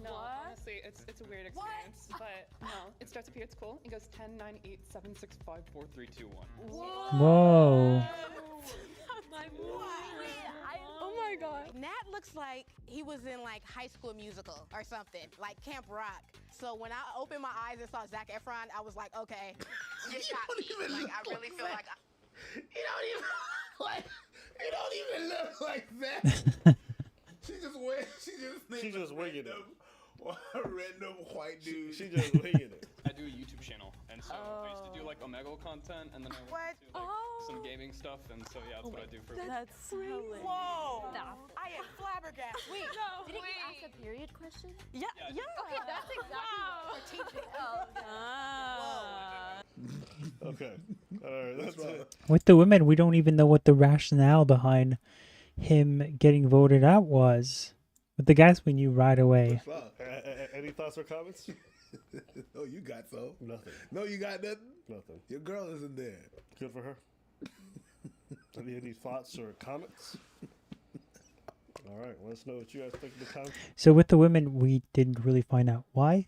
No, honestly, it's a weird experience, but no, it starts up here. It's cool. It goes 10, 9, 8, 7, 6, 5, 4, 3, 2, 1. Whoa. Oh my god. Nat looks like he was in like High School Musical or something, like Camp Rock. So when I opened my eyes and saw Zac Efron, I was like, okay. It got me. Like, I really feel like You don't even look like that. She just winging it. Random white dude. She just winging it. I do a YouTube channel, and so I used to do like Omegle content, and then I went to like some gaming stuff, and so yeah, that's what I do for. That's hilarious. Whoa! Stop. I am flabbergasted. Wait, Didn't you ask a period question? Yeah. Okay, that's exactly what we're teaching. Okay. Alright, that's it. With the women, we don't even know what the rationale behind him getting voted out was. With the guys, we knew right away. Any thoughts or comments? No, you got so. Nothing. No, you got nothing. Nothing. Your girl isn't there. Good for her. Any thoughts or comments? All right, let us know what you guys think of the time. So with the women, we didn't really find out why.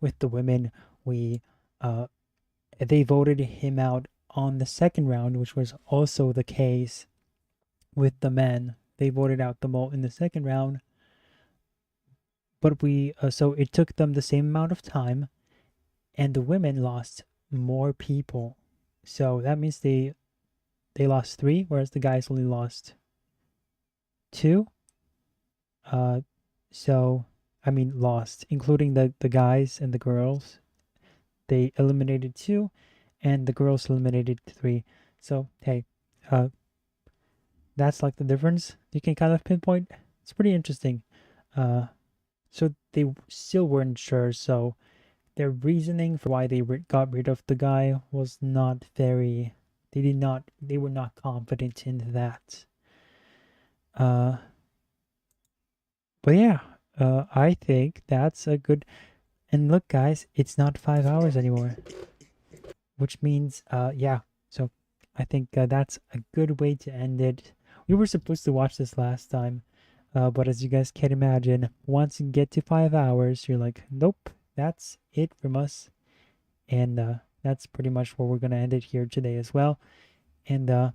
With the women, they voted him out on the second round, which was also the case with the men. They voted out the mole in the second round, but so it took them the same amount of time, and the women lost more people. So that means they lost 3, whereas the guys only lost 2. So I mean lost, including the guys and the girls. They eliminated 2, and the girls eliminated 3. So hey, that's like the difference you can kind of pinpoint. It's pretty interesting. So they still weren't sure, so their reasoning for why they got rid of the guy was not very, they were not confident in that. But yeah, I think that's a good, and look guys, it's not 5 hours anymore, which means yeah, so I think that's a good way to end it. We were supposed to watch this last time, but as you guys can imagine, once you get to 5 hours, you're like, nope, that's it from us. And that's pretty much where we're going to end it here today as well. And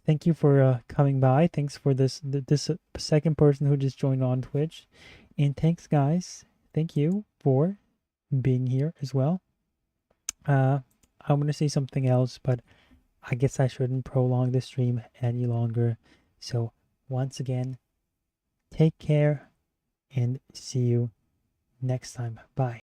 thank you for coming by. Thanks for this second person who just joined on Twitch. And thanks, guys. Thank you for being here as well. I'm going to say something else, but I guess I shouldn't prolong the stream any longer. So once again, take care and see you next time. Bye.